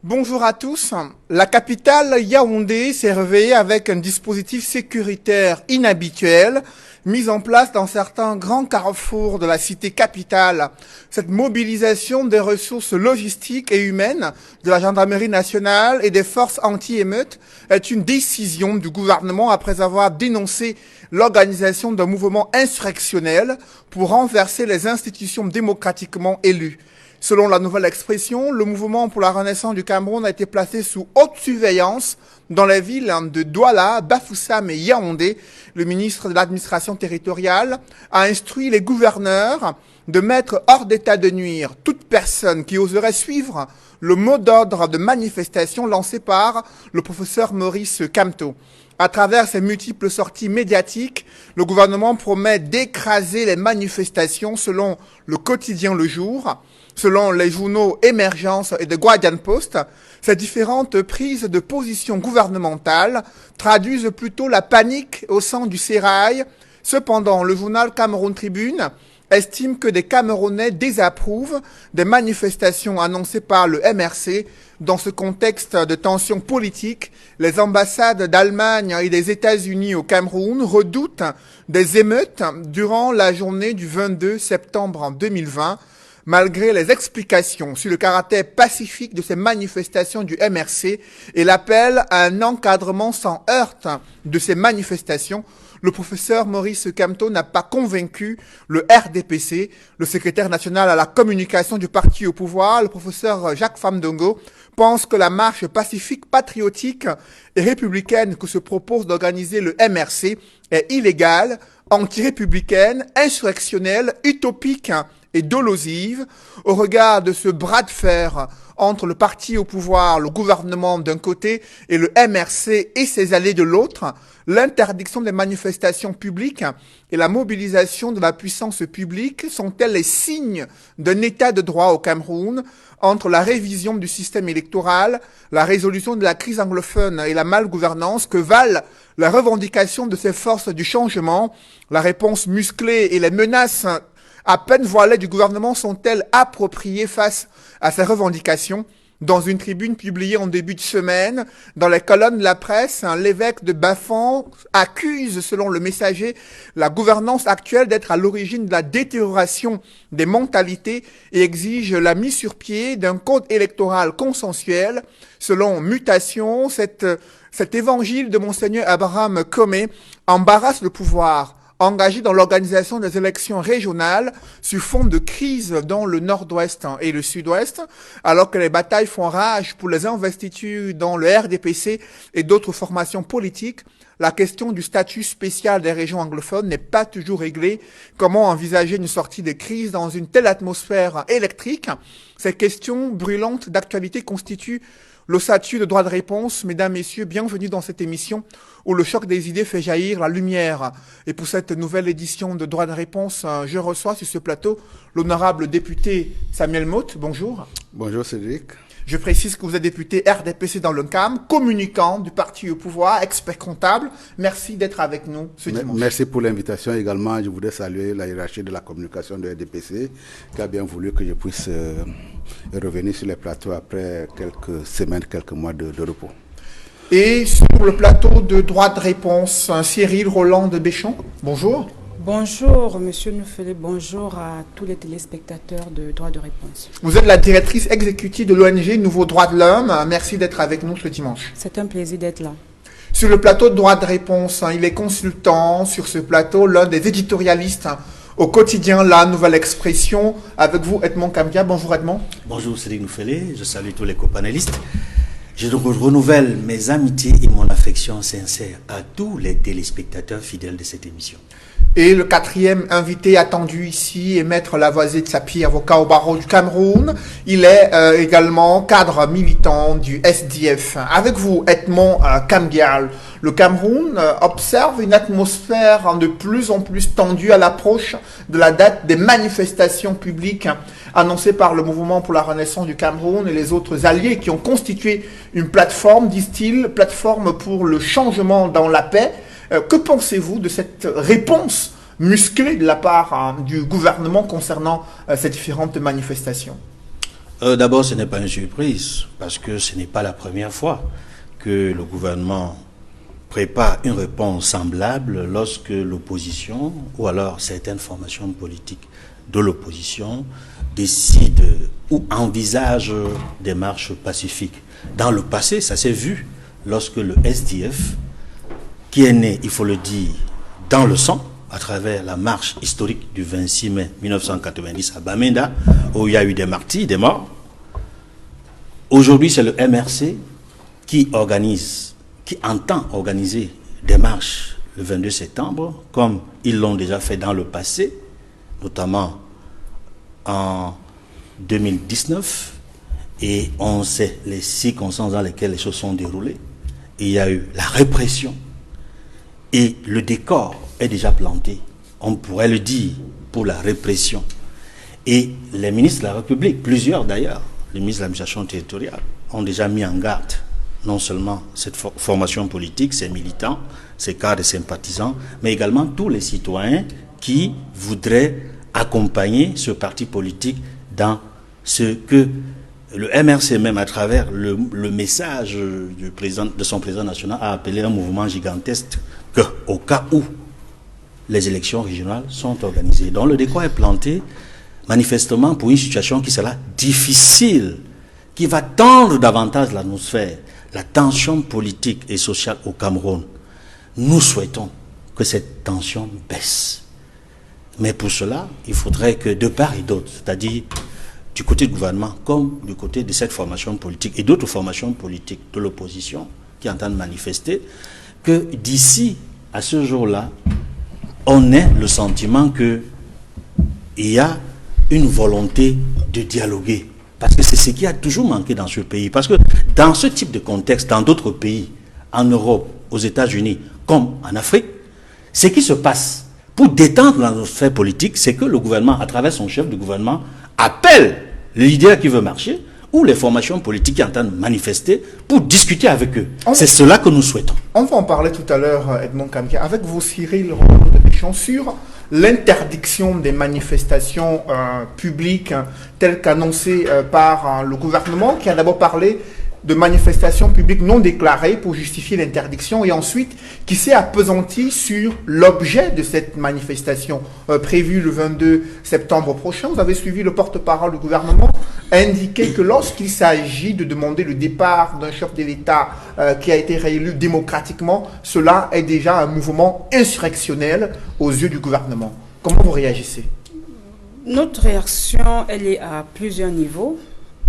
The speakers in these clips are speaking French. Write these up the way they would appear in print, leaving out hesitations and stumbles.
Bonjour à tous. La capitale Yaoundé s'est réveillée avec un dispositif sécuritaire inhabituel mis en place dans certains grands carrefours de la cité capitale. Cette mobilisation des ressources logistiques et humaines de la gendarmerie nationale et des forces anti-émeutes est une décision du gouvernement après avoir dénoncé l'organisation d'un mouvement insurrectionnel pour renverser les institutions démocratiquement élues. Selon la nouvelle expression, le mouvement pour la renaissance du Cameroun a été placé sous haute surveillance dans les villes de Douala, Bafoussam et Yaoundé. Le ministre de l'administration territoriale a instruit les gouverneurs de mettre hors d'état de nuire toute personne qui oserait suivre le mot d'ordre de manifestation lancé par le professeur Maurice Kamto. À travers ces multiples sorties médiatiques, le gouvernement promet d'écraser les manifestations selon le quotidien Le Jour. Selon les journaux Émergence et The Guardian Post, ces différentes prises de position gouvernementales traduisent plutôt la panique au sein du sérail. Cependant, le journal Cameroun Tribune estime que des Camerounais désapprouvent des manifestations annoncées par le MRC. Dans ce contexte de tensions politiques, les ambassades d'Allemagne et des États-Unis au Cameroun redoutent des émeutes durant la journée du 22 septembre 2020. Malgré les explications sur le caractère pacifique de ces manifestations du MRC et l'appel à un encadrement sans heurte de ces manifestations, le professeur Maurice Kamto n'a pas convaincu le RDPC, le secrétaire national à la communication du parti au pouvoir. Le professeur Jacques Famdongo pense que la marche pacifique, patriotique et républicaine que se propose d'organiser le MRC est illégale, anti-républicaine, insurrectionnelle, utopique et dolosive. Au regard de ce bras de fer entre le parti au pouvoir, le gouvernement d'un côté et le MRC et ses alliés de l'autre, l'interdiction des manifestations publiques et la mobilisation de la puissance publique sont-elles les signes d'un état de droit au Cameroun? Entre la révision du système électoral, la résolution de la crise anglophone et la malgouvernance, que valent les revendications de ces forces du changement? La réponse musclée et les menaces à peine voilées du gouvernement sont-elles appropriées face à ces revendications? Dans une tribune publiée en début de semaine, dans les colonnes de la presse, l'évêque de Bafang accuse, selon le Messager, la gouvernance actuelle d'être à l'origine de la détérioration des mentalités et exige la mise sur pied d'un code électoral consensuel. Selon Mutation, cet évangile de Monseigneur Abraham Comé embarrasse le pouvoir, engagé dans l'organisation des élections régionales sur fond de crise dans le nord-ouest et le sud-ouest, alors que les batailles font rage pour les investitures dans le RDPC et d'autres formations politiques. La question du statut spécial des régions anglophones n'est pas toujours réglée. Comment envisager une sortie de crise dans une telle atmosphère électrique? Ces questions brûlantes d'actualité constituent l'ossature de droit de réponse. Mesdames, Messieurs, bienvenue dans cette émission où le choc des idées fait jaillir la lumière. Et pour cette nouvelle édition de droit de réponse, je reçois sur ce plateau l'honorable député Samuel Motte. Bonjour. Bonjour Cédric. Je précise que vous êtes député RDPC dans le CAM, communicant du parti au pouvoir, expert comptable. Merci d'être avec nous ce dimanche. Merci pour l'invitation également. Je voudrais saluer la hiérarchie de la communication de RDPC qui a bien voulu que je puisse revenir sur les plateaux après quelques semaines, quelques mois de repos. Et sur le plateau de droit de réponse, Cyril Roland de Béchon. Bonjour. Bonjour, Monsieur Noufele, bonjour à tous les téléspectateurs de Droit de Réponse. Vous êtes la directrice exécutive de l'ONG Nouveau Droit de l'Homme. Merci d'être avec nous ce dimanche. C'est un plaisir d'être là. Sur le plateau de Droit de Réponse, il est consultant sur ce plateau, l'un des éditorialistes au quotidien La Nouvelle Expression. Avec vous, Edmond Kambia. Bonjour Edmond. Bonjour Cédric Noufele, je salue tous les copanélistes. Je renouvelle mes amitiés et mon affection sincère à tous les téléspectateurs fidèles de cette émission. Et le quatrième invité attendu ici est Maître Lavoisier de Sapir, avocat au barreau du Cameroun. Il est également cadre militant du SDF. Avec vous, Edmond Kamgial, le Cameroun observe une atmosphère de plus en plus tendue à l'approche de la date des manifestations publiques annoncées par le Mouvement pour la Renaissance du Cameroun et les autres alliés qui ont constitué une plateforme, disent-ils, plateforme pour le changement dans la paix. Que pensez-vous de cette réponse musclée de la part du gouvernement concernant ces différentes manifestations? D'abord, ce n'est pas une surprise, parce que ce n'est pas la première fois que le gouvernement prépare une réponse semblable lorsque l'opposition, ou alors certaines formations politiques de l'opposition, décident ou envisagent des marches pacifiques. Dans le passé, ça s'est vu lorsque le SDF, qui est né, il faut le dire, dans le sang, à travers la marche historique du 26 mai 1990 à Bamenda, où il y a eu des martyrs, des morts. Aujourd'hui, c'est le MRC qui entend organiser des marches le 22 septembre, comme ils l'ont déjà fait dans le passé, notamment en 2019, et on sait les circonstances dans lesquelles les choses sont déroulées. Il y a eu la répression, et le décor est déjà planté, on pourrait le dire, pour la répression. Et les ministres de la République, plusieurs d'ailleurs, les ministres de l'administration territoriale, ont déjà mis en garde non seulement cette formation politique, ses militants, ses cadres et sympathisants, mais également tous les citoyens qui voudraient accompagner ce parti politique dans ce que le MRC, même à travers le message de son président national, a appelé un mouvement gigantesque, qu'au cas où les élections régionales sont organisées. Donc le décor est planté, manifestement, pour une situation qui sera difficile, qui va tendre davantage l'atmosphère, la tension politique et sociale au Cameroun. Nous souhaitons que cette tension baisse. Mais pour cela, il faudrait que de part et d'autre, c'est-à-dire du côté du gouvernement comme du côté de cette formation politique et d'autres formations politiques de l'opposition qui entendent manifester, que d'ici à ce jour-là, on ait le sentiment qu'il y a une volonté de dialoguer. Parce que c'est ce qui a toujours manqué dans ce pays. Parce que dans ce type de contexte, dans d'autres pays, en Europe, aux États-Unis, comme en Afrique, ce qui se passe pour détendre l'atmosphère politique, c'est que le gouvernement, à travers son chef de gouvernement, appelle le leader qui veut marcher ou les formations politiques qui entendent manifester pour discuter avec eux. C'est cela que nous souhaitons. On va en parler tout à l'heure, Edmond Kamkia, avec vous, Cyril Deschamps, sur l'interdiction des manifestations publiques telles qu'annoncées par le gouvernement, qui a d'abord parlé de manifestations publiques non déclarées pour justifier l'interdiction, et ensuite qui s'est appesanti sur l'objet de cette manifestation prévue le 22 septembre prochain. Vous avez suivi le porte-parole du gouvernement indiquer que lorsqu'il s'agit de demander le départ d'un chef de l'État qui a été réélu démocratiquement, cela est déjà un mouvement insurrectionnel aux yeux du gouvernement. Comment vous réagissez? Notre réaction, elle est à plusieurs niveaux.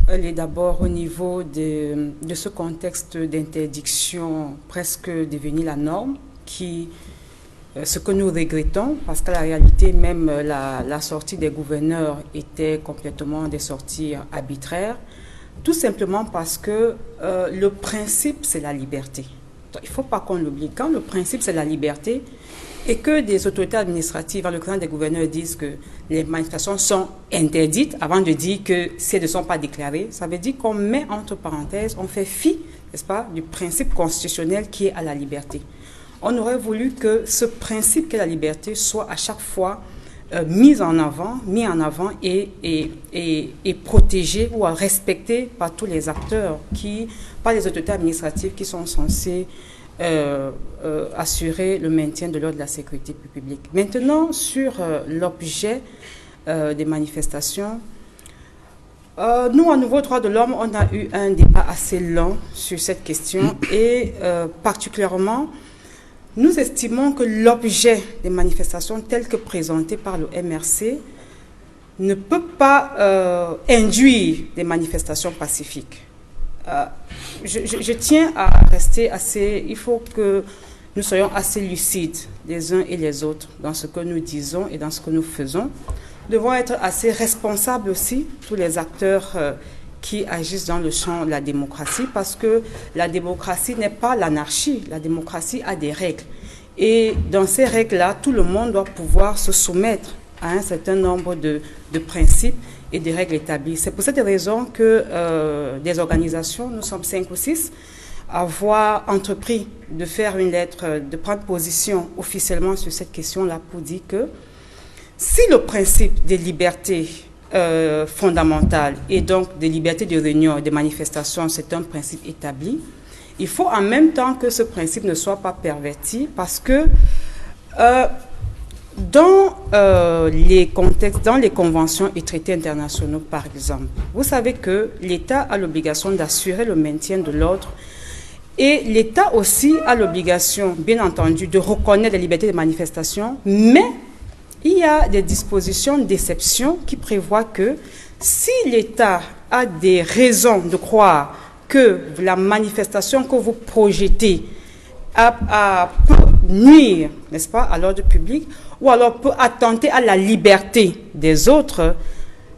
Elle est d'abord au niveau de ce contexte d'interdiction presque devenu la norme, ce que nous regrettons, parce qu'à la réalité, même la sortie des gouverneurs était complètement des sorties arbitraires, tout simplement parce que le principe, c'est la liberté. Donc, il ne faut pas qu'on l'oublie. Quand le principe, c'est la liberté, et que des autorités administratives, en l'occurrence des gouverneurs, disent que les manifestations sont interdites, avant de dire que si elles ne sont pas déclarées, ça veut dire qu'on met entre parenthèses, on fait fi, n'est-ce pas, du principe constitutionnel qui est à la liberté. On aurait voulu que ce principe qu'est la liberté soit à chaque fois mis en avant et protégé ou respecté par tous les acteurs, par les autorités administratives qui sont censées assurer le maintien de l'ordre de la sécurité publique. Maintenant, sur l'objet des manifestations, nous, à Nouveau Droit de l'Homme, on a eu un débat assez long sur cette question et particulièrement, nous estimons que l'objet des manifestations tel que présenté par le MRC ne peut pas induire des manifestations pacifiques. Je tiens à rester assez... Il faut que nous soyons assez lucides les uns et les autres dans ce que nous disons et dans ce que nous faisons. Nous devons être assez responsables aussi, tous les acteurs qui agissent dans le champ de la démocratie, parce que la démocratie n'est pas l'anarchie. La démocratie a des règles. Et dans ces règles-là, tout le monde doit pouvoir se soumettre à un certain nombre de principes et des règles établies. C'est pour cette raison que des organisations, nous sommes 5 ou 6, avoir entrepris de faire une lettre, de prendre position officiellement sur cette question-là pour dire que si le principe des libertés fondamentales et donc de liberté de réunion et de manifestation, c'est un principe établi. Il faut en même temps que ce principe ne soit pas perverti parce que dans les contextes, dans les conventions et traités internationaux, par exemple, vous savez que l'État a l'obligation d'assurer le maintien de l'ordre et l'État aussi a l'obligation, bien entendu, de reconnaître la liberté de manifestation, mais il y a des dispositions d'exception qui prévoient que si l'État a des raisons de croire que la manifestation que vous projetez peut nuire, n'est-ce pas, à l'ordre public, ou alors peut attenter à la liberté des autres,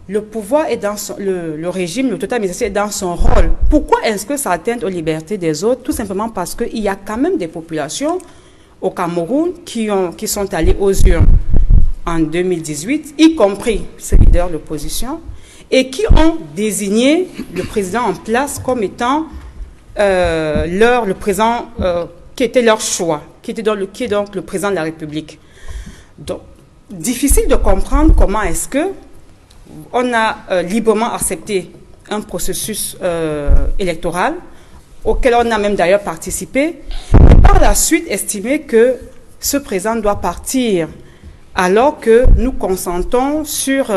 le pouvoir est dans le régime, le total est dans son rôle. Pourquoi est-ce que ça atteint aux libertés des autres? Tout simplement parce qu'il y a quand même des populations au Cameroun qui sont allées aux urnes en 2018, y compris ces leaders de l'opposition, et qui ont désigné le président en place comme étant le président qui était leur choix, qui est donc le président de la République. Donc, difficile de comprendre comment est-ce que on a librement accepté un processus électoral auquel on a même d'ailleurs participé, et par la suite estimé que ce président doit partir alors que nous consentons sur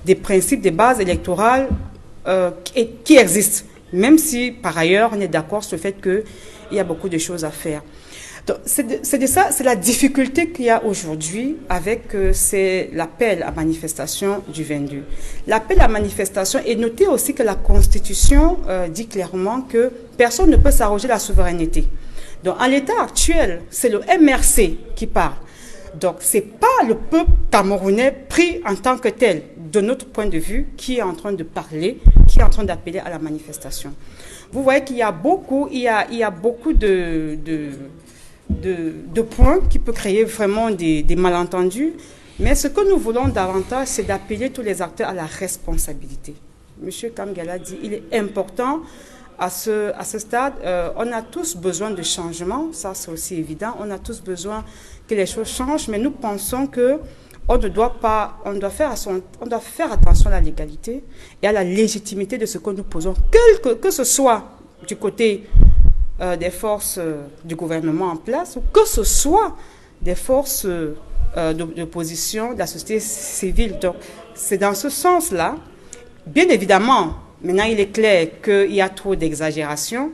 des principes, des bases électorales qui existent, même si par ailleurs on est d'accord sur le fait qu'il y a beaucoup de choses à faire. Donc, c'est la difficulté qu'il y a aujourd'hui avec c'est l'appel à manifestation du 22. L'appel à manifestation, et notez aussi que la Constitution dit clairement que personne ne peut s'arroger la souveraineté. Donc en l'état actuel, c'est le MRC qui parle. Donc ce n'est pas le peuple camerounais pris en tant que tel, de notre point de vue, qui est en train de parler, qui est en train d'appeler à la manifestation. Vous voyez qu'il y a beaucoup, il y a beaucoup de points qui peuvent créer vraiment des malentendus. Mais ce que nous voulons davantage, c'est d'appeler tous les acteurs à la responsabilité. Monsieur Kamgala dit qu'il est important à ce stade, on a tous besoin de changement, ça c'est aussi évident, on a tous besoin que les choses changent, mais nous pensons que on doit faire attention à la légalité et à la légitimité de ce que nous posons, que ce soit du côté des forces du gouvernement en place, ou que ce soit des forces d'opposition, de la société civile. Donc, c'est dans ce sens-là. Bien évidemment, maintenant, il est clair qu'il y a trop d'exagération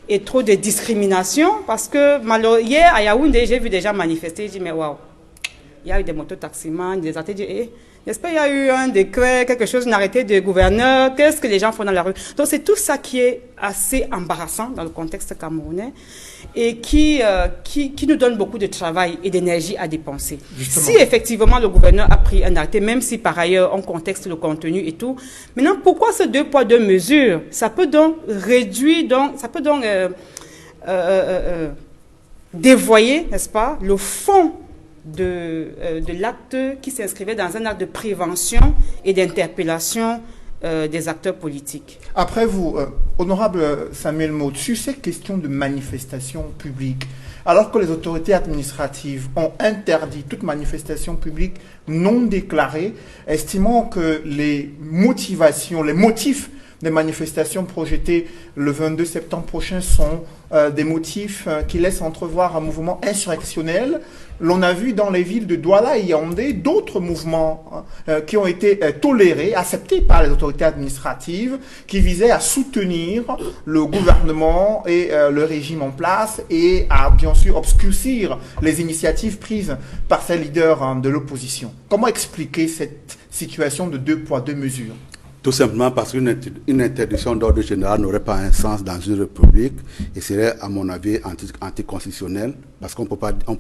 et trop de discrimination, parce que hier, à Yaoundé, j'ai vu des gens manifester, j'ai dit, mais waouh, il y a eu des mototaximans, des arrêtés, n'est-ce pas, il y a eu un décret, quelque chose, un arrêté de gouverneur, qu'est-ce que les gens font dans la rue? Donc c'est tout ça qui est assez embarrassant dans le contexte camerounais et qui nous donne beaucoup de travail et d'énergie à dépenser. Justement. Si effectivement le gouverneur a pris un arrêté, même si par ailleurs on contexte le contenu et tout, maintenant pourquoi ce 2 poids 2 mesures? Ça peut donc réduire, ça peut donc dévoyer, n'est-ce pas, le fond de l'acte qui s'inscrivait dans un acte de prévention et d'interpellation des acteurs politiques. Après vous, honorable Samuel Maud, sur ces questions de manifestation publique, alors que les autorités administratives ont interdit toute manifestation publique non déclarée, estimant que les motifs des manifestations projetées le 22 septembre prochain sont des motifs qui laissent entrevoir un mouvement insurrectionnel. L'on a vu dans les villes de Douala et Yaoundé d'autres mouvements qui ont été tolérés, acceptés par les autorités administratives, qui visaient à soutenir le gouvernement et le régime en place et à bien sûr obscurcir les initiatives prises par ces leaders de l'opposition. Comment expliquer cette situation de 2 poids 2 mesures ? Tout simplement parce qu'une interdiction d'ordre général n'aurait pas un sens dans une république et serait, à mon avis, anticonstitutionnel, parce qu'on ne peut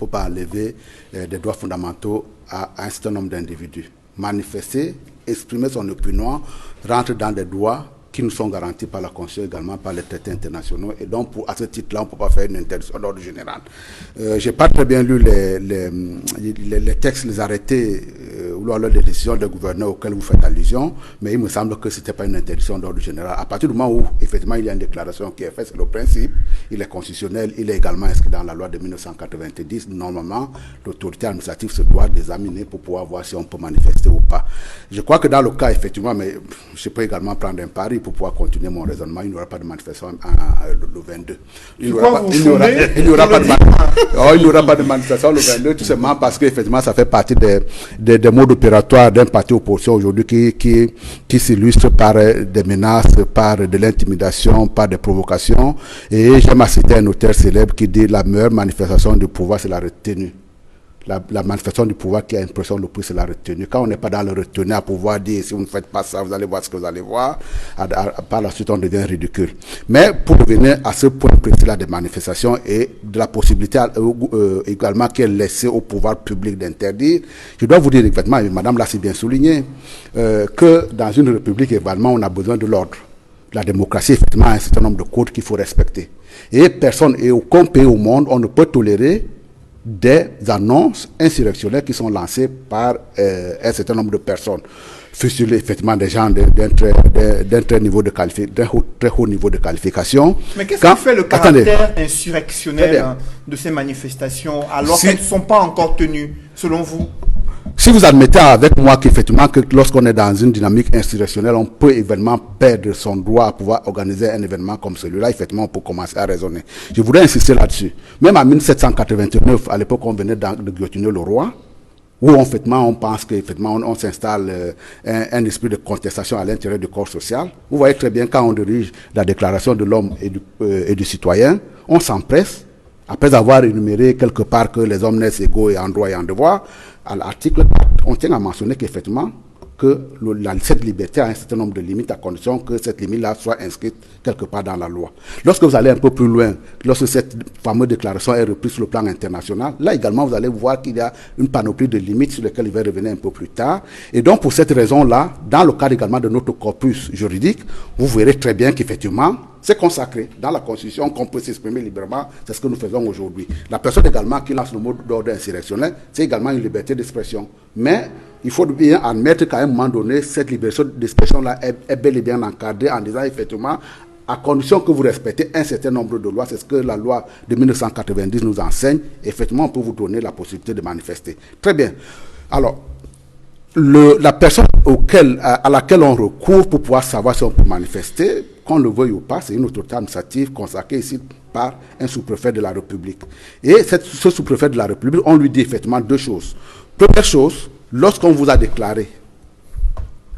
pas enlever des droits fondamentaux à un certain nombre d'individus. Manifester, exprimer son opinion, rentre dans des droits qui nous sont garantis par la Constitution également, par les traités internationaux. Et donc, à ce titre-là, on ne peut pas faire une interdiction d'ordre général. Je n'ai pas très bien lu les textes, les arrêtés ou alors les décisions des gouverneurs auxquelles vous faites allusion, mais il me semble que ce n'était pas une interdiction d'ordre général. À partir du moment où, effectivement, il y a une déclaration qui est faite, c'est le principe, il est constitutionnel, il est également inscrit dans la loi de 1990. Normalement, l'autorité administrative se doit d'examiner pour pouvoir voir si on peut manifester ou pas. Je crois que dans le cas, effectivement, mais je peux également prendre un pari pour pouvoir continuer mon raisonnement, il n'y aura pas de manifestation le 22. Il n'y aura pas de manifestation le 22, tout simplement parce qu'effectivement, ça fait partie des modes opératoires d'un parti opposition aujourd'hui qui s'illustre par des menaces, par de l'intimidation, par des provocations. Et j'aime citer un auteur célèbre qui dit la meilleure manifestation du pouvoir, c'est la retenue. La manifestation du pouvoir qui a impression le plus, c'est la retenue. Quand on n'est pas dans le retenue à pouvoir dire si vous ne faites pas ça, vous allez voir ce que vous allez voir, par la suite on devient ridicule. Mais pour revenir à ce point précis-là des manifestations et de la possibilité également qui est laissée au pouvoir public d'interdire, je dois vous dire effectivement, et madame l'a si bien souligné, que dans une république également on a besoin de l'ordre. La démocratie, effectivement, a un certain nombre de codes qu'il faut respecter. Et personne et aucun pays au monde, on ne peut tolérer des annonces insurrectionnelles qui sont lancées par un certain nombre de personnes. Fusillés, effectivement, des gens d'un très haut niveau de qualification. Mais qu'est-ce qui fait le caractère insurrectionnel de ces manifestations alors qu'elles ne sont pas encore tenues, selon vous? Si vous admettez avec moi qu'effectivement, que lorsqu'on est dans une dynamique insurrectionnelle, on peut évidemment perdre son droit à pouvoir organiser un événement comme celui-là, effectivement, on peut commencer à raisonner. Je voudrais insister là-dessus. Même en 1789, à l'époque, on venait de guillotiner le roi, où effectivement, on pense qu'effectivement, on s'installe un esprit de contestation à l'intérieur du corps social. Vous voyez très bien, quand on dirige la déclaration de l'homme et du citoyen, on s'empresse, après avoir énuméré quelque part que les hommes naissent égaux et en droit et en devoir, à l'article 4, on tient à mentionner qu'effectivement, que cette liberté a un certain nombre de limites à condition que cette limite-là soit inscrite quelque part dans la loi. Lorsque vous allez un peu plus loin, lorsque cette fameuse déclaration est reprise sur le plan international, là également vous allez voir qu'il y a une panoplie de limites sur lesquelles il va revenir un peu plus tard. Et donc pour cette raison-là, dans le cadre également de notre corpus juridique, vous verrez très bien qu'effectivement, c'est consacré dans la Constitution qu'on peut s'exprimer librement, c'est ce que nous faisons aujourd'hui. La personne également qui lance le mot d'ordre insurrectionnel, c'est également une liberté d'expression. Mais il faut bien admettre qu'à un moment donné, cette liberté d'expression-là est bel et bien encadrée en disant effectivement, à condition que vous respectez un certain nombre de lois, c'est ce que la loi de 1990 nous enseigne, effectivement, on peut vous donner la possibilité de manifester. Très bien. Alors, la personne à laquelle on recourt pour pouvoir savoir si on peut manifester, qu'on le veuille ou pas, c'est une autorité administrative consacrée ici par un sous-préfet de la République. Et ce sous-préfet de la République, on lui dit effectivement deux choses. Première chose, lorsqu'on vous a déclaré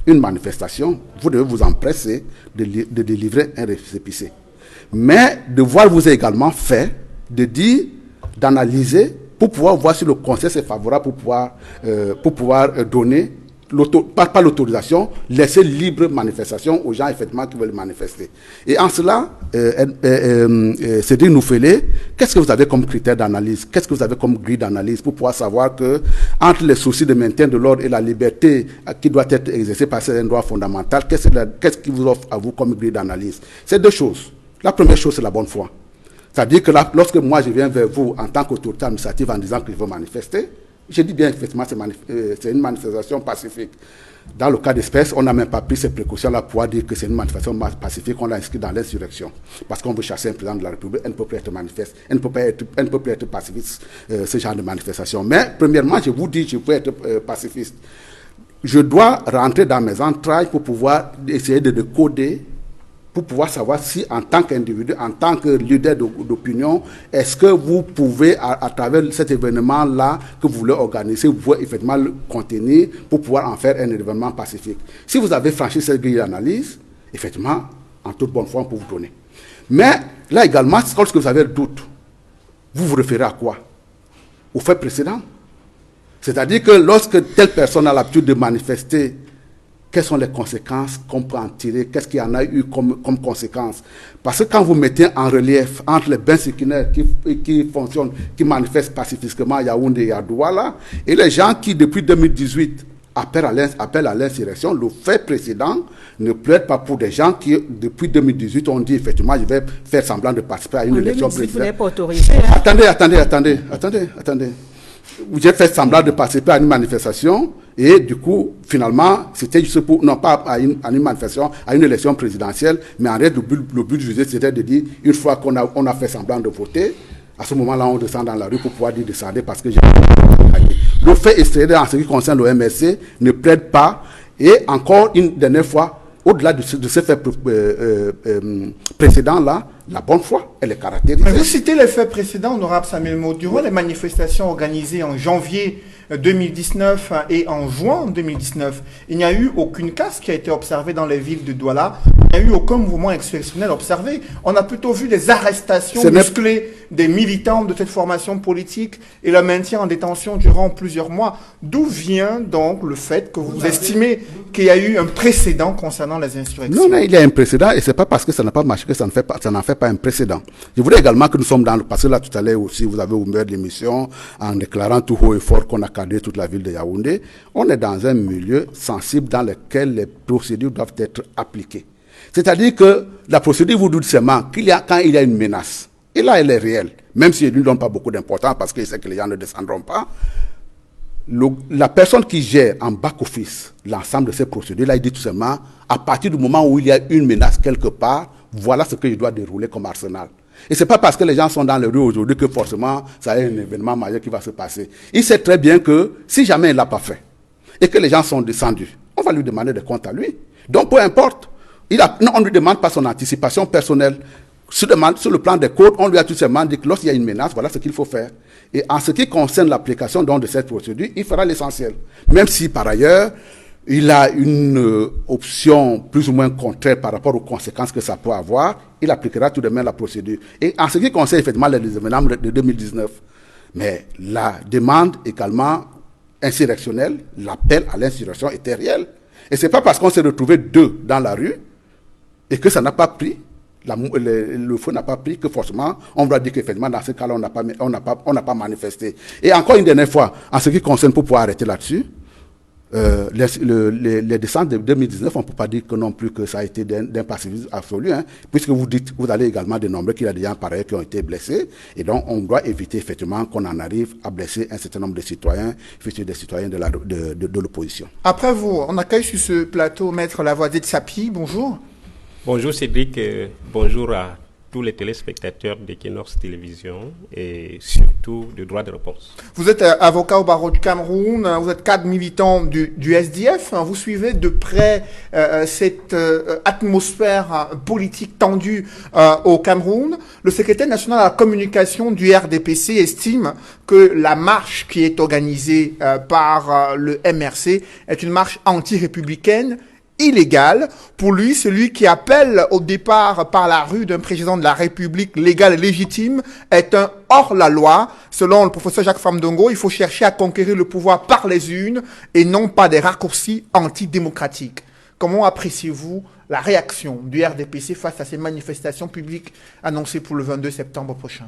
une manifestation, vous devez vous empresser de délivrer un récépissé. Mais devoir vous est également fait de dire, d'analyser, pour pouvoir voir si le conseil est favorable pour pouvoir donner, pas l'autorisation, laisser libre manifestation aux gens effectivement qui veulent manifester. Et en cela, Cédric Noufélé, qu'est-ce que vous avez comme critère d'analyse? Qu'est-ce que vous avez comme grille d'analyse pour pouvoir savoir que entre les soucis de maintien de l'ordre et la liberté qui doit être exercée par un droit fondamental, qu'est-ce qui vous offre à vous comme grille d'analyse? C'est deux choses. La première chose, c'est la bonne foi. C'est-à-dire que là, lorsque moi je viens vers vous en tant qu'autorité administrative en disant que je veux manifester, je dis bien effectivement c'est une manifestation pacifique. Dans le cas d'espèce, on n'a même pas pris ces précautions-là pour dire que c'est une manifestation pacifique, on l'a inscrit dans l'insurrection. Parce qu'on veut chasser un président de la République, elle ne peut plus être manifeste, elle ne peut plus être pacifiste, ce genre de manifestation. Mais premièrement, je vous dis, je peux être pacifiste. Je dois rentrer dans mes entrailles pour pouvoir essayer de décoder, pour pouvoir savoir si, en tant qu'individu, en tant que leader d'opinion, est-ce que vous pouvez, à travers cet événement-là que vous voulez organiser, vous pouvez effectivement le contenir pour pouvoir en faire un événement pacifique. Si vous avez franchi cette grille d'analyse, effectivement, en toute bonne foi, on peut vous donner. Mais là également, lorsque vous avez le doute, vous vous référez à quoi? Au fait précédent. C'est-à-dire que lorsque telle personne a l'habitude de manifester, quelles sont les conséquences qu'on peut en tirer? Qu'est-ce qu'il y en a eu comme conséquences? Parce que quand vous mettez en relief entre les bains séculaires qui fonctionnent, qui manifestent pacifiquement à Yaoundé et à Douala, et les gens qui, depuis 2018, appellent à l'insurrection, le fait précédent ne plaide pas pour des gens qui, depuis 2018, ont dit effectivement, je vais faire semblant de participer à une élection présidentielle. Vous n'êtes pas autorisé. Attendez. J'ai fait semblant de participer à une manifestation Et du coup, finalement, c'était juste pour, non pas à une manifestation, à une élection présidentielle, mais en réalité, le but du juge, c'était de dire, une fois qu'on a fait semblant de voter, à ce moment-là, on descend dans la rue pour pouvoir dire descendez parce que j'ai gagné. Le fait extérieur en ce qui concerne le MRC ne plaide pas. Et encore une dernière fois, au-delà de ce fait précédent-là, la bonne foi, elle est caractérisée. Vous citez les faits précédents, honorable Samuel Mo. Durant les manifestations organisées en janvier 2019 et en juin 2019, il n'y a eu aucune casse qui a été observée dans les villes de Douala. Il n'y a eu aucun mouvement exceptionnel observé. On a plutôt vu des arrestations musclées des militants de cette formation politique et le maintien en détention durant plusieurs mois. D'où vient donc le fait que vous estimez qu'il y a eu un précédent concernant les insurrections? Non, il y a un précédent et c'est pas parce que ça n'a pas marché que ça n'en fait pas un précédent. Je voudrais également que nous sommes parce que là tout à l'heure aussi vous avez ouvert l'émission en déclarant tout haut et fort qu'on a cadré toute la ville de Yaoundé. On est dans un milieu sensible dans lequel les procédures doivent être appliquées. C'est-à-dire que la procédure vous dit seulement quand il y a une menace, et là elle est réelle, même si elle ne lui donne pas beaucoup d'importance parce qu'il sait que les gens ne descendront pas, la personne qui gère en back-office l'ensemble de ces procédures, là il dit tout simplement, à partir du moment où il y a une menace quelque part, voilà ce que je dois dérouler comme arsenal. Et ce n'est pas parce que les gens sont dans les rues aujourd'hui que forcément ça est un événement majeur qui va se passer. Il sait très bien que si jamais il ne l'a pas fait et que les gens sont descendus, on va lui demander des comptes à lui. Donc peu importe, on ne lui demande pas son anticipation personnelle. Sur le plan des codes, on lui a tout simplement dit que lorsqu'il y a une menace, voilà ce qu'il faut faire. Et en ce qui concerne l'application de cette procédure, il fera l'essentiel. Même si par ailleurs, il a une option plus ou moins contraire par rapport aux conséquences que ça peut avoir, il appliquera tout de même la procédure. Et en ce qui concerne effectivement les événements de 2019, mais la demande également insurrectionnelle, l'appel à l'insurrection était réel. Et ce n'est pas parce qu'on s'est retrouvé deux dans la rue et que ça n'a pas pris, le feu n'a pas pris, que forcément on va dire qu'effectivement dans ce cas-là on n'a pas manifesté. Et encore une dernière fois, en ce qui concerne, pour pouvoir arrêter là-dessus, les descentes de 2019, on ne peut pas dire que non plus que ça a été d'un pacifisme absolu, hein, puisque vous allez également dénombrer qu'il y a des gens pareils qui ont été blessés, et donc on doit éviter effectivement qu'on en arrive à blesser un certain nombre de citoyens, des citoyens de l'opposition. Après vous, on accueille sur ce plateau Maître Lavoisier de Sapi, bonjour. Bonjour Cédric, bonjour à tous les téléspectateurs d'Equinox Télévision et surtout de droit de réponse. Vous êtes avocat au barreau du Cameroun, vous êtes cadre militant du SDF, vous suivez de près cette atmosphère politique tendue au Cameroun. Le secrétaire national à la communication du RDPC estime que la marche qui est organisée par le MRC est une marche anti-républicaine, illégale. Pour lui, celui qui appelle au départ par la rue d'un président de la République légal et légitime est un hors-la-loi. Selon le professeur Jacques Famdongo, il faut chercher à conquérir le pouvoir par les urnes et non pas des raccourcis antidémocratiques. Comment appréciez-vous la réaction du RDPC face à ces manifestations publiques annoncées pour le 22 septembre prochain?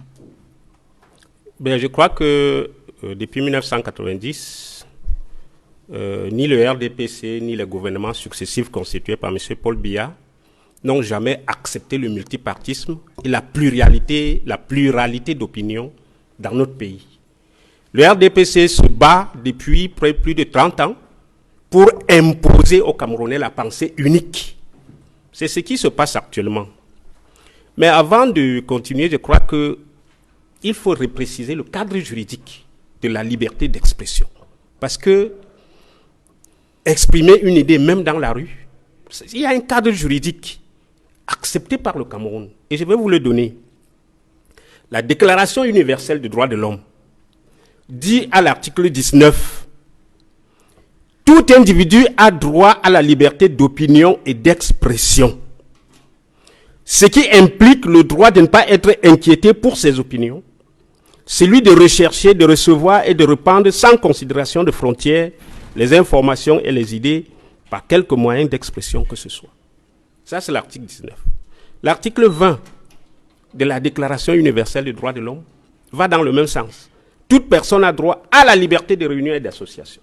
Je crois que depuis 1990, ni le RDPC, ni les gouvernements successifs constitués par M. Paul Biya n'ont jamais accepté le multipartisme et la pluralité d'opinions dans notre pays. Le RDPC se bat depuis plus de 30 ans pour imposer aux Camerounais la pensée unique. C'est ce qui se passe actuellement. Mais avant de continuer, je crois qu'il faut repréciser le cadre juridique de la liberté d'expression. Parce que exprimer une idée, même dans la rue, il y a un cadre juridique accepté par le Cameroun. Et je vais vous le donner. La Déclaration universelle des droits de l'homme dit à l'article 19, « Tout individu a droit à la liberté d'opinion et d'expression, ce qui implique le droit de ne pas être inquiété pour ses opinions, celui de rechercher, de recevoir et de répandre sans considération de frontières les informations et les idées par quelque moyen d'expression que ce soit. » Ça, c'est l'article 19. L'article 20 de la Déclaration universelle des droits de l'homme va dans le même sens. Toute personne a droit à la liberté de réunion et d'association.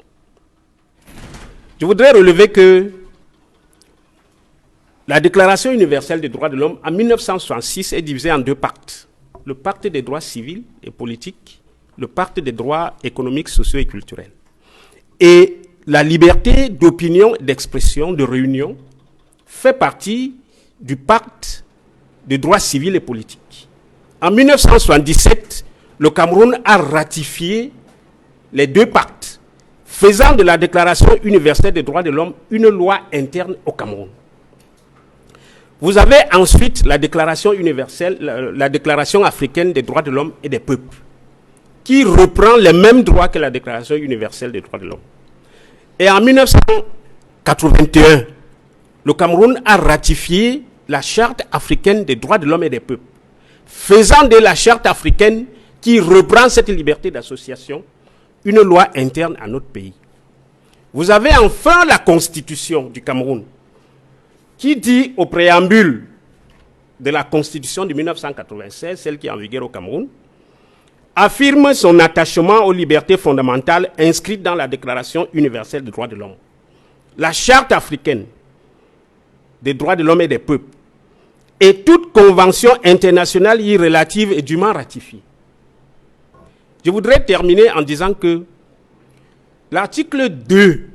Je voudrais relever que la Déclaration universelle des droits de l'homme, en 1966, est divisée en deux pactes. Le pacte des droits civils et politiques, le pacte des droits économiques, sociaux et culturels. Et la liberté d'opinion, d'expression, de réunion fait partie du pacte de droits civils et politiques. En 1977, le Cameroun a ratifié les deux pactes, faisant de la Déclaration universelle des droits de l'homme une loi interne au Cameroun. Vous avez ensuite la Déclaration universelle, la Déclaration africaine des droits de l'homme et des peuples, qui reprend les mêmes droits que la Déclaration universelle des droits de l'homme. Et en 1981, le Cameroun a ratifié la Charte africaine des droits de l'homme et des peuples, faisant de la Charte africaine, qui reprend cette liberté d'association, une loi interne à notre pays. Vous avez enfin la Constitution du Cameroun, qui dit au préambule de la Constitution de 1996, celle qui est en vigueur au Cameroun, affirme son attachement aux libertés fondamentales inscrites dans la Déclaration universelle des droits de l'homme. La Charte africaine des droits de l'homme et des peuples et toute convention internationale y relative est dûment ratifiée. Je voudrais terminer en disant que l'article 2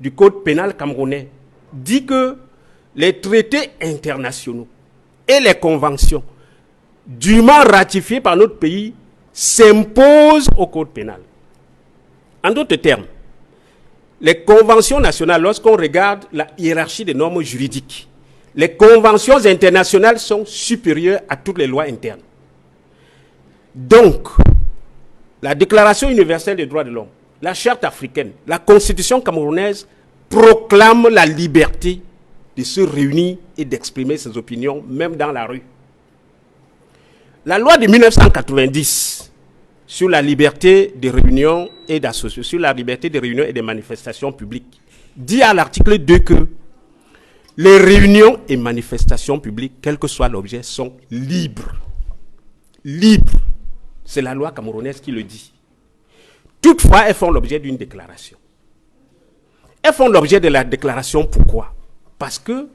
du Code pénal camerounais dit que les traités internationaux et les conventions dûment ratifiées par notre pays s'imposent au Code pénal. En d'autres termes, les conventions nationales, lorsqu'on regarde la hiérarchie des normes juridiques, les conventions internationales sont supérieures à toutes les lois internes. Donc, la Déclaration universelle des droits de l'homme, la Charte africaine, la Constitution camerounaise proclament la liberté de se réunir et d'exprimer ses opinions, même dans la rue. La loi de 1990 sur la liberté de réunion et d'association, sur la liberté de réunion et de manifestations publiques, dit à l'article 2 que les réunions et manifestations publiques, quel que soit l'objet, sont libres. Libres. C'est la loi camerounaise qui le dit. Toutefois, elles font l'objet d'une déclaration. Elles font l'objet de la déclaration, pourquoi? Parce que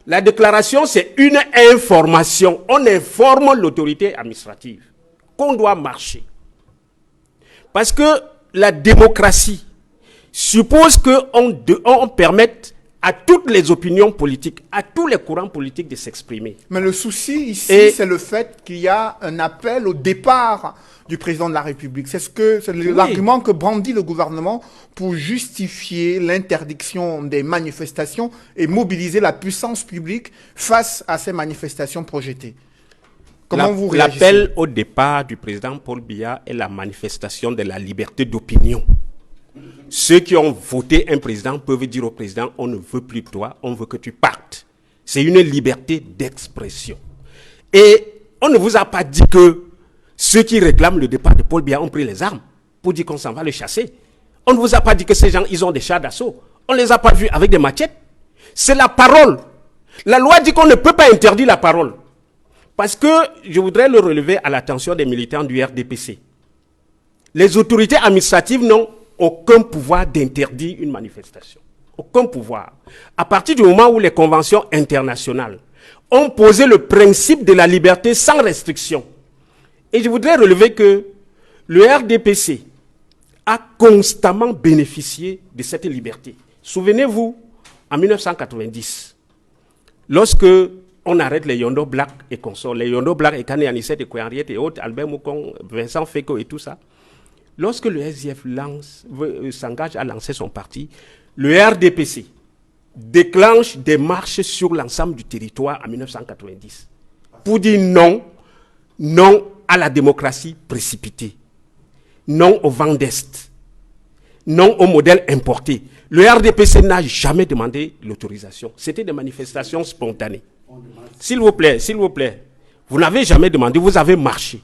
la déclaration, c'est une information. On informe l'autorité administrative qu'on doit marcher. Parce que la démocratie suppose qu'on permette à toutes les opinions politiques, à tous les courants politiques de s'exprimer. Mais le souci ici, c'est le fait qu'il y a un appel au départ du président de la République. C'est l'argument que brandit le gouvernement pour justifier l'interdiction des manifestations et mobiliser la puissance publique face à ces manifestations projetées. Comment vous réagissez? L'appel au départ du président Paul Biya est la manifestation de la liberté d'opinion. Ceux qui ont voté un président peuvent dire au président, on ne veut plus de toi, on veut que tu partes. C'est une liberté d'expression. Et on ne vous a pas dit que ceux qui réclament le départ de Paul Biya ont pris les armes pour dire qu'on s'en va le chasser. On ne vous a pas dit que ces gens, ils ont des chars d'assaut. On ne les a pas vus avec des machettes. C'est la parole. La loi dit qu'on ne peut pas interdire la parole. Parce que je voudrais le relever à l'attention des militants du RDPC. Les autorités administratives n'ont aucun pouvoir d'interdire une manifestation. Aucun pouvoir. À partir du moment où les conventions internationales ont posé le principe de la liberté sans restriction, et je voudrais relever que le RDPC a constamment bénéficié de cette liberté. Souvenez-vous, en 1990, lorsque on arrête les Yondo Black et consorts, les Yondo Black et Kane Anisset et Kouyanriet et autres, Albert Moukong, Vincent Feko et tout ça, lorsque le SDF s'engage à lancer son parti, le RDPC déclenche des marches sur l'ensemble du territoire en 1990 pour dire non à la démocratie précipitée, non au vent d'Est, non au modèle importé. Le RDPC n'a jamais demandé l'autorisation. C'était des manifestations spontanées. S'il vous plaît, vous n'avez jamais demandé, vous avez marché.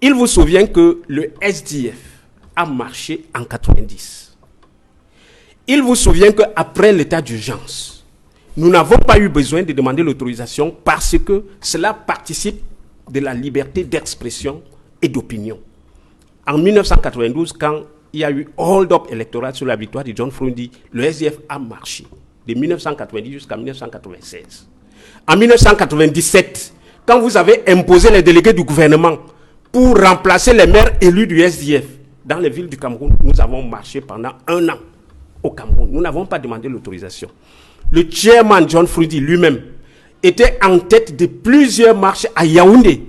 Il vous souvient que le SDF a marché en 90. Il vous souvient qu'après l'état d'urgence, nous n'avons pas eu besoin de demander l'autorisation parce que cela participe de la liberté d'expression et d'opinion. En 1992, quand il y a eu hold-up électoral sur la victoire de John Frundi, le SDF a marché de 1990 jusqu'à 1996. En 1997, quand vous avez imposé les délégués du gouvernement pour remplacer les maires élus du SDF, dans les villes du Cameroun, nous avons marché pendant 1 an au Cameroun. Nous n'avons pas demandé l'autorisation. Le chairman John Frudy lui-même était en tête de plusieurs marches à Yaoundé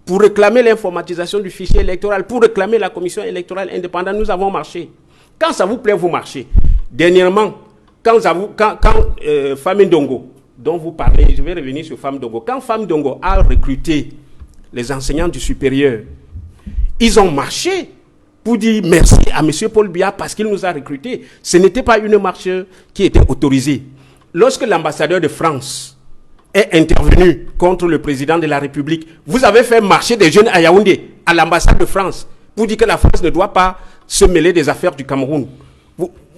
pour réclamer l'informatisation du fichier électoral, pour réclamer la commission électorale indépendante. Nous avons marché. Quand ça vous plaît, vous marchez. Dernièrement, quand Femme Ndongo, dont vous parlez, je vais revenir sur Femme Ndongo, quand Femme Ndongo a recruté les enseignants du supérieur, ils ont marché pour dire merci à M. Paul Biya parce qu'il nous a recrutés. Ce n'était pas une marche qui était autorisée. Lorsque l'ambassadeur de France est intervenu contre le président de la République, vous avez fait marcher des jeunes à Yaoundé, à l'ambassade de France, pour dire que la France ne doit pas se mêler des affaires du Cameroun.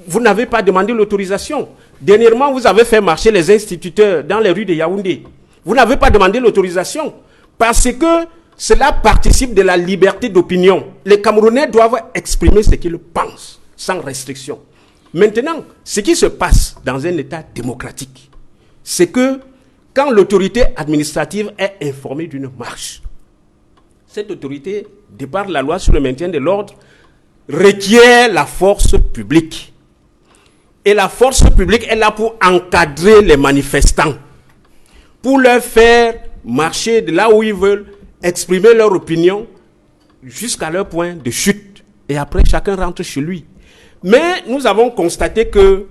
Vous n'avez pas demandé l'autorisation. Dernièrement, vous avez fait marcher les instituteurs dans les rues de Yaoundé. Vous n'avez pas demandé l'autorisation parce que cela participe de la liberté d'opinion. Les Camerounais doivent exprimer ce qu'ils pensent, sans restriction. Maintenant, ce qui se passe dans un État démocratique, c'est que quand l'autorité administrative est informée d'une marche, cette autorité, de par la loi sur le maintien de l'ordre, requiert la force publique. Et la force publique est là pour encadrer les manifestants, pour leur faire marcher de là où ils veulent, exprimer leur opinion jusqu'à leur point de chute. Et après, chacun rentre chez lui. Mais nous avons constaté que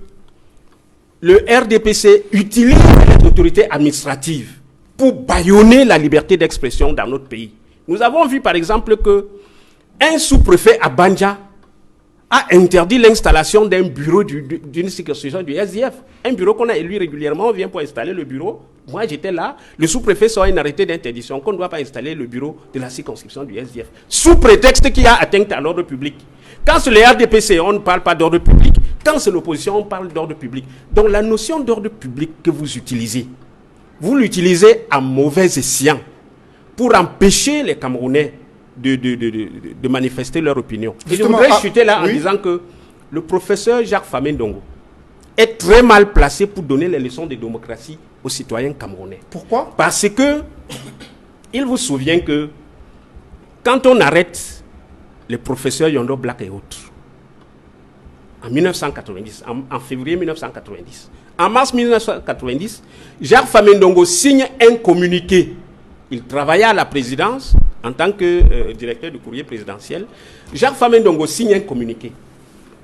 le RDPC utilise les autorités administratives pour bâillonner la liberté d'expression dans notre pays. Nous avons vu par exemple que un sous-préfet à Banja a interdit l'installation d'un bureau d'une circonscription du SDF. Un bureau qu'on a élu régulièrement, on vient pour installer le bureau. Moi, j'étais là. Le sous-préfet sort un arrêté d'interdiction qu'on ne doit pas installer le bureau de la circonscription du SDF. Sous prétexte qu'il y a atteinte à l'ordre public. Quand c'est le RDPC, on ne parle pas d'ordre public. Quand c'est l'opposition, on parle d'ordre public. Donc la notion d'ordre public que vous utilisez, vous l'utilisez à mauvais escient pour empêcher les Camerounais de manifester leur opinion. Et je voudrais chuter là en disant que le professeur Jacques Fame Ndongo est très mal placé pour donner les leçons de démocratie aux citoyens camerounais. Pourquoi? Parce que il vous souvient que quand on arrête les professeurs Yondo Black et autres, en 1990, en février 1990, en mars 1990, Jacques Fame Ndongo signe un communiqué. Il travaillait à la présidence en tant que directeur du courrier présidentiel. Jacques Fame Ndongo signe un communiqué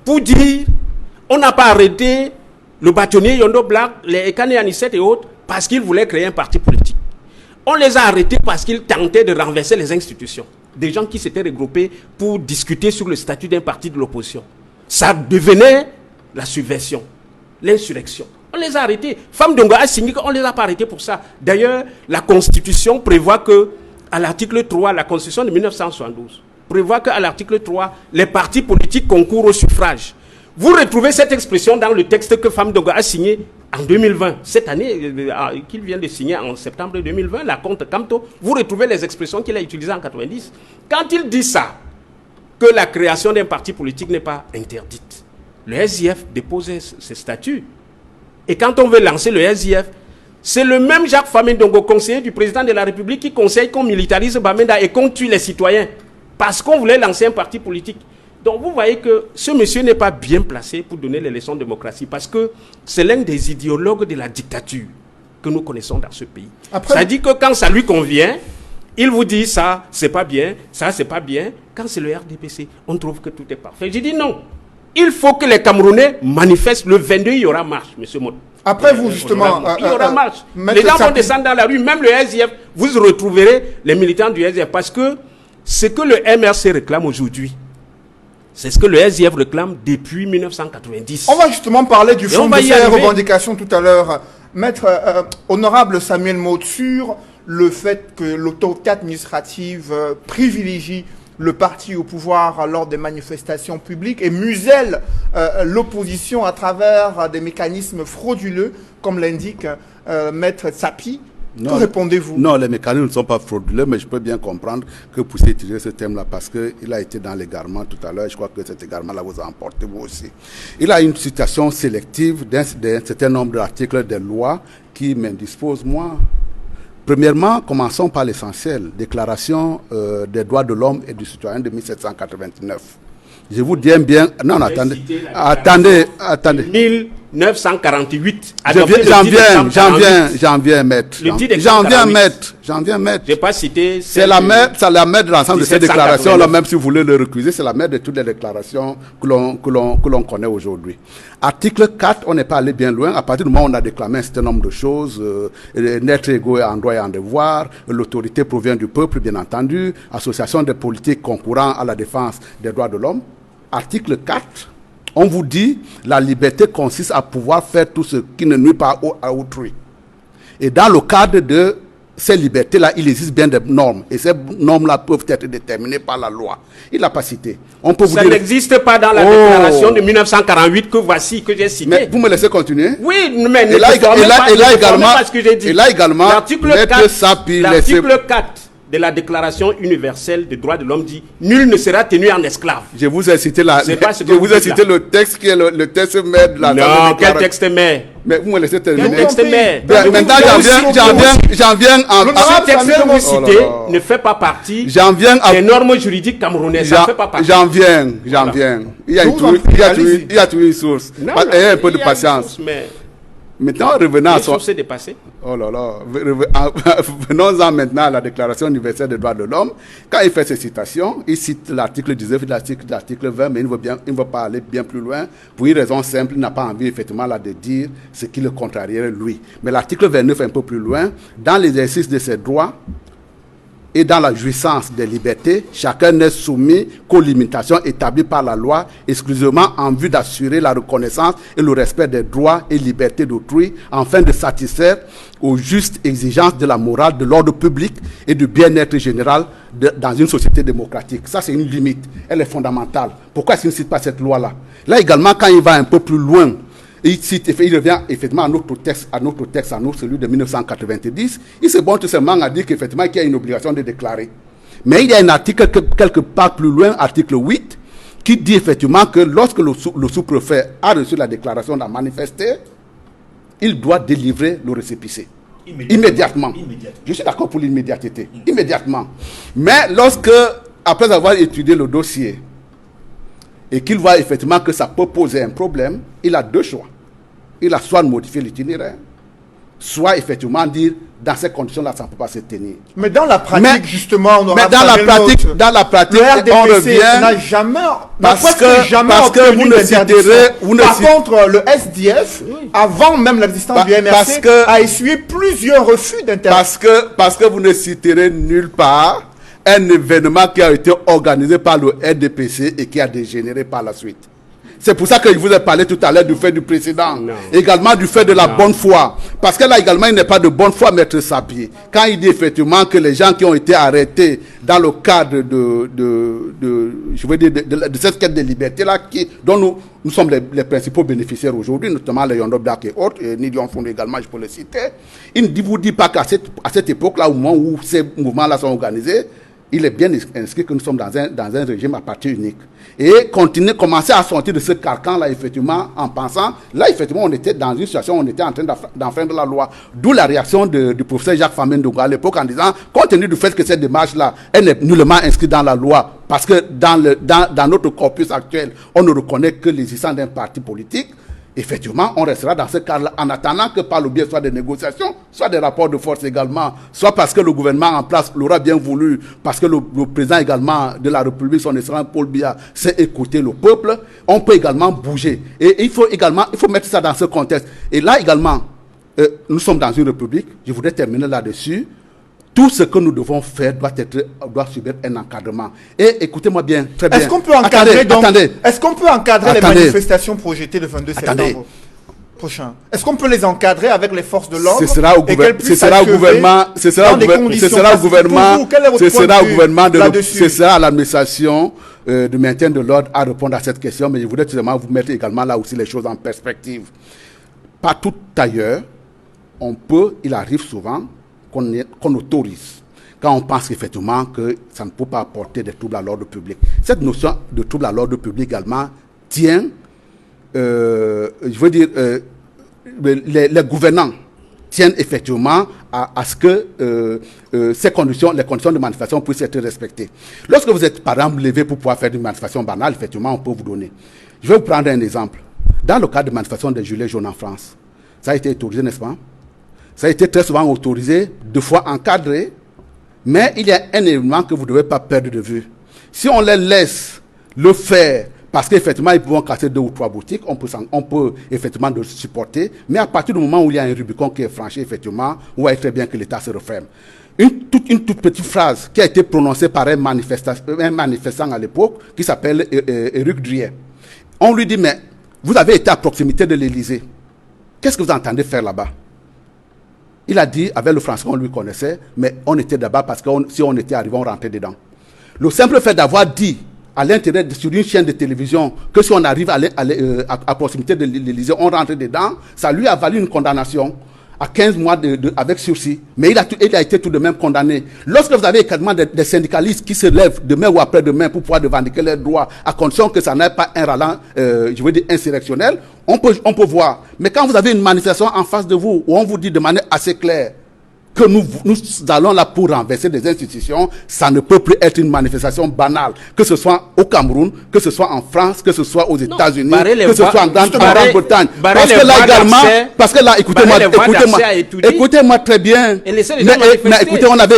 pour dire on n'a pas arrêté le bâtonnier Yondo Black, les Ekane Anisset et autres parce qu'ils voulaient créer un parti politique. On les a arrêtés parce qu'ils tentaient de renverser les institutions. Des gens qui s'étaient regroupés pour discuter sur le statut d'un parti de l'opposition. Ça devenait la subversion, l'insurrection. On les a arrêtés. Fame Ndongo a signé qu'on ne les a pas arrêtés pour ça. D'ailleurs, la Constitution prévoit que, à l'article 3, la Constitution de 1972, prévoit qu'à l'article 3, les partis politiques concourent au suffrage. Vous retrouvez cette expression dans le texte que Fame Ndongo a signé en 2020. Cette année, qu'il vient de signer en septembre 2020, la compte Camto, vous retrouvez les expressions qu'il a utilisées en 90. Quand il dit ça, que la création d'un parti politique n'est pas interdite, le SIF dépose ses statuts. Et quand on veut lancer le SIF, c'est le même Jacques Fame Ndongo, conseiller du président de la République, qui conseille qu'on militarise Bamenda et qu'on tue les citoyens. Parce qu'on voulait lancer un parti politique. Donc vous voyez que ce monsieur n'est pas bien placé pour donner les leçons de démocratie. Parce que c'est l'un des idéologues de la dictature que nous connaissons dans ce pays. Ça dit que quand ça lui convient, il vous dit ça, c'est pas bien, ça, c'est pas bien. Quand c'est le RDPC, on trouve que tout est parfait. J'ai dit non. Il faut que les Camerounais manifestent. Le 22, il y aura marche, M. Mott. Après vous, justement... il y aura marche. Les gens vont descendre dans la rue, même le SDF. Vous retrouverez les militants du SDF. Parce que ce que le MRC réclame aujourd'hui, c'est ce que le SDF réclame depuis 1990. On va justement parler du fond de ces revendications tout à l'heure. Maître honorable Samuel Mott, sur le fait que l'autorité administrative privilégie le parti au pouvoir lors des manifestations publiques et muselle l'opposition à travers des mécanismes frauduleux, comme l'indique Maître Tsapi. Que répondez-vous? Non, les mécanismes ne sont pas frauduleux, mais je peux bien comprendre que vous puissiez utiliser ce thème-là parce qu'il a été dans l'égarement tout à l'heure et je crois que cet égarement-là vous a emporté vous aussi. Il a une citation sélective d'un certain nombre d'articles des lois qui m'indisposent, moi. Premièrement, commençons par l'essentiel, Déclaration des droits de l'homme et du citoyen de 1789. Je vous dis bien... Non, attendez. cité la Attendez. 1948. adopté le 10 décembre J'en viens, maître. Le 10 décembre J'en viens, 48. maître. J'en viens, maître. Je n'ai pas cité... C'est la mère de l'ensemble de ces 1789. déclarations-là, même si vous voulez le recuser, c'est la mère de toutes les déclarations que l'on connaît aujourd'hui. Article 4, on n'est pas allé bien loin. À partir du moment où on a déclamé un certain nombre de choses, naître égaux en droit et en devoir, l'autorité provient du peuple, bien entendu, association des politiques concourant à la défense des droits de l'homme. Article 4, on vous dit, la liberté consiste à pouvoir faire tout ce qui ne nuit pas à autrui. Et dans le cadre de ces libertés-là, il existe bien des normes. Et ces normes-là peuvent être déterminées par la loi. Il ne l'a pas cité. On peut vous Ça dire... n'existe pas dans la déclaration de 1948 que voici, que j'ai citée. Mais vous me laissez continuer? Oui, mais Et là également, ce que j'ai dit. et là également, L'article 4 de la Déclaration universelle des droits de l'homme dit « Nul ne sera tenu en esclave ». Je vous ai cité, le texte qui est le texte mère de la... Non, quel texte mère? Mais vous me laissez terminer. Quel texte mère? Maintenant, j'en viens en... Ce texte que vous citez ne fait pas partie des normes juridiques camerounaises. Ça ne fait pas partie. J'en viens. Il y a toujours une source. Ayez un peu de patience. Maintenant, revenons à son... s'est dépassé. Oh là là. Venons-en maintenant à la Déclaration universelle des droits de l'homme. Quand il fait ses citations, il cite l'article 19 et l'article 20, mais il ne veut pas aller bien plus loin. Pour une raison simple, il n'a pas envie effectivement là de dire ce qui le contrarierait lui. Mais l'article 29 est un peu plus loin. Dans l'exercice de ses droits et dans la jouissance des libertés, chacun n'est soumis qu'aux limitations établies par la loi, exclusivement en vue d'assurer la reconnaissance et le respect des droits et libertés d'autrui, afin de satisfaire aux justes exigences de la morale, de l'ordre public et du bien-être général dans une société démocratique. Ça, c'est une limite. Elle est fondamentale. Pourquoi est-ce qu'il ne cite pas cette loi-là? Là également, quand il va un peu plus loin, il revient effectivement à notre texte, celui de 1990. Il se borne tout simplement à dire qu'effectivement, qu'il y a une obligation de déclarer. Mais il y a un article quelque part plus loin, article 8, qui dit effectivement que lorsque le sous-préfet a reçu la déclaration d'en manifester, il doit délivrer le récépissé. Immédiatement. Je suis d'accord pour l'immédiateté. Immédiatement. Mais lorsque, après avoir étudié le dossier, et qu'il voit effectivement que ça peut poser un problème, il a deux choix. Il a soit modifier l'itinéraire, soit effectivement dire, dans ces conditions-là, ça ne peut pas se tenir. Mais dans la pratique, justement, on aura dans la pratique, on revient... n'a jamais... Parce que vous ne citerez... Par contre, le SDF, avant même l'existence du MRC, a essuyé plusieurs refus d'intervention. Parce que vous ne citerez nulle part un événement qui a été organisé par le RDPC et qui a dégénéré par la suite. C'est pour ça que je vous ai parlé tout à l'heure du fait du précédent. Également du fait de la bonne foi. Parce que là également, il n'est pas de bonne foi, Maître Sapier. Quand il dit effectivement que les gens qui ont été arrêtés dans le cadre de cette quête de liberté-là, dont nous sommes les principaux bénéficiaires aujourd'hui, notamment les Yondo Black et autres, et Nidion Fondo également, je peux le citer, il ne vous dit pas qu'à cette époque-là, au moment où ces mouvements-là sont organisés, il est bien inscrit que nous sommes dans un régime à parti unique. Et commencer à sortir de ce carcan-là, effectivement, en pensant, là, effectivement, on était dans une situation où on était en train d'enfreindre la loi. D'où la réaction du professeur Jacques Famen-Ndongo à l'époque en disant, compte tenu du fait que cette démarche-là, elle n'est nullement inscrite dans la loi, parce que dans notre corpus actuel, on ne reconnaît que l'existence d'un parti politique. Effectivement, on restera dans ce cadre-là en attendant que par le biais soit des négociations, soit des rapports de force également, soit parce que le gouvernement en place l'aura bien voulu, parce que le président également de la République, son excellence Paul Biya, sait écouter le peuple, on peut également bouger. Et il faut mettre ça dans ce contexte. Et là également, nous sommes dans une république, je voudrais terminer là-dessus. Tout ce que nous devons faire doit subir un encadrement. Et écoutez-moi bien, très bien. Est-ce qu'on peut encadrer les manifestations projetées le 22 septembre prochain? Est-ce qu'on peut les encadrer avec les forces de l'ordre? Ce sera au gouvernement, ce sera à l'administration de maintien de l'ordre à répondre à cette question. Mais je voudrais tout simplement vous mettre également là aussi les choses en perspective. Partout ailleurs, il arrive souvent qu'on autorise quand on pense effectivement que ça ne peut pas apporter des troubles à l'ordre public. Cette notion de trouble à l'ordre public également tient, les gouvernants tiennent effectivement à ce que les conditions de manifestation puissent être respectées. Lorsque vous êtes, par exemple, levé pour pouvoir faire une manifestation banale, effectivement, on peut vous donner. Je vais vous prendre un exemple. Dans le cadre de manifestation des gilets jaunes en France, ça a été autorisé, n'est-ce pas? Ça a été très souvent autorisé, 2 fois encadré, mais il y a un élément que vous ne devez pas perdre de vue. Si on les laisse le faire, parce qu'effectivement, ils pourront casser 2 ou 3 boutiques, on peut effectivement le supporter, mais à partir du moment où il y a un Rubicon qui est franchi, effectivement, on voit très bien que l'État se referme. Une toute petite phrase qui a été prononcée par un manifestant à l'époque, qui s'appelle Éric Drier. On lui dit, mais vous avez été à proximité de l'Élysée. Qu'est-ce que vous entendez faire là-bas? Il a dit, avec le français, on lui connaissait, mais on était là-bas parce que si on était arrivé, on rentrait dedans. Le simple fait d'avoir dit à l'intérieur sur une chaîne de télévision que si on arrive à proximité de l'Élysée, on rentre dedans, ça lui a valu une condamnation à 15 mois avec sursis. Mais il a été tout de même condamné. Lorsque vous avez également des syndicalistes qui se lèvent demain ou après-demain pour pouvoir revendiquer leurs droits, à condition que ça n'ait pas un ralent, je veux dire, insurrectionnel, on peut voir. Mais quand vous avez une manifestation en face de vous, où on vous dit de manière assez claire que nous allons là pour renverser des institutions, ça ne peut plus être une manifestation banale, que ce soit au Cameroun, que ce soit en France, que ce soit aux États-Unis, que ce soit en Grande-Bretagne. Parce que là, écoutez-moi très bien. Mais écoutez, on avait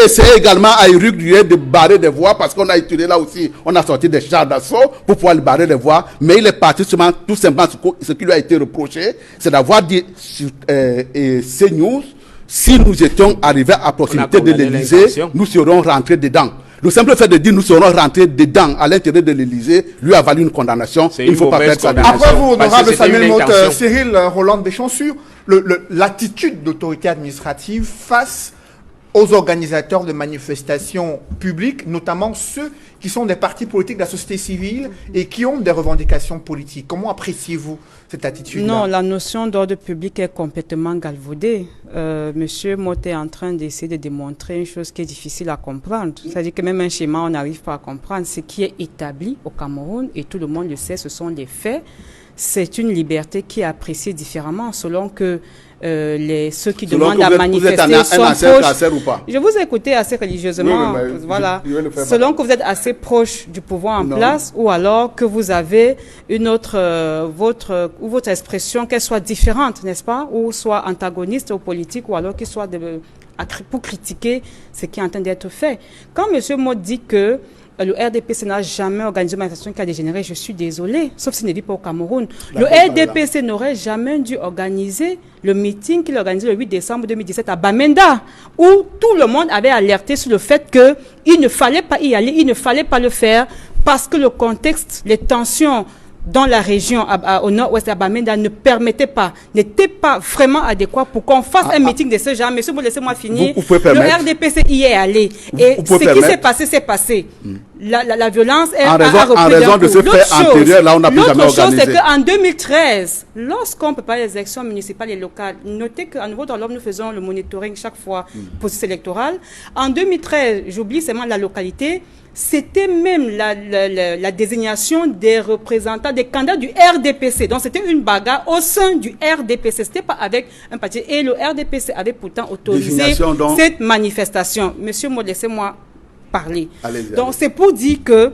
essayé également à Éric Drier de barrer des voies, parce qu'on a étudié là aussi, on a sorti des chars d'assaut pour pouvoir barrer des voies, mais il est parti tout simplement ce qui lui a été reproché, c'est d'avoir dit sur CNews, si nous étions arrivés à proximité de l'Élysée, nous serions rentrés dedans. Le simple fait de dire nous serons rentrés dedans à l'intérieur de l'Élysée lui a valu une condamnation. Il ne faut pas perdre ça. Après vous, honorable Samuel Motte, Cyril Roland Béchon, sur l'attitude d'autorité administrative face aux organisateurs de manifestations publiques, notamment ceux qui sont des partis politiques de la société civile et qui ont des revendications politiques. Comment appréciez-vous cette attitude-là? Non, la notion d'ordre public est complètement galvaudée. Monsieur Motte est en train d'essayer de démontrer une chose qui est difficile à comprendre. C'est-à-dire que même un schéma, on n'arrive pas à comprendre. Ce qui est établi au Cameroun, et tout le monde le sait, ce sont les faits. C'est une liberté qui est appréciée différemment selon que ceux qui demandent à manifester sont proches. Ou pas? Je vous ai écouté assez religieusement, oui, voilà. Je vais le faire selon que vous êtes assez proche du pouvoir en place, ou alors que vous avez une autre votre expression qu'elle soit différente, n'est-ce pas, ou soit antagoniste aux politiques, ou alors qu'il soit pour critiquer ce qui est en train d'être fait. Quand M. Motte dit que le RDPC n'a jamais organisé une manifestation qui a dégénéré, je suis désolé, sauf s'il ne dit pas au Cameroun. Le RDPC n'aurait jamais dû organiser le meeting qu'il a organisé le 8 décembre 2017 à Bamenda, où tout le monde avait alerté sur le fait qu'il ne fallait pas y aller, il ne fallait pas le faire, parce que le contexte, les tensions dans la région au nord-ouest à Bamenda n'était pas vraiment adéquat pour qu'on fasse un meeting de ce genre. Monsieur, vous laissez-moi finir. Le RDPC y est allé. Et ce qui s'est passé, c'est passé. La violence a repris. En raison de ce fait antérieur, là, on n'a plus jamais organisé. L'autre chose, c'est qu'en 2013, lorsqu'on prépare les élections municipales et locales, notez qu'à nouveau dans l'ordre, nous faisons le monitoring chaque fois processus électoral. En 2013, j'oublie seulement la localité, c'était même la désignation des représentants, des candidats du RDPC. Donc, c'était une bagarre au sein du RDPC. C'était pas avec un parti. Et le RDPC avait pourtant autorisé cette manifestation. Monsieur Maud, laissez-moi parler. Donc, c'est pour dire que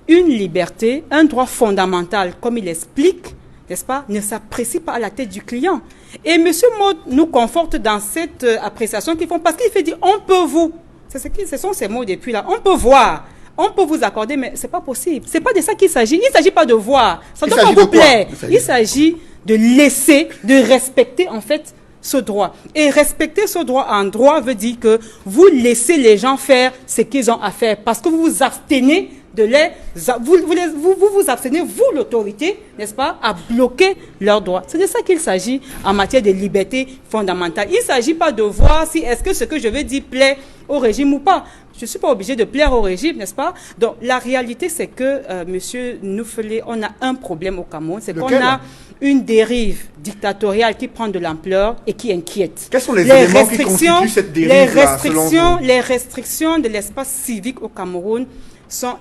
une liberté, un droit fondamental, comme il explique, n'est-ce pas, ne s'apprécie pas à la tête du client. Et monsieur Maud nous conforte dans cette appréciation qu'ils font, parce qu'il fait dire, on peut vous. Ce sont ces mots depuis là. On peut voir. On peut vous accorder, mais c'est pas possible. C'est pas de ça qu'il s'agit. Il s'agit pas de voir. Ça doit pas vous plaire. Il s'agit de laisser, de respecter en fait ce droit. Et respecter ce droit en droit veut dire que vous laissez les gens faire ce qu'ils ont à faire, parce que vous vous abstenez vous abstenez, vous l'autorité, n'est-ce pas, à bloquer leurs droits. C'est de ça qu'il s'agit en matière de liberté fondamentale. Il ne s'agit pas de voir si est-ce que ce que je veux dire plaît au régime ou pas. Je ne suis pas obligé de plaire au régime, n'est-ce pas? Donc, la réalité, c'est que, monsieur Nouffelé, on a un problème au Cameroun. C'est qu'on a une dérive dictatoriale qui prend de l'ampleur et qui inquiète. Quels sont les éléments qui constituent cette dérive-là, selon vous? Les restrictions de l'espace civique au Cameroun sont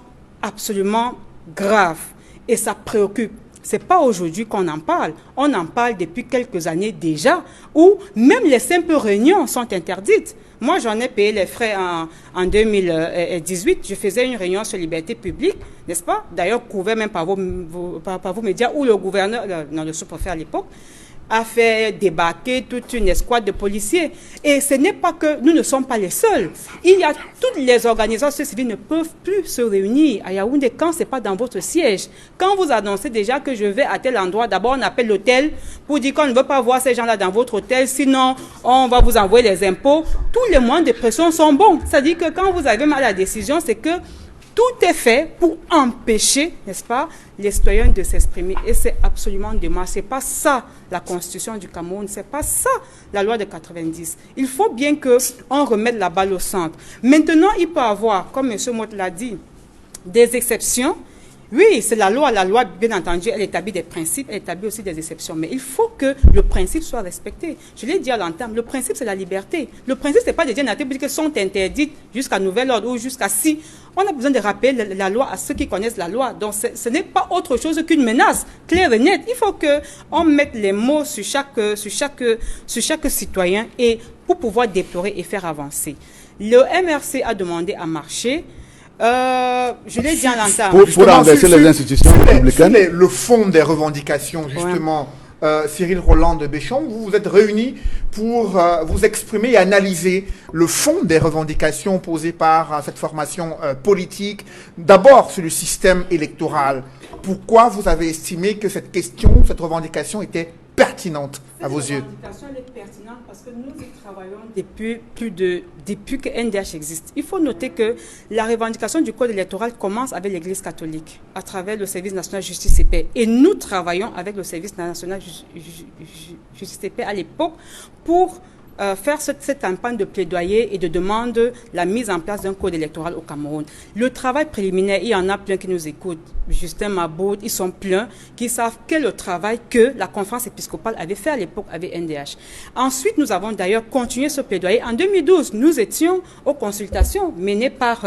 absolument graves et ça préoccupe. c'est pas aujourd'hui qu'on en parle. On en parle depuis quelques années déjà, où même les simples réunions sont interdites. Moi, j'en ai payé les frais en 2018. Je faisais une réunion sur liberté publique, n'est-ce pas? D'ailleurs, couvert même par vos médias, où le gouverneur, le sous-préfet à l'époque, a fait débarquer toute une escouade de policiers. Et ce n'est pas que nous ne sommes pas les seuls. Il y a toutes les organisations civiles ne peuvent plus se réunir à Yaoundé quand ce n'est pas dans votre siège. Quand vous annoncez déjà que je vais à tel endroit, d'abord on appelle l'hôtel pour dire qu'on ne veut pas voir ces gens-là dans votre hôtel, sinon on va vous envoyer les impôts. Tous les moyens de pression sont bons. C'est-à-dire que quand vous avez mal à la décision, c'est que tout est fait pour empêcher, n'est-ce pas, les citoyens de s'exprimer. Et c'est absolument dommage. Ce n'est pas ça la Constitution du Cameroun. Ce n'est pas ça la loi de 90. Il faut bien qu'on remette la balle au centre. Maintenant, il peut y avoir, comme M. Mott l'a dit, des exceptions. Oui, c'est la loi. La loi, bien entendu, elle établit des principes, elle établit aussi des exceptions. Mais il faut que le principe soit respecté. Je l'ai dit à l'entame, le principe, c'est la liberté. Le principe, ce n'est pas de dire que sont interdites jusqu'à nouvel ordre ou jusqu'à si. On a besoin de rappeler la loi à ceux qui connaissent la loi. Donc, ce n'est pas autre chose qu'une menace claire et nette. Il faut qu'on mette les mots sur chaque citoyen et pour pouvoir déplorer et faire avancer. Le MRC a demandé à marcher. Je l'ai dit à l'entame. Pour renverser les institutions républicaines. Le fond des revendications, justement, Cyril Roland de Béchon, vous vous êtes réunis pour vous exprimer et analyser le fond des revendications posées par cette formation politique, d'abord sur le système électoral. Pourquoi vous avez estimé que cette question, cette revendication était pertinente à vos yeux? Cette revendication est pertinente parce que nous y travaillons depuis que NDH existe. Il faut noter que la revendication du code électoral commence avec l'Église catholique, à travers le service national justice et paix. Et nous travaillons avec le service national justice et paix à l'époque pour faire cette campagne de plaidoyer et de demande la mise en place d'un code électoral au Cameroun. Le travail préliminaire, il y en a plein qui nous écoutent. Justin Maboud, ils sont pleins qui savent quel est le travail que la conférence épiscopale avait fait à l'époque avec NDH. Ensuite, nous avons d'ailleurs continué ce plaidoyer. En 2012, nous étions aux consultations menées par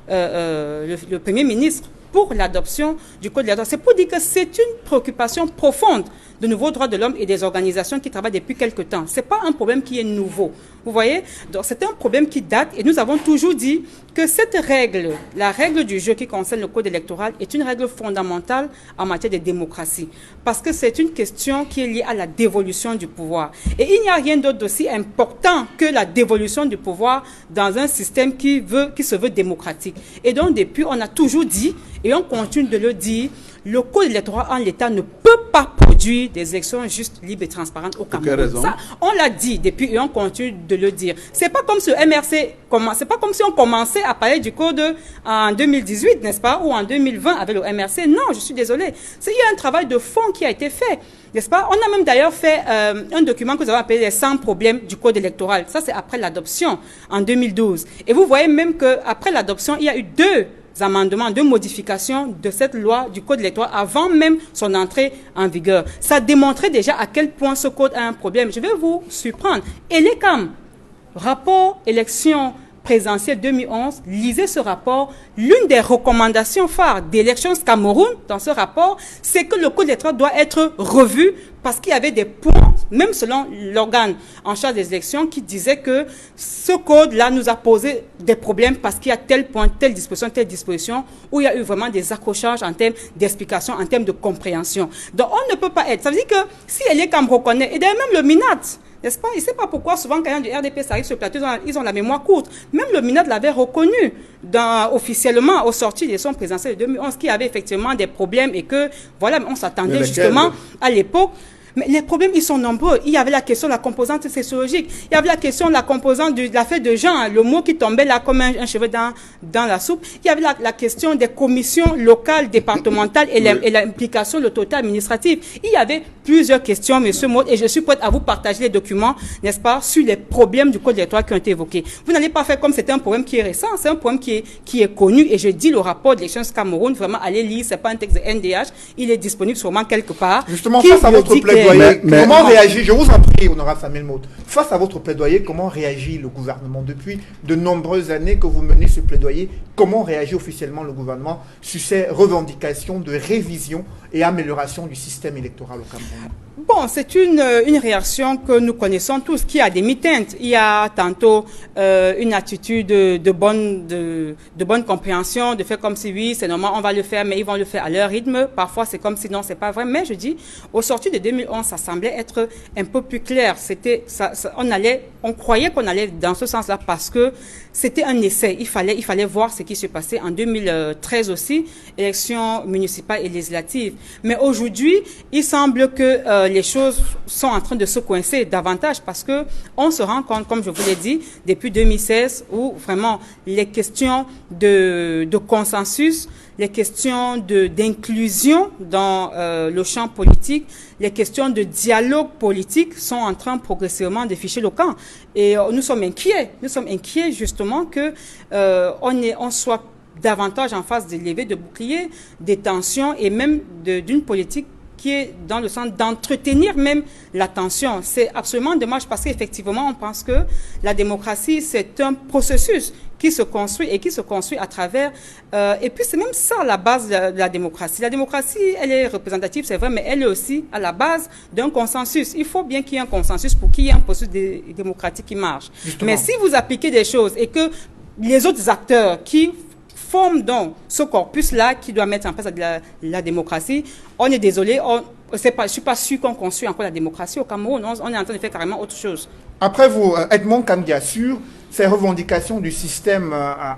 le Premier ministre pour l'adoption du Code électoral. C'est pour dire que c'est une préoccupation profonde de nouveaux droits de l'homme et des organisations qui travaillent depuis quelque temps. Ce n'est pas un problème qui est nouveau. Vous voyez? Donc, c'est un problème qui date et nous avons toujours dit que cette règle, la règle du jeu qui concerne le Code électoral, est une règle fondamentale en matière de démocratie. Parce que c'est une question qui est liée à la dévolution du pouvoir. Et il n'y a rien d'autre d'aussi important que la dévolution du pouvoir dans un système qui se veut démocratique. Et donc, depuis, on a toujours dit, et on continue de le dire, le code électoral en l'état ne peut pas produire des élections justes, libres et transparentes au Cameroun. Ça, on l'a dit depuis et on continue de le dire. C'est pas comme si MRC c'est pas comme si on commençait à parler du code en 2018, n'est-ce pas, ou en 2020 avec le MRC. Non, je suis désolée. Il y a un travail de fond qui a été fait, n'est-ce pas? On a même d'ailleurs fait un document que nous avons appelé les 100 problèmes du code électoral. Ça, c'est après l'adoption en 2012. Et vous voyez même qu'après l'adoption, il y a eu deux amendements, deux modifications de cette loi du code électoral avant même son entrée en vigueur. Ça démontrait déjà à quel point ce code a un problème. Je vais vous surprendre. Et les CAM, rapport élection présidentielle 2011, lisez ce rapport. L'une des recommandations phares d'Elections Cameroun dans ce rapport, c'est que le code électoral doit être revu parce qu'il y avait des points, même selon l'organe en charge des élections, qui disait que ce code-là nous a posé des problèmes parce qu'il y a tel point, telle disposition, où il y a eu vraiment des accrochages en termes d'explication, en termes de compréhension. Donc on ne peut pas être. Ça veut dire que si Elecam reconnaît, et d'ailleurs même le MINAT, n'est-ce pas? Il ne sait pas pourquoi souvent quand du RDP arrive sur le plateau, ils ont la mémoire courte. Même le MINAT l'avait reconnu officiellement aux sorties des élections présidentielles de 2011 qu'il y avait effectivement des problèmes et que, voilà, on s'attendait justement à l'époque. Mais les problèmes, ils sont nombreux. Il y avait la question de la composante sociologique. Il y avait la question de la composante de la fête de genre, le mot qui tombait là comme un cheveu dans la soupe. Il y avait la question des commissions locales, départementales et l'implication de l'autorité administrative. Il y avait plusieurs questions, M. Mott, et je suis prête à vous partager les documents, n'est-ce pas, sur les problèmes du code électoral qui ont été évoqués. Vous n'allez pas faire comme c'était un problème qui est récent, c'est un problème qui est connu, et je dis le rapport de l'Élections Cameroun, vraiment, allez lire, c'est pas un texte de NDH, il est disponible sûrement quelque part. Justement, face à votre plaidoyer, plaidoyer, Mais- comment réagit, je vous en prie, honorable Samuel Mout, face à votre plaidoyer, comment réagit le gouvernement depuis de nombreuses années que vous menez ce plaidoyer? Comment réagit officiellement le gouvernement sur ces revendications de révision et amélioration du système électoral au Cameroun? Bon, c'est une réaction que nous connaissons tous, qui a des mi-teintes. Il y a tantôt une attitude de bonne compréhension, de faire comme si oui, c'est normal, on va le faire, mais ils vont le faire à leur rythme. Parfois, c'est comme si non, c'est pas vrai. Mais je dis, au sorti de 2011, ça semblait être un peu plus clair. On croyait qu'on allait dans ce sens-là parce que c'était un essai. Il fallait voir ce qui se passait en 2013 aussi, élections municipales et législatives. Mais aujourd'hui, il semble que les choses sont en train de se coincer davantage parce que on se rend compte, comme je vous l'ai dit, depuis 2016, où vraiment les questions de consensus, les questions d'inclusion dans le champ politique, les questions de dialogue politique sont en train progressivement de ficher le camp. Et nous sommes inquiets. Nous sommes inquiets justement que on soit davantage en phase de lever de boucliers, des tensions et même d'une politique qui est dans le sens d'entretenir même la tension. C'est absolument dommage parce qu'effectivement, on pense que la démocratie, c'est un processus qui se construit et qui se construit à travers... et puis, c'est même ça la base de la démocratie. La démocratie, elle est représentative, c'est vrai, mais elle est aussi à la base d'un consensus. Il faut bien qu'il y ait un consensus pour qu'il y ait un processus démocratique qui marche. Justement. Mais si vous appliquez des choses et que les autres acteurs qui forme donc ce corpus-là qui doit mettre en place la démocratie. On est désolé, je ne suis pas sûr qu'on construit encore la démocratie au Cameroun. On est en train de faire carrément autre chose. Après vous, Edmond Kandia, sur ces revendications du système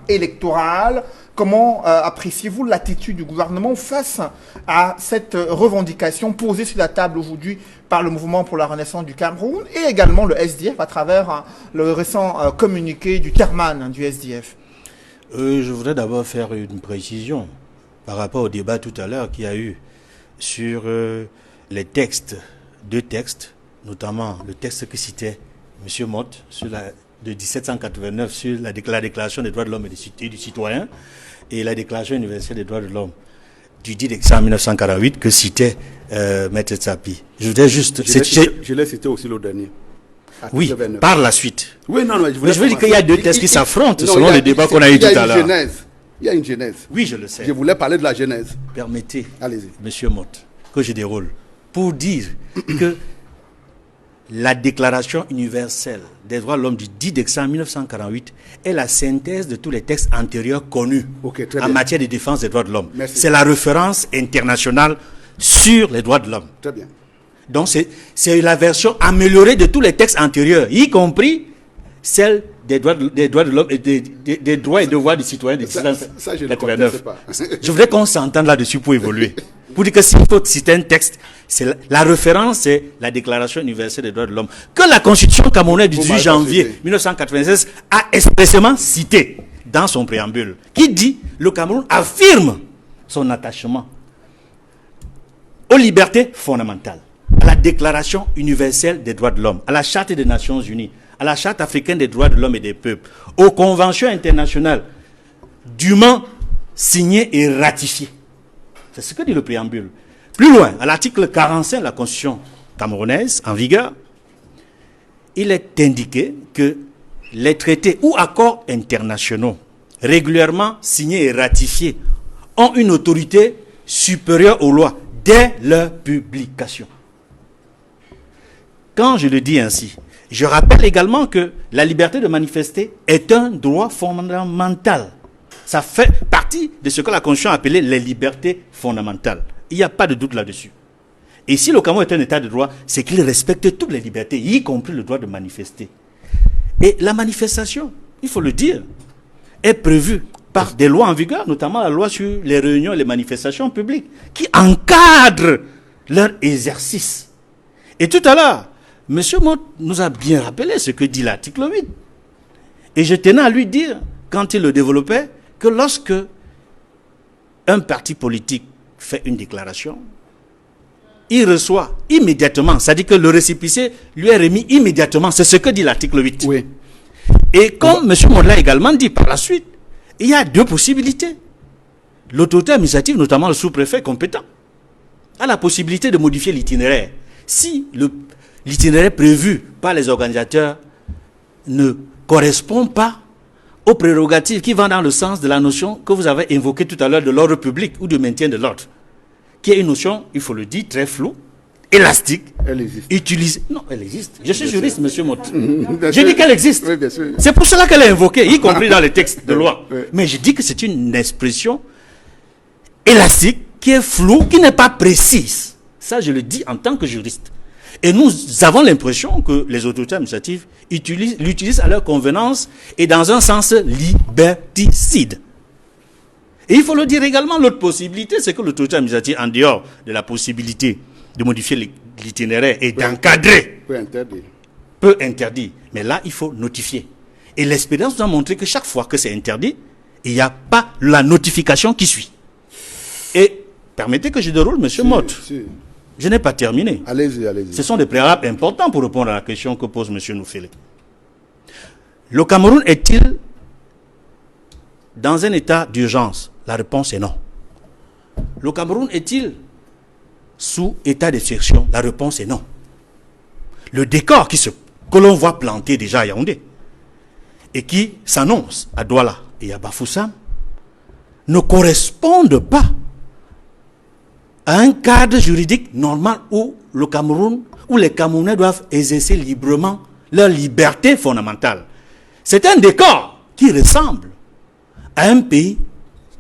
électoral, comment appréciez-vous l'attitude du gouvernement face à cette revendication posée sur la table aujourd'hui par le Mouvement pour la Renaissance du Cameroun et également le SDF à travers le récent communiqué du chairman du SDF? Je voudrais d'abord faire une précision par rapport au débat tout à l'heure qu'il y a eu sur les textes, deux textes, notamment le texte que citait M. Motte de 1789 sur la Déclaration des droits de l'homme et du citoyen et la Déclaration universelle des droits de l'homme du 10 décembre 1948 que citait Maître Tsapi. Je voudrais juste... Je l'ai cité aussi le dernier. Oui, par la suite. Oui, non, je veux dire qu'il y a deux textes qui s'affrontent selon le débat qu'on a eu tout à l'heure. Il y a une genèse. Oui, je le sais. Je voulais parler de la genèse. Permettez, allez-y, Monsieur Motte, que je déroule pour dire que la Déclaration universelle des droits de l'homme du 10 décembre 1948 est la synthèse de tous les textes antérieurs connus en matière de défense des droits de l'homme. C'est la référence internationale sur les droits de l'homme. Très bien. Donc c'est la version améliorée de tous les textes antérieurs, y compris celle des droits de l'homme et des droits et devoirs du citoyen de 1989. Je voudrais qu'on s'entende là-dessus pour évoluer. Pour dire que s'il faut citer un texte, la référence, c'est la Déclaration universelle des droits de l'homme, que la Constitution camerounaise du 18 janvier 1996 a expressément cité dans son préambule, qui dit « Le Cameroun affirme son attachement aux libertés fondamentales, à la Déclaration universelle des droits de l'homme, à la Charte des Nations Unies, à la Charte africaine des droits de l'homme et des peuples, aux conventions internationales dûment signées et ratifiées. » C'est ce que dit le préambule. Plus loin, à l'article 45 de la Constitution camerounaise en vigueur, il est indiqué que les traités ou accords internationaux régulièrement signés et ratifiés ont une autorité supérieure aux lois dès leur publication. Quand je le dis ainsi, je rappelle également que la liberté de manifester est un droit fondamental. Ça fait partie de ce que la Constitution a appelé les libertés fondamentales. Il n'y a pas de doute là-dessus. Et si le Cameroun est un état de droit, c'est qu'il respecte toutes les libertés, y compris le droit de manifester. Et la manifestation, il faut le dire, est prévue par des lois en vigueur, notamment la loi sur les réunions et les manifestations publiques, qui encadrent leur exercice. Et tout à l'heure, M. Motte nous a bien rappelé ce que dit l'article 8. Et je tenais à lui dire, quand il le développait, que lorsque un parti politique fait une déclaration, il reçoit immédiatement, c'est-à-dire que le récépissé lui est remis immédiatement. C'est ce que dit l'article 8. Oui. Et comme M. Motte l'a également dit par la suite, il y a deux possibilités. L'autorité administrative, notamment le sous-préfet compétent, a la possibilité de modifier l'itinéraire. Si l'itinéraire prévu par les organisateurs ne correspond pas aux prérogatives qui vont dans le sens de la notion que vous avez invoquée tout à l'heure de l'ordre public ou de maintien de l'ordre, qui est une notion, il faut le dire, très floue, élastique, Elle existe. utilisée. Non, elle existe. Je suis juriste, monsieur Mott. Bien Je sûr. dis qu'elle existe. Oui, bien sûr. C'est pour cela qu'elle est invoquée, y compris dans les textes de loi. Oui. Mais je dis que c'est une expression élastique, qui est floue, qui n'est pas précise. Ça, je le dis en tant que juriste. Et nous avons l'impression que les autorités administratives l'utilisent à leur convenance et dans un sens liberticide. Et il faut le dire également, l'autre possibilité, c'est que l'autorité administrative, en dehors de la possibilité de modifier l'itinéraire et d'encadrer, Oui, interdit. peut interdire. Mais là, il faut notifier. Et l'expérience nous a montré que chaque fois que c'est interdit, il n'y a pas la notification qui suit. Et permettez que je déroule, monsieur Mott. Si. Je n'ai pas terminé. Allez-y, allez-y. Ce sont des préalables importants pour répondre à la question que pose monsieur Noufélé. Le Cameroun est-il dans un état d'urgence? La réponse est non. Le Cameroun est-il sous état d'exception? La réponse est non. Le décor que l'on voit planter déjà à Yaoundé et qui s'annonce à Douala et à Bafoussam ne correspondent pas à un cadre juridique normal où le Cameroun, où les Camerounais doivent exercer librement leur liberté fondamentale. C'est un décor qui ressemble à un pays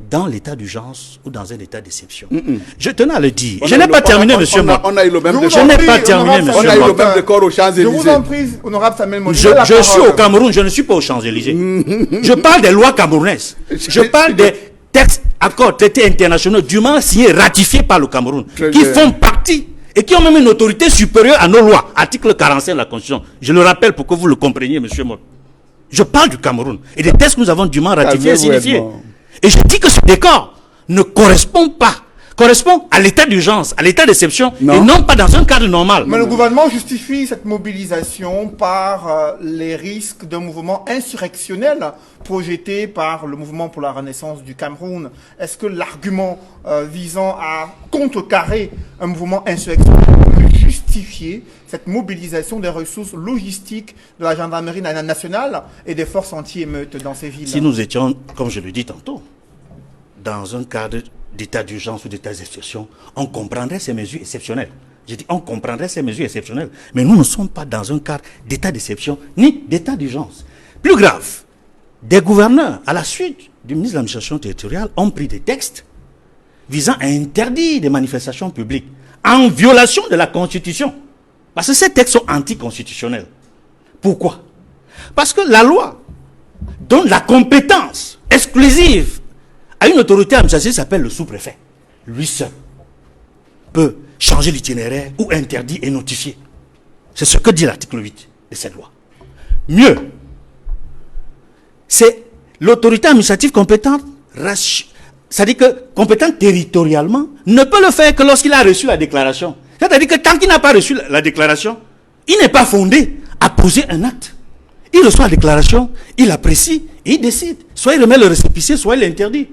dans l'état d'urgence ou dans un état d'exception. Je tenais à le dire. Je n'ai pas terminé, monsieur Mott. On a eu le même Je vous décor. en Je n'ai prie, pas terminé, honorable On monsieur a eu Samuel le Mott. même décor aux Je vous Champs-Élysées. en prie, honorable Samuel Mott. Je suis au Cameroun, je ne suis pas aux Champs-Élysées. Je parle des lois camerounaises. Je parle des textes, accords, traités internationaux dûment signés, ratifiés par le Cameroun, Très qui bien. font partie et qui ont même une autorité supérieure à nos lois. Article 45 de la Constitution. Je le rappelle pour que vous le compreniez, monsieur Mott. Je parle du Cameroun et des textes que nous avons dûment ratifiés et Calmez-vous, signifiés. Edmond. Et je dis que ce décor ne correspond à l'état d'urgence, à l'état d'exception, Non. et non pas dans un cadre normal. Mais le gouvernement justifie cette mobilisation par les risques d'un mouvement insurrectionnel projeté par le mouvement pour la renaissance du Cameroun. Est-ce que l'argument visant à contrecarrer un mouvement insurrectionnel peut justifier cette mobilisation des ressources logistiques de la gendarmerie nationale et des forces anti-émeutes dans ces villes? Si nous étions, comme je le dis tantôt, dans un cadre d'état d'urgence ou d'état d'exception, on comprendrait ces mesures exceptionnelles. Je dis, on comprendrait ces mesures exceptionnelles. Mais nous ne sommes pas dans un cadre d'état d'exception ni d'état d'urgence. Plus grave, des gouverneurs, à la suite du ministre de l'administration territoriale, ont pris des textes visant à interdire des manifestations publiques en violation de la Constitution. Parce que ces textes sont anticonstitutionnels. Pourquoi? Parce que la loi donne la compétence exclusive à une autorité administrative qui s'appelle le sous-préfet. Lui seul peut changer l'itinéraire ou interdire et notifier. C'est ce que dit l'article 8 de cette loi. Mieux, c'est l'autorité administrative compétente, c'est-à-dire que compétente territorialement, ne peut le faire que lorsqu'il a reçu la déclaration. C'est-à-dire que tant qu'il n'a pas reçu la déclaration, il n'est pas fondé à poser un acte. Il reçoit la déclaration, il apprécie et il décide. Soit il remet le récépissé, soit il l'interdit.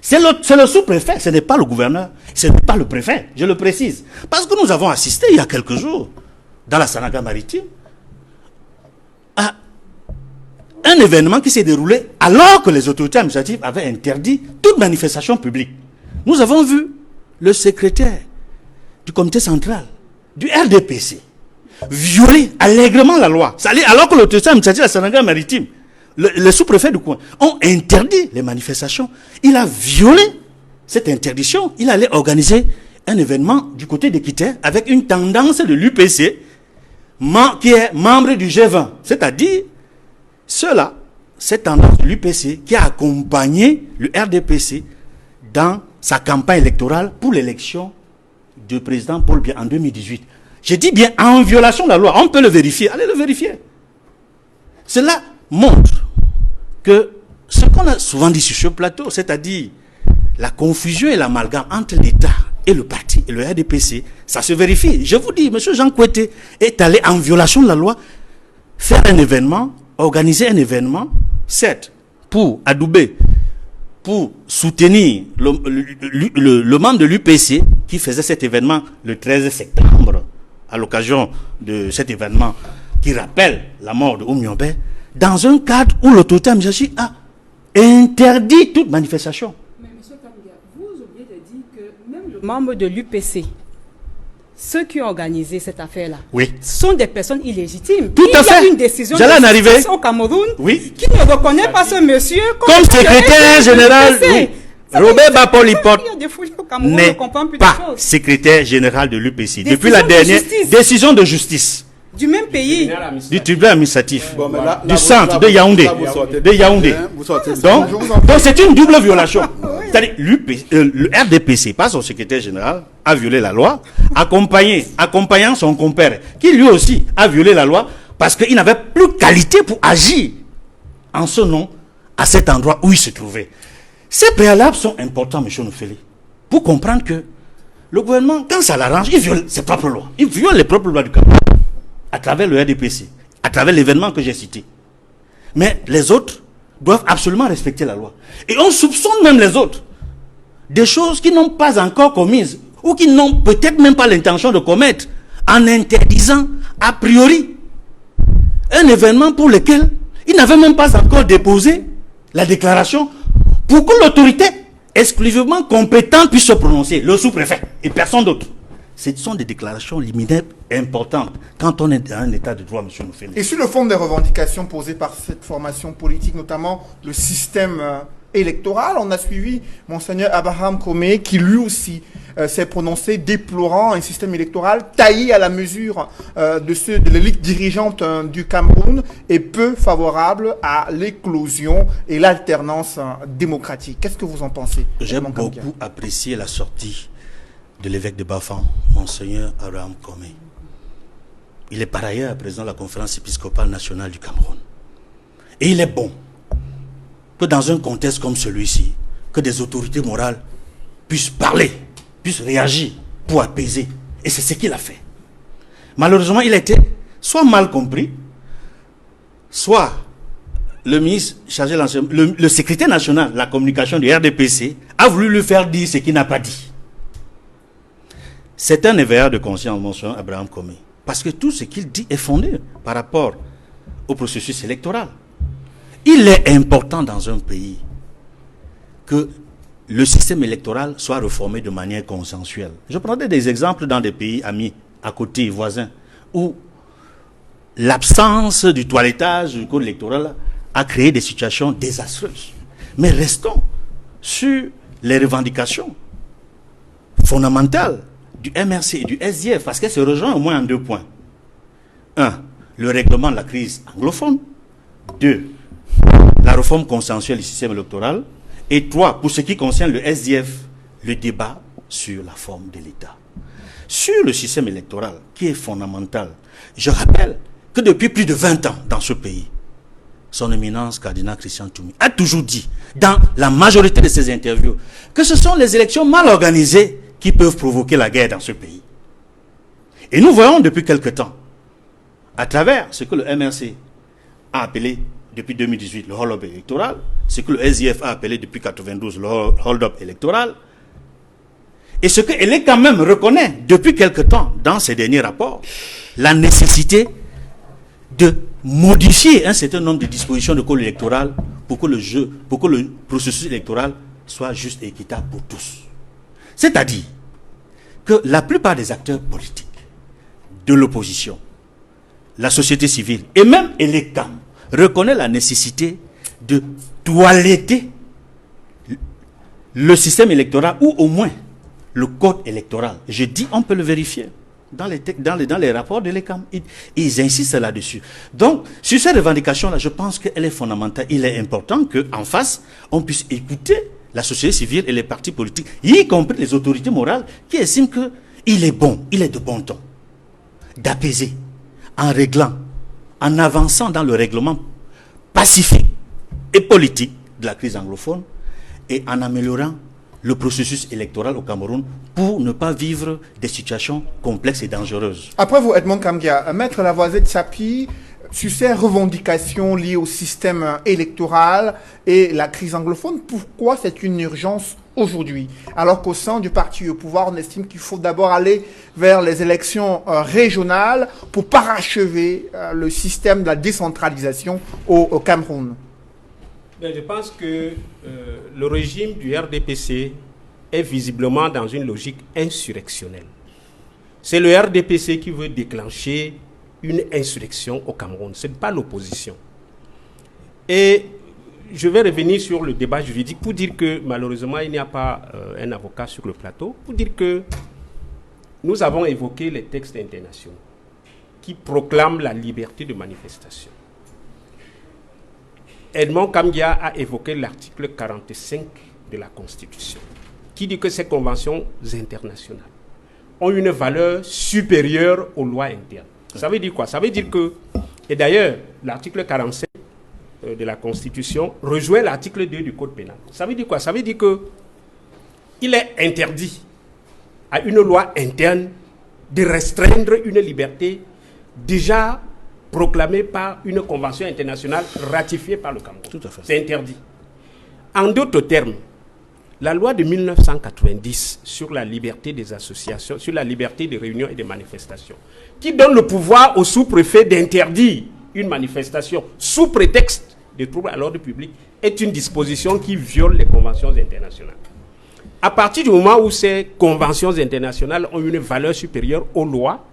C'est le sous-préfet, ce n'est pas le gouverneur, ce n'est pas le préfet, je le précise. Parce que nous avons assisté il y a quelques jours, dans la Sanaga maritime, à un événement qui s'est déroulé alors que les autorités administratives avaient interdit toute manifestation publique. Nous avons vu le secrétaire du comité central du RDPC violer allègrement la loi. Alors que l'autorité administrative de la Sanaga maritime, le sous-préfet du coin, ont interdit les manifestations. Il a violé cette interdiction. Il allait organiser un événement du côté d'Équiterre avec une tendance de l'UPC qui est membre du G20. C'est-à-dire, cette tendance de l'UPC qui a accompagné le RDPC dans sa campagne électorale pour l'élection du président Paul Biya en 2018. Je dis bien en violation de la loi. On peut le vérifier. Allez le vérifier. Cela montre que ce qu'on a souvent dit sur ce plateau, c'est-à-dire la confusion et l'amalgame entre l'État et le parti et le RDPC, ça se vérifie. Je vous dis, M. Jean Kouété est allé en violation de la loi faire un événement, organiser un événement, certes, pour adouber, pour soutenir le membre de l'UPC qui faisait cet événement le 13 septembre à l'occasion de cet événement qui rappelle la mort de Oumyombe, dans un cadre où l'autorité administrative a interdit toute manifestation. Mais M. Kamgia, vous oubliez de dire que même le membre de l'UPC, ceux qui ont organisé cette affaire-là, Oui. sont des personnes illégitimes. Tout à Il y a fait. une décision J'allais en de arriver. justice au Cameroun Oui. qui ne reconnaît pas ce monsieur Comme secrétaire général, oui. Robert Bapol Lipote n'est n'est pas pas secrétaire général de l'UPC. Décision Depuis la de dernière justice. décision de justice du même pays. du tribunal administratif, Bon, mais là, du vous- centre là, de vous- Yaoundé. là, vous sortez De Yaoundé. bien, vous sortez Donc, bien. donc c'est une double violation. C'est-à-dire le RDPC, pas son secrétaire général, a violé la loi, accompagnant son compère, qui lui aussi a violé la loi, parce qu'il n'avait plus qualité pour agir en ce nom à cet endroit où il se trouvait. Ces préalables sont importants, M. Noufeli, pour comprendre que le gouvernement, quand ça l'arrange, il viole ses propres lois. Il viole les propres lois du Cameroun, à travers le RDPC, à travers l'événement que j'ai cité. Mais les autres doivent absolument respecter la loi. Et on soupçonne même les autres des choses qu'ils n'ont pas encore commises, ou qu'ils n'ont peut-être même pas l'intention de commettre, en interdisant a priori un événement pour lequel ils n'avaient même pas encore déposé la déclaration pour que l'autorité exclusivement compétente puisse se prononcer, le sous-préfet et personne d'autre. Ce sont des déclarations liminaires importantes quand on est dans un état de droit, M. Noufeli. Et sur le fond des revendications posées par cette formation politique, notamment le système électoral, on a suivi Monseigneur Abraham Comé qui lui aussi s'est prononcé déplorant un système électoral taillé à la mesure de l'élite dirigeante du Cameroun et peu favorable à l'éclosion et l'alternance démocratique. Qu'est-ce que vous en pensez? J'ai Edmond Kamgia. beaucoup apprécié la sortie de l'évêque de Bafang, Monseigneur Abraham Comé. Il est par ailleurs président de la conférence épiscopale nationale du Cameroun. Et il est bon que dans un contexte comme celui-ci, que des autorités morales puissent parler, puissent réagir pour apaiser. Et c'est ce qu'il a fait. Malheureusement, il a été soit mal compris, soit le ministre chargé de l'enseignement, le secrétaire national de la communication du RDPC a voulu lui faire dire ce qu'il n'a pas dit. C'est un éveilleur de conscience, monsieur Abraham Comé, parce que tout ce qu'il dit est fondé par rapport au processus électoral. Il est important dans un pays que le système électoral soit réformé de manière consensuelle. Je prendrai des exemples dans des pays amis, à côté, voisins, où l'absence du toilettage du code électoral a créé des situations désastreuses. Mais restons sur les revendications fondamentales du MRC et du SDF, parce qu'elles se rejoignent au moins en 2 points. 1. Le règlement de la crise anglophone. 2. La réforme consensuelle du système électoral. Et 3. Pour ce qui concerne le SDF, le débat sur la forme de l'État. Sur le système électoral, qui est fondamental, je rappelle que depuis plus de 20 ans dans ce pays, son éminence cardinal Christian Toumi a toujours dit, dans la majorité de ses interviews, que ce sont les élections mal organisées qui peuvent provoquer la guerre dans ce pays. Et nous voyons depuis quelque temps, à travers ce que le MRC a appelé depuis 2018 le hold-up électoral, ce que le SDF a appelé depuis 1992 le hold-up électoral, et ce qu'elle est quand même reconnaît depuis quelque temps dans ses derniers rapports, la nécessité de modifier un certain nombre de dispositions de code électoral pour que le processus électoral soit juste et équitable pour tous. C'est-à-dire que la plupart des acteurs politiques de l'opposition, la société civile et même l'ECAM reconnaissent la nécessité de toiletter le système électoral ou au moins le code électoral. Je dis, on peut le vérifier dans les rapports de l'ECAM. Ils insistent là-dessus. Donc, sur cette revendication-là, je pense qu'elle est fondamentale. Il est important qu'en face, on puisse écouter la société civile et les partis politiques, y compris les autorités morales, qui estiment qu'il est bon, il est de bon ton d'apaiser en réglant, en avançant dans le règlement pacifique et politique de la crise anglophone et en améliorant le processus électoral au Cameroun pour ne pas vivre des situations complexes et dangereuses. Après vous, Edmond Kamgia, Maître Lavoisier Tchapi, sur ces revendications liées au système électoral et la crise anglophone, pourquoi c'est une urgence aujourd'hui, alors qu'au sein du parti au pouvoir, on estime qu'il faut d'abord aller vers les élections régionales pour parachever le système de la décentralisation au Cameroun? Je pense que le régime du RDPC est visiblement dans une logique insurrectionnelle. C'est le RDPC qui veut déclencher une insurrection au Cameroun. Ce n'est pas l'opposition. Et je vais revenir sur le débat juridique pour dire que malheureusement, il n'y a pas un avocat sur le plateau, pour dire que nous avons évoqué les textes internationaux qui proclament la liberté de manifestation. Edmond Kamgia a évoqué l'article 45 de la Constitution, qui dit que ces conventions internationales ont une valeur supérieure aux lois internes. Ça veut dire quoi? Ça veut dire que, et d'ailleurs, l'article 45 de la Constitution rejoint l'article 2 du Code pénal. Ça veut dire quoi? Ça veut dire que il est interdit à une loi interne de restreindre une liberté déjà proclamée par une convention internationale ratifiée par le Cameroun. Tout à fait. C'est interdit. En d'autres termes, la loi de 1990 sur la liberté des associations, sur la liberté des réunions et des manifestations, qui donne le pouvoir au sous-préfet d'interdire une manifestation sous prétexte de troubles à l'ordre public, est une disposition qui viole les conventions internationales. À partir du moment où ces conventions internationales ont une valeur supérieure aux lois,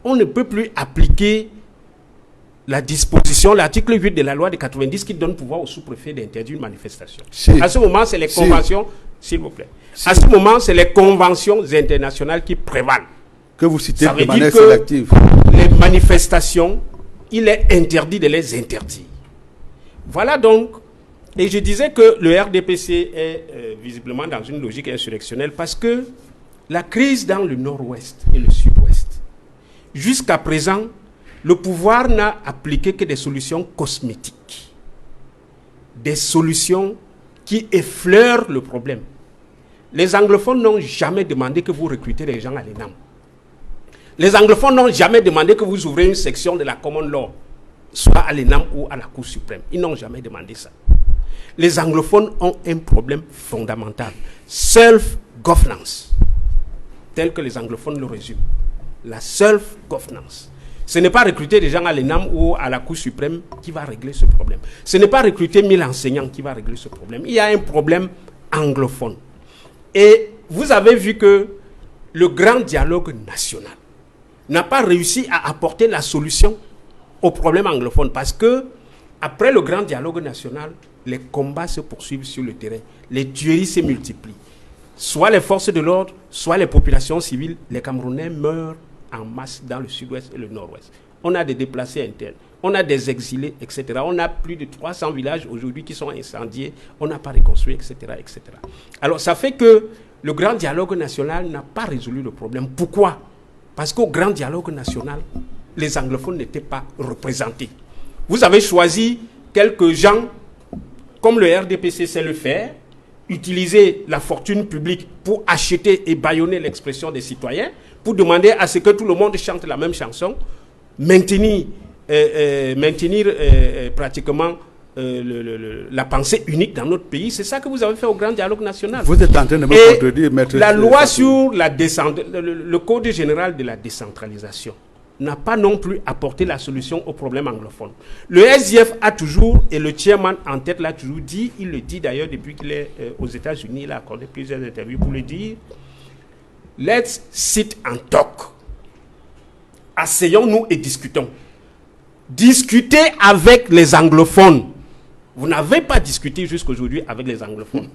on ne peut plus appliquer la disposition, l'article 8 de la loi de 90 qui donne pouvoir au sous-préfet d'interdire une manifestation. À ce moment, c'est les conventions, s'il vous plaît. À ce moment, c'est les conventions internationales qui prévalent. Que vous citez Ça veut de manière dire que sélective. les manifestations, il est interdit de les interdire. Voilà donc, et je disais que le RDPC est visiblement dans une logique insurrectionnelle parce que la crise dans le nord-ouest et le sud-ouest, jusqu'à présent, le pouvoir n'a appliqué que des solutions cosmétiques, des solutions qui effleurent le problème. Les anglophones n'ont jamais demandé que vous recrutez les gens à l'ENAM. Les anglophones n'ont jamais demandé que vous ouvrez une section de la common law, soit à l'ENAM ou à la Cour suprême. Ils n'ont jamais demandé ça. Les anglophones ont un problème fondamental. Self-governance, tel que les anglophones le résument. La self-governance. Ce n'est pas recruter des gens à l'ENAM ou à la Cour suprême qui va régler ce problème. Ce n'est pas recruter 1000 enseignants qui va régler ce problème. Il y a un problème anglophone. Et vous avez vu que le grand dialogue national n'a pas réussi à apporter la solution au problème anglophone parce que, après le grand dialogue national, les combats se poursuivent sur le terrain. Les tueries se multiplient. Soit les forces de l'ordre, soit les populations civiles, les Camerounais meurent en masse dans le sud-ouest et le nord-ouest. On a des déplacés internes, on a des exilés, etc. On a plus de 300 villages aujourd'hui qui sont incendiés, on n'a pas reconstruit, etc., etc. Alors ça fait que le grand dialogue national n'a pas résolu le problème. Pourquoi? Parce qu'au grand dialogue national, les anglophones n'étaient pas représentés. Vous avez choisi quelques gens, comme le RDPC sait le faire, utiliser la fortune publique pour acheter et bâillonner l'expression des citoyens, pour demander à ce que tout le monde chante la même chanson, maintenir pratiquement la pensée unique dans notre pays. C'est ça que vous avez fait au grand dialogue national. Vous êtes en train de me contredire, maître. La loi sur le Code général de la décentralisation n'a pas non plus apporté la solution au problème anglophone. Le SDF a toujours, et le chairman en tête l'a toujours dit, il le dit d'ailleurs depuis qu'il est aux États-Unis, il a accordé plusieurs interviews pour le dire, let's sit and talk. Asseyons-nous et discutons. Discutez avec les anglophones. Vous n'avez pas discuté jusqu'aujourd'hui avec les anglophones.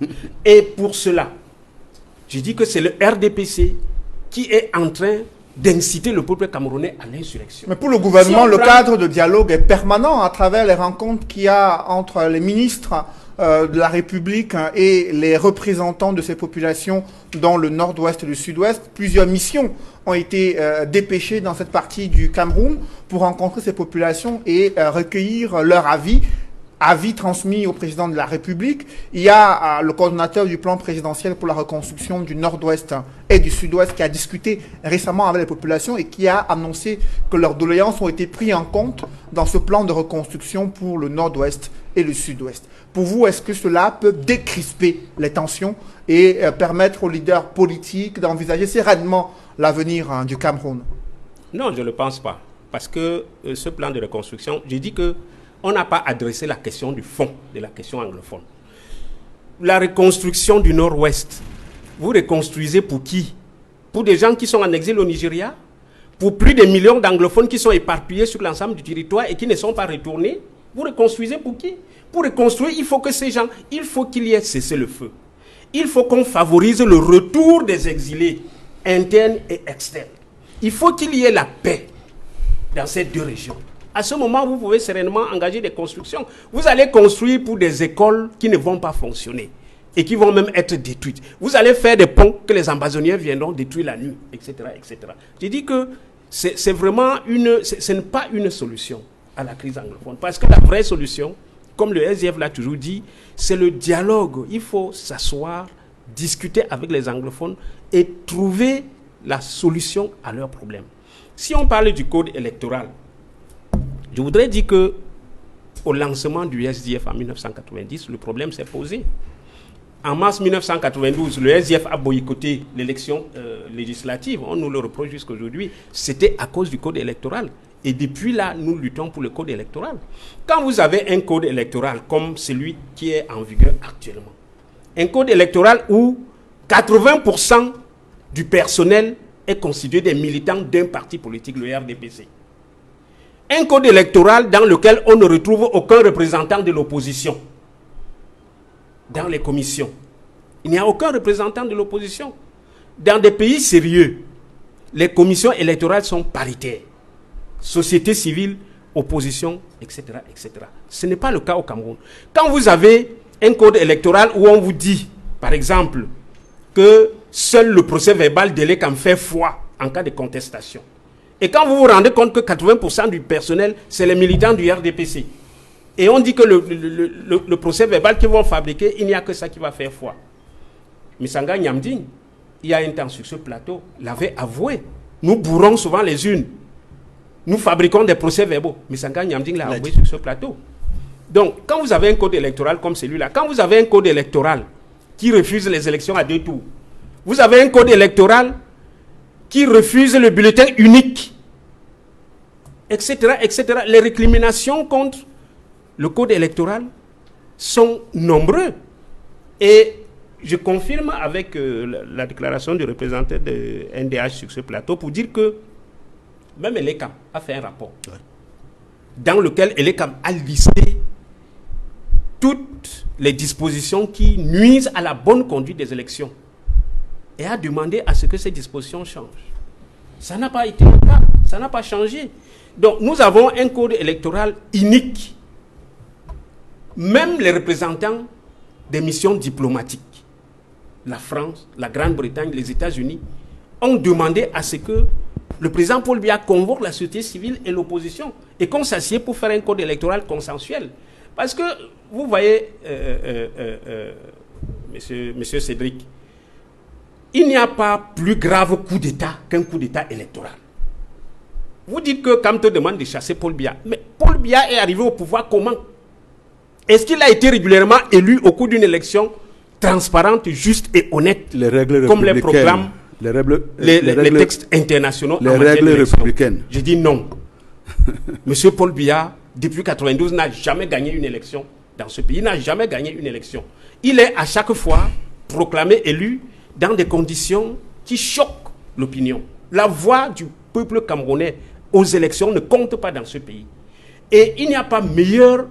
Et pour cela, je dis que c'est le RDPC qui est en train d'inciter le peuple camerounais à l'insurrection. Mais pour le gouvernement, le cadre de dialogue est permanent à travers les rencontres qu'il y a entre les ministres de la République et les représentants de ces populations dans le nord-ouest et le sud-ouest. Plusieurs missions ont été dépêchées dans cette partie du Cameroun pour rencontrer ces populations et recueillir leur avis transmis au président de la République. Il y a le coordonnateur du plan présidentiel pour la reconstruction du nord-ouest et du sud-ouest qui a discuté récemment avec les populations et qui a annoncé que leurs doléances ont été prises en compte dans ce plan de reconstruction pour le nord-ouest et le sud-ouest. Pour vous, est-ce que cela peut décrisper les tensions et permettre aux leaders politiques d'envisager sereinement l'avenir du Cameroun? Non, je ne le pense pas. Parce que ce plan de reconstruction, j'ai dit qu'on n'a pas adressé la question du fond de la question anglophone. La reconstruction du Nord-Ouest, vous reconstruisez pour qui? Pour des gens qui sont en exil au Nigeria? Pour plus de millions d'anglophones qui sont éparpillés sur l'ensemble du territoire et qui ne sont pas retournés? Vous reconstruisez pour qui? Pour reconstruire, il faut que ces gens, il faut qu'il y ait cessez-le-feu. Il faut qu'on favorise le retour des exilés internes et externes. Il faut qu'il y ait la paix dans ces deux régions. À ce moment, vous pouvez sereinement engager des constructions. Vous allez construire pour des écoles qui ne vont pas fonctionner et qui vont même être détruites. Vous allez faire des ponts que les ambazoniens viendront détruire la nuit, etc., etc. J'ai dit que c'est vraiment ce n'est pas une solution à la crise anglophone. Parce que la vraie solution, comme le SDF l'a toujours dit, c'est le dialogue. Il faut s'asseoir, discuter avec les anglophones et trouver la solution à leurs problèmes. Si on parle du code électoral, je voudrais dire que au lancement du SDF en 1990, le problème s'est posé. En mars 1992, le SDF a boycotté l'élection législative. On nous le reproche jusqu'à aujourd'hui. C'était à cause du code électoral. Et depuis là, nous luttons pour le code électoral. Quand vous avez un code électoral comme celui qui est en vigueur actuellement, un code électoral où 80% du personnel est constitué des militants d'un parti politique, le RDPC. Un code électoral dans lequel on ne retrouve aucun représentant de l'opposition dans les commissions. Il n'y a aucun représentant de l'opposition. Dans des pays sérieux, les commissions électorales sont paritaires. Société civile, opposition, etc., etc. Ce n'est pas le cas au Cameroun. Quand vous avez un code électoral où on vous dit, par exemple, que seul le procès verbal délègue en fait foi en cas de contestation. Et quand vous vous rendez compte que 80% du personnel, c'est les militants du RDPC, et on dit que le procès verbal qu'ils vont fabriquer, il n'y a que ça qui va faire foi. Misanga Nyamding, il y a un temps sur ce plateau, l'avait avoué. Nous bourrons souvent les unes. Nous fabriquons des procès verbaux. Misanga Nyamding l'a avoué sur ce plateau. Donc, quand vous avez un code électoral comme celui-là, quand vous avez un code électoral qui refuse les élections à 2 tours, vous avez un code électoral qui refuse le bulletin unique, etc., etc. Les récriminations contre le code électoral sont nombreux. Et je confirme avec la déclaration du représentant de NDH sur ce plateau pour dire que même Elekam a fait un rapport dans lequel Elekam a listé toutes les dispositions qui nuisent à la bonne conduite des élections et a demandé à ce que ces dispositions changent. Ça n'a pas été le cas, ça n'a pas changé. Donc nous avons un code électoral unique. Même les représentants des missions diplomatiques, la France, la Grande-Bretagne, les États-Unis, ont demandé à ce que le président Paul Biya convoque la société civile et l'opposition et qu'on s'assied pour faire un code électoral consensuel. Parce que, vous voyez, monsieur Cédric, il n'y a pas plus grave coup d'État qu'un coup d'État électoral. Vous dites que Kamto demande de chasser Paul Biya. Mais Paul Biya est arrivé au pouvoir comment? Est-ce qu'il a été régulièrement élu au cours d'une élection transparente, juste et honnête, les règles comme les programmes, les textes internationaux, les règles républicaines? Je dis non. Monsieur Paul Biya, depuis 1992, n'a jamais gagné une élection dans ce pays. Il n'a jamais gagné une élection. Il est à chaque fois proclamé élu dans des conditions qui choquent l'opinion. La voix du peuple camerounais aux élections ne compte pas dans ce pays. Et il n'y a pas meilleur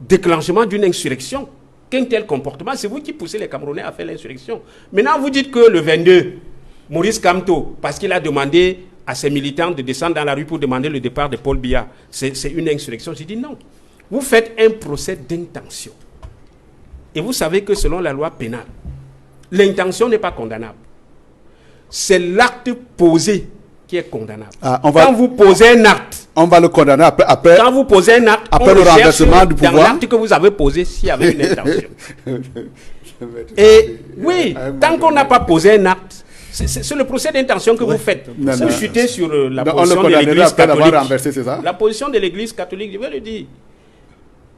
déclenchement d'une insurrection qu'un tel comportement. C'est vous qui poussez les Camerounais à faire l'insurrection. Maintenant, vous dites que le 22, Maurice Kamto, parce qu'il a demandé à ses militants de descendre dans la rue pour demander le départ de Paul Biya, c'est une insurrection. J'ai dit non. Vous faites un procès d'intention. Et vous savez que selon la loi pénale, l'intention n'est pas condamnable. C'est l'acte posé qui est condamnable. Quand vous posez un acte, on va le condamner après. Quand vous posez un acte, après le renversement du pouvoir. Dans l'acte que vous avez posé, s'il y avait une intention. Et oui, tant qu'on n'a pas posé un acte, c'est le procès d'intention que vous faites. Vous chutez sur la position de l'Église catholique. C'est ça? La position de l'Église catholique, je vais le dire.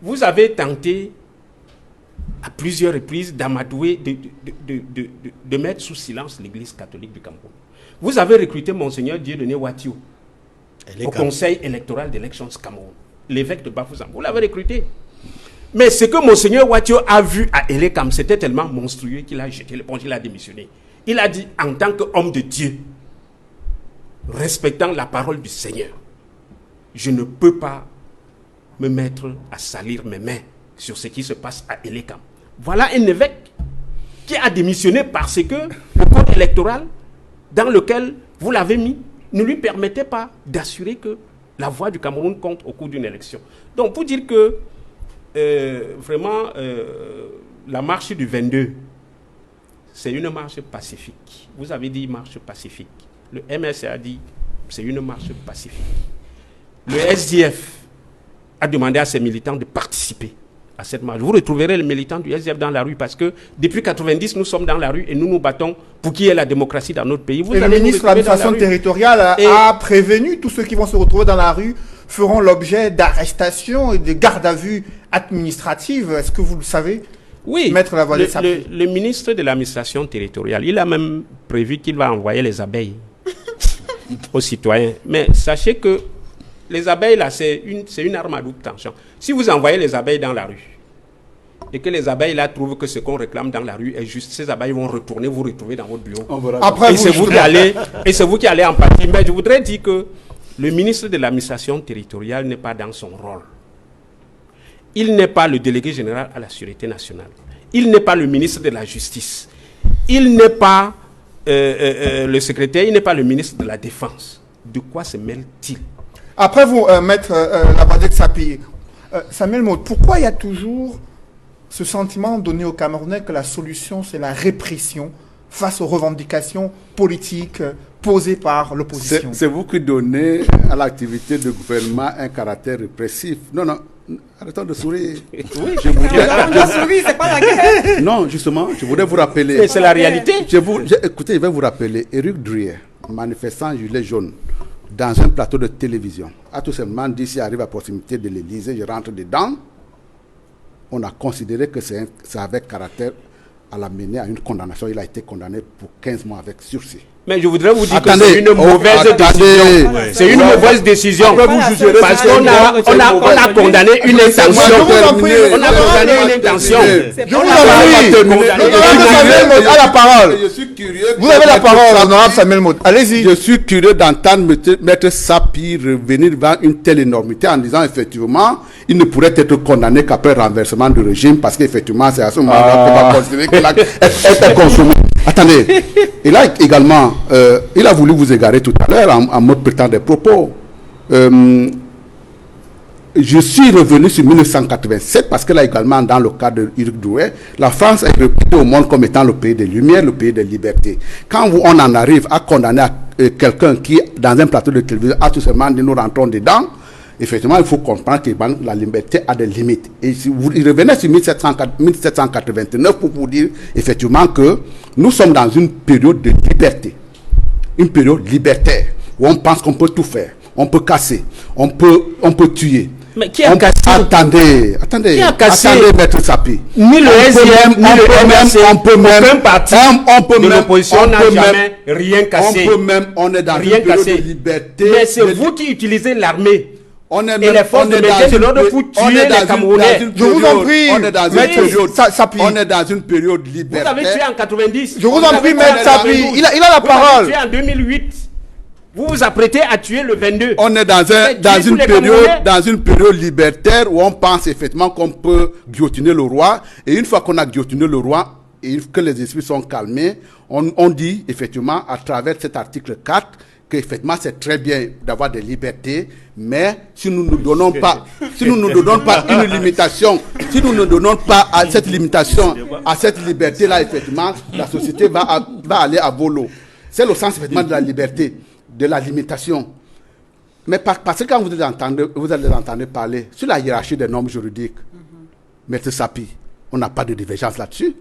vous avez tenté à plusieurs reprises d'amadouer, de mettre sous silence l'Église catholique du Cameroun. Vous avez recruté Monseigneur Dieudonné Watio au Conseil électoral d'élections Cameroun, l'évêque de Bafoussam. Vous l'avez recruté. Mais ce que Monseigneur Watio a vu à Elekam, c'était tellement monstrueux qu'il a jeté l'éponge, il a démissionné. Il a dit, en tant qu'homme de Dieu, respectant la parole du Seigneur, je ne peux pas me mettre à salir mes mains sur ce qui se passe à Elekam. Voilà un évêque qui a démissionné parce que le code électoral dans lequel vous l'avez mis ne lui permettait pas d'assurer que la voix du Cameroun compte au cours d'une élection. Donc pour dire que vraiment la marche du 22, c'est une marche pacifique. Vous avez dit marche pacifique. Le MSC a dit c'est une marche pacifique. Le SDF a demandé à ses militants de participer à cette marche. Vous retrouverez les militants du SDF dans la rue parce que depuis 90, nous sommes dans la rue et nous nous battons pour qu'il y ait la démocratie dans notre pays. Et le ministre de l'administration territoriale a prévenu tous ceux qui vont se retrouver dans la rue feront l'objet d'arrestations et de gardes à vue administratives. Est-ce que vous le savez? Oui, Maître Lavoisier Sapie. Le ministre de l'administration territoriale, il a même prévu qu'il va envoyer les abeilles aux citoyens. Mais sachez que les abeilles, là, c'est une arme à double tension. Si vous envoyez les abeilles dans la rue et que les abeilles, là, trouvent que ce qu'on réclame dans la rue est juste, ces abeilles vont retourner vous retrouver dans votre bureau. Après, et c'est vous qui allez en partie. Mais je voudrais dire que le ministre de l'administration territoriale n'est pas dans son rôle. Il n'est pas le délégué général à la sûreté nationale. Il n'est pas le ministre de la justice. Il n'est pas le secrétaire, il n'est pas le ministre de la défense. De quoi se mêle-t-il? Après vous, Maître Lavoisier Sapie, Samuel Maud, pourquoi il y a toujours ce sentiment donné aux Camerounais que la solution, c'est la répression face aux revendications politiques posées par l'opposition? C'est vous qui donnez à l'activité du gouvernement un caractère répressif. Non, non, arrêtons de sourire. Oui, c'est pas la guerre. Non, justement, je voudrais vous rappeler. C'est la réalité. Écoutez, je vais vous rappeler. Éric Druyer, manifestant gilet jaune, dans un plateau de télévision, a tout simplement dit, s'il arrive à proximité de l'Élysée, je rentre dedans. On a considéré que ça avait caractère à l'amener à une condamnation. Il a été condamné pour 15 mois avec sursis. Mais je voudrais vous dire que Attendez, c'est une mauvaise décision. C'est une mauvaise décision. Parce qu'on a condamné une intention. On a condamné une intention. Je vous en prie. Samuel Maud a la parole. Je suis curieux. Vous avez la parole, honorable Samuel Maud. Allez-y. Je suis curieux d'entendre Maître Sapie revenir devant une telle énormité en disant effectivement, il ne pourrait être condamné qu'après renversement du régime parce qu'effectivement, c'est à ce moment-là qu'on va considérer qu'il a été consommé. Attendez, il a également, il a voulu vous égarer tout à l'heure en mode prétend des propos. Je suis revenu sur 1987 parce que là également, dans le cas de Éric Druyer, la France est réputée au monde comme étant le pays des Lumières, le pays des libertés. Quand on en arrive à condamner quelqu'un qui, dans un plateau de télévision, a tout simplement dit nous rentrons dedans, effectivement, il faut comprendre que la liberté a des limites. Et si vous revenez sur 1789 pour vous dire effectivement que nous sommes dans une période de liberté, une période libertaire, où on pense qu'on peut tout faire, on peut casser, on peut tuer. Mais qui a cassé? Attendez, Qui a cassé? attendez, Maître Sapie. Ni le SDF, ni le MRC, aucun parti de l'opposition n'a jamais rien cassé. On est dans Rien une période cassé. de liberté. Mais c'est vous qui utilisez l'armée On est et les forces de maintien de l'ordre pour tuer les Camerounais. Je vous en prie, on est dans une Maître période, Sapie. on est dans une période Vous libertaire. avez tué en 90. Je vous en prie, Maître Sapie. Il a la parole. Vous avez tué en 2008. Vous vous apprêtez à tuer le 22. On est dans une période libertaire où on pense effectivement qu'on peut guillotiner le roi. Et une fois qu'on a guillotiné le roi et que les esprits sont calmés, on dit effectivement à travers cet article 4 qu'effectivement c'est très bien d'avoir des libertés, mais si nous ne donnons pas, une limitation, si nous ne donnons pas à cette limitation, à cette liberté-là, effectivement, la société va aller à volo. C'est le sens effectivement de la liberté, de la limitation. Mais parce que quand vous allez entendre parler sur la hiérarchie des normes juridiques, Maître Sapie, on n'a pas de divergence là-dessus.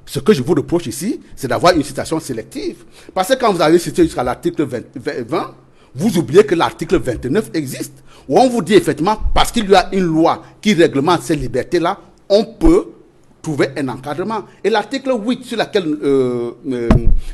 Ce que je vous reproche ici, c'est d'avoir une citation sélective. Parce que quand vous avez cité jusqu'à l'article 20, vous oubliez que l'article 29 existe, où on vous dit effectivement, parce qu'il y a une loi qui réglemente ces libertés-là, on peut trouver un encadrement. Et l'article 8 sur lequel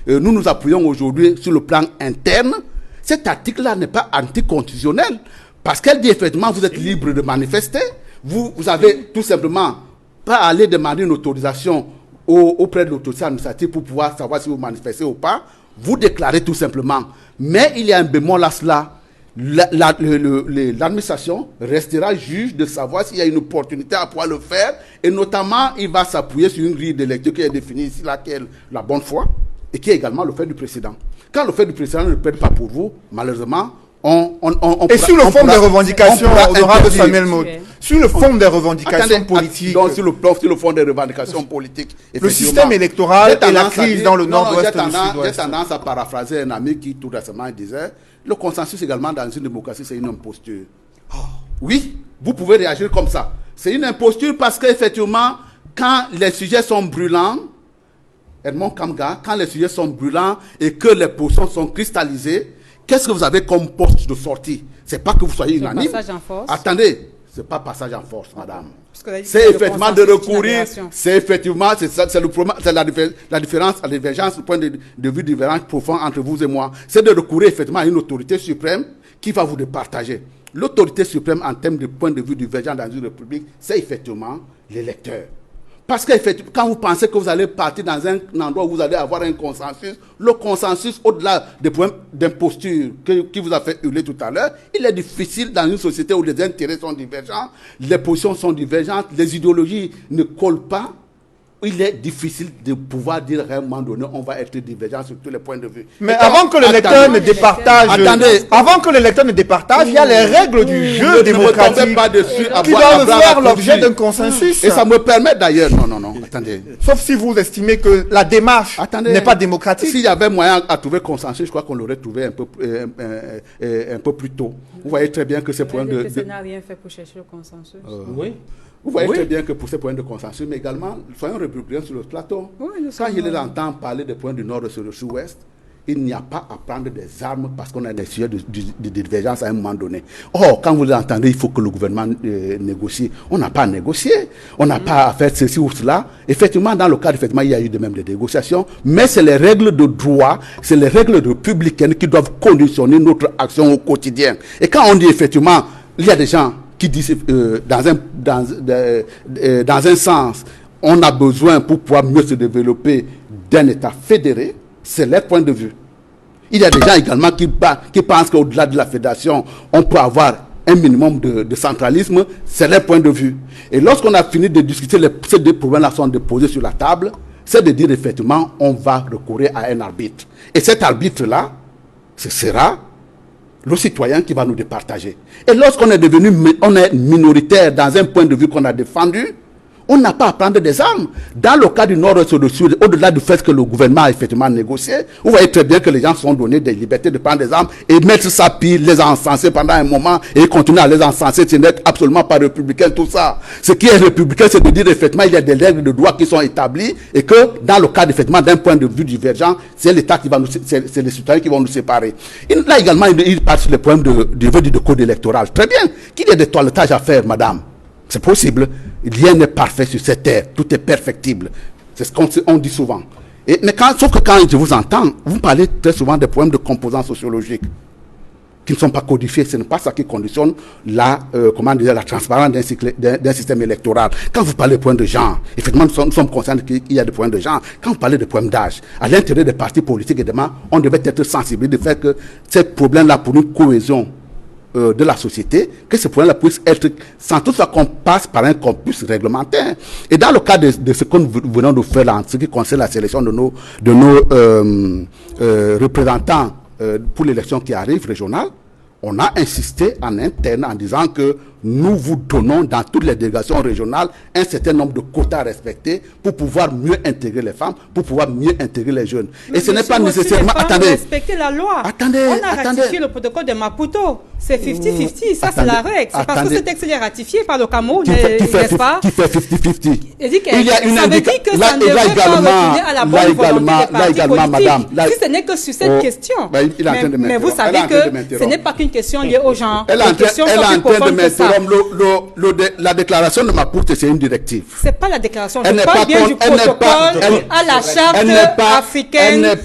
nous nous appuyons aujourd'hui sur le plan interne, cet article-là n'est pas anticonstitutionnel, parce qu'elle dit effectivement, vous êtes libre de manifester, vous avez tout simplement pas à aller demander une autorisation auprès de l'autorité administrative pour pouvoir savoir si vous manifestez ou pas, vous déclarez tout simplement. Mais il y a un bémol à cela. L'administration restera juge de savoir s'il y a une opportunité à pouvoir le faire, et notamment il va s'appuyer sur une grille de lecture qui est définie ici, laquelle la bonne foi, et qui est également le fait du précédent. Quand le fait du précédent ne plaide pas pour vous, malheureusement, sur le fond des revendications, honorable Samuel Maud, sur le fond des revendications politiques, donc sur le fond des revendications politiques, le système électoral et la crise dans le nord-ouest du sud-ouest. J'ai tendance à paraphraser un ami qui tout récemment disait, le consensus également dans une démocratie, c'est une imposture. Oh, oui, vous pouvez réagir comme ça. C'est une imposture parce qu'effectivement, quand les sujets sont brûlants, Edmond Kamga, quand les sujets sont brûlants et que les positions sont cristallisées, qu'est-ce que vous avez comme poste de sortie? C'est pas que vous soyez unanime. Passage en force. Attendez, c'est pas passage en force, madame. C'est effectivement de recourir. C'est effectivement, c'est le problème, c'est la différence, la divergence, le point de vue différent profond entre vous et moi. C'est de recourir effectivement à une autorité suprême qui va vous départager. L'autorité suprême en termes de point de vue divergent dans une république, c'est effectivement l'électeur. Parce que quand vous pensez que vous allez partir dans un endroit où vous allez avoir un consensus, le consensus, au-delà des problèmes d'imposture qui vous a fait hurler tout à l'heure, il est difficile dans une société où les intérêts sont divergents, les positions sont divergentes, les idéologies ne collent pas. Il est difficile de pouvoir dire à un moment donné, on va être divergent sur tous les points de vue. Mais avant que le lecteur ne départage, il y a les règles du jeu démocratique qui doivent faire l'objet d'un consensus. Et ça me permet d'ailleurs, non, attendez. Sauf si vous estimez que la démarche n'est pas démocratique. S'il y avait moyen à trouver consensus, je crois qu'on l'aurait trouvé un peu plus tôt. Vous voyez très bien que ces points de... Le n'a rien fait pour chercher le consensus. Oui. Vous voyez très bien que pour ces points de consensus, mais également, soyons républicains sur le plateau. Quand je les entends parler des points du nord et sur le sud-ouest, il n'y a pas à prendre des armes parce qu'on a des sujets de divergence à un moment donné. Or, quand vous l'entendez, il faut que le gouvernement négocie. On n'a pas à négocier. On n'a pas à faire ceci ou cela. Effectivement, dans le cadre, effectivement, il y a eu de même des négociations, mais c'est les règles de droit, c'est les règles républicaines qui doivent conditionner notre action au quotidien. Et quand on dit effectivement, il y a des gens qui disent dans un sens, on a besoin pour pouvoir mieux se développer d'un État fédéré, c'est leur point de vue. Il y a des gens également qui pensent qu'au-delà de la fédération, on peut avoir un minimum de centralisme, c'est leur point de vue. Et lorsqu'on a fini de discuter, ces deux problèmes-là sont déposés sur la table, c'est de dire effectivement, on va recourir à un arbitre. Et cet arbitre-là, ce sera le citoyen qui va nous départager. Et lorsqu'on est minoritaire dans un point de vue qu'on a défendu, on n'a pas à prendre des armes. Dans le cas du Nord et du Sud, au-delà du fait que le gouvernement a effectivement négocié, vous voyez très bien que les gens sont donnés des libertés de prendre des armes et mettre ça pire, les encenser pendant un moment et continuer à les encenser. Ce n'est absolument pas républicain tout ça. Ce qui est républicain, c'est de dire effectivement il y a des règles de droit qui sont établies et que dans le cas effectivement d'un point de vue divergent, c'est l'État qui va nous, c'est les citoyens qui vont nous séparer. Là également, il parle sur les problèmes de code électoral. Très bien. Qu'il y ait des toilettages à faire, madame. C'est possible. Rien n'est parfait sur cette terre. Tout est perfectible. C'est ce qu'on dit souvent. Sauf que quand je vous entends, vous parlez très souvent des problèmes de composants sociologiques qui ne sont pas codifiés. Ce n'est pas ça qui conditionne la transparence d'un système électoral. Quand vous parlez de points de genre, effectivement, nous sommes conscients qu'il y a des points de genre. Quand vous parlez de points d'âge, à l'intérieur des partis politiques, évidemment, on devait être sensibilisé de fait que ces problèmes-là, pour une cohésion de la société, que ce problème-là puisse être, sans toutefois qu'on passe par un corpus réglementaire. Et dans le cas de ce que nous venons de faire là, en ce qui concerne la sélection de nos représentants pour l'élection qui arrive régionale, on a insisté en interne en disant que nous vous donnons dans toutes les délégations régionales un certain nombre de quotas à respecter pour pouvoir mieux intégrer les femmes, pour pouvoir mieux intégrer les jeunes. Mais et ce n'est pas nécessairement... Attendez. Respecter la loi. On a ratifié le protocole de Maputo. C'est 50-50. Ça, c'est la règle. C'est parce que ce texte est ratifié par le Cameroun, n'est-ce pas? Qui fait 50-50? Il y a une indication. Ça veut dire que ça ne devrait pas retourner à la bonne volonté des partis politiques. Si ce n'est que sur cette question. Mais vous savez que ce n'est pas qu'une question liée aux gens. Elle est en train de m'interrompre. La déclaration de Maputo, c'est une directive. Ce n'est pas la déclaration. Je parle bien du protocole à la charte africaine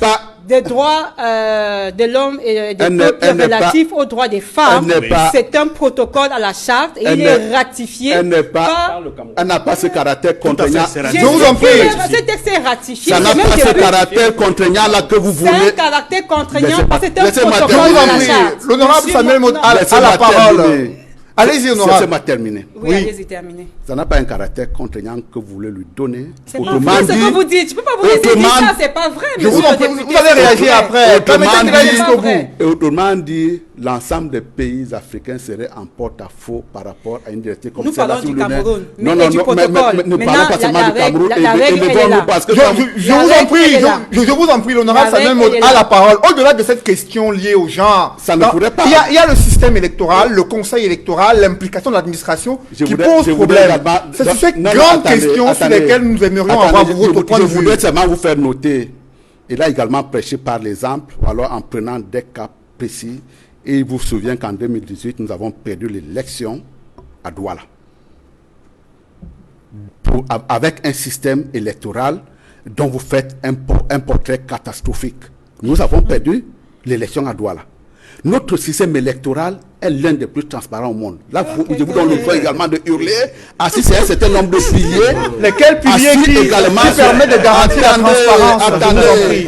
des droits de l'homme et des peuples relatifs aux droits des femmes. C'est un protocole à la charte et il est ratifié par le Cameroun. Elle n'a pas ce caractère contraignant. Je vous en prie. Ce texte est ratifié. Ça n'a pas ce caractère contraignant là que vous voulez. C'est un caractère contraignant parce que c'est un protocole à la charte. L'honorable Samuel Mot a la parole. Allez-y, honorable. C'est ma terminé. Oui, allez-y, terminé. Ça n'a pas un caractère contraignant que vous voulez lui donner. C'est pas vrai ce que vous dites. Je ne peux pas vous laisser dire ça, c'est pas vrai. Vous allez réagir après. Permettez qu'il aille jusqu'au bout. Et autrement dit, l'ensemble des pays africains seraient en porte-à-faux par rapport à une directive comme celle-là. Nous parlons du Cameroun, mais du protocole. Ne parlons pas seulement du Cameroun. Je vous en prie, l'honorable Samuel Mot a la parole. Au-delà de cette question liée aux gens, ça ne pourrait pas. Il y a le système électoral, le conseil électoral, l'implication de l'administration qui pose problème. C'est sur ces grandes questions sur lesquelles nous aimerions avoir votre point de vue. Je voudrais seulement vous faire noter, il a également prêché par l'exemple, ou alors en prenant des cas précis. Et il vous souvient qu'en 2018, nous avons perdu l'élection à Douala. Avec un système électoral dont vous faites un portrait catastrophique. Nous avons perdu l'élection à Douala. Notre système électoral est l'un des plus transparents au monde. Là, je vous donne le droit également de hurler. Assis sur un certain nombre de piliers. Lesquels piliers qui permettent de garantir la transparence?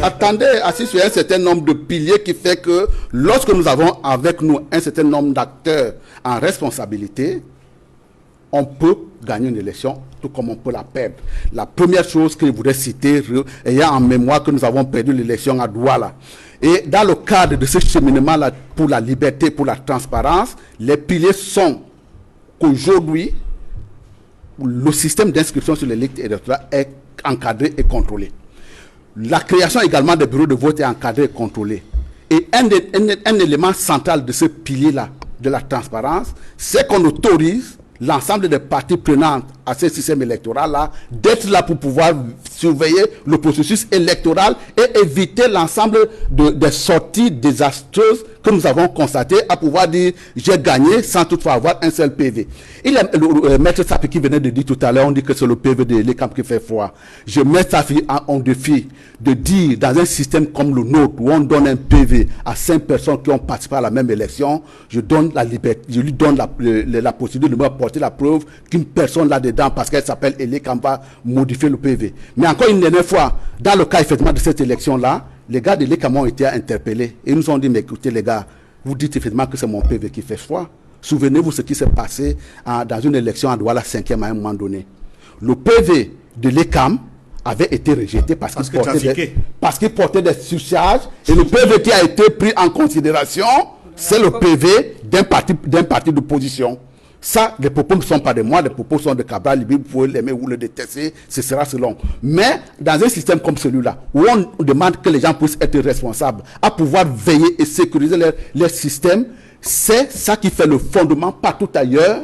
Attendez, assis sur un certain nombre de piliers qui fait que lorsque nous avons avec nous un certain nombre d'acteurs en responsabilité, on peut gagner une élection, tout comme on peut la perdre. La première chose que je voudrais citer, ayant en mémoire que nous avons perdu l'élection à Douala, et dans le cadre de ce cheminement-là pour la liberté, pour la transparence, les piliers sont qu'aujourd'hui, le système d'inscription sur les listes électorales est encadré et contrôlé. La création également des bureaux de vote est encadrée et contrôlée. Et un élément central de ce pilier-là, de la transparence, c'est qu'on autorise l'ensemble des parties prenantes à ce système électoral-là d'être là pour pouvoir surveiller le processus électoral et éviter l'ensemble des sorties désastreuses que nous avons constatées, à pouvoir dire j'ai gagné sans toutefois avoir un seul PV. Il y a le maître Sapi qui venait de dire tout à l'heure, on dit que c'est le PV de l'ECAM qui fait froid. Je mets Sapi en défi de dire dans un système comme le nôtre où on donne un PV à 5 personnes qui ont participé à la même élection, je lui donne la possibilité de me apporter la preuve qu'une personne là-dedans, parce qu'elle s'appelle l'ECAM, va modifier le PV. Mais encore une dernière fois, dans le cas effectivement de cette élection-là, les gars de l'ECAM ont été interpellés et nous ont dit, mais écoutez les gars, vous dites effectivement que c'est mon PV qui fait froid. Souvenez-vous ce qui s'est passé dans une élection à Douala 5e à un moment donné. Le PV de l'ECAM avait été rejeté parce qu'il portait des surcharges, et le PV qui a été pris en considération, c'est le PV d'un parti d'opposition. Ça, les propos ne sont pas de moi, les propos sont de Cabral Libi, vous pouvez l'aimer ou le détester, ce sera selon. Mais dans un système comme celui-là, où on demande que les gens puissent être responsables, à pouvoir veiller et sécuriser leur système, c'est ça qui fait le fondement partout ailleurs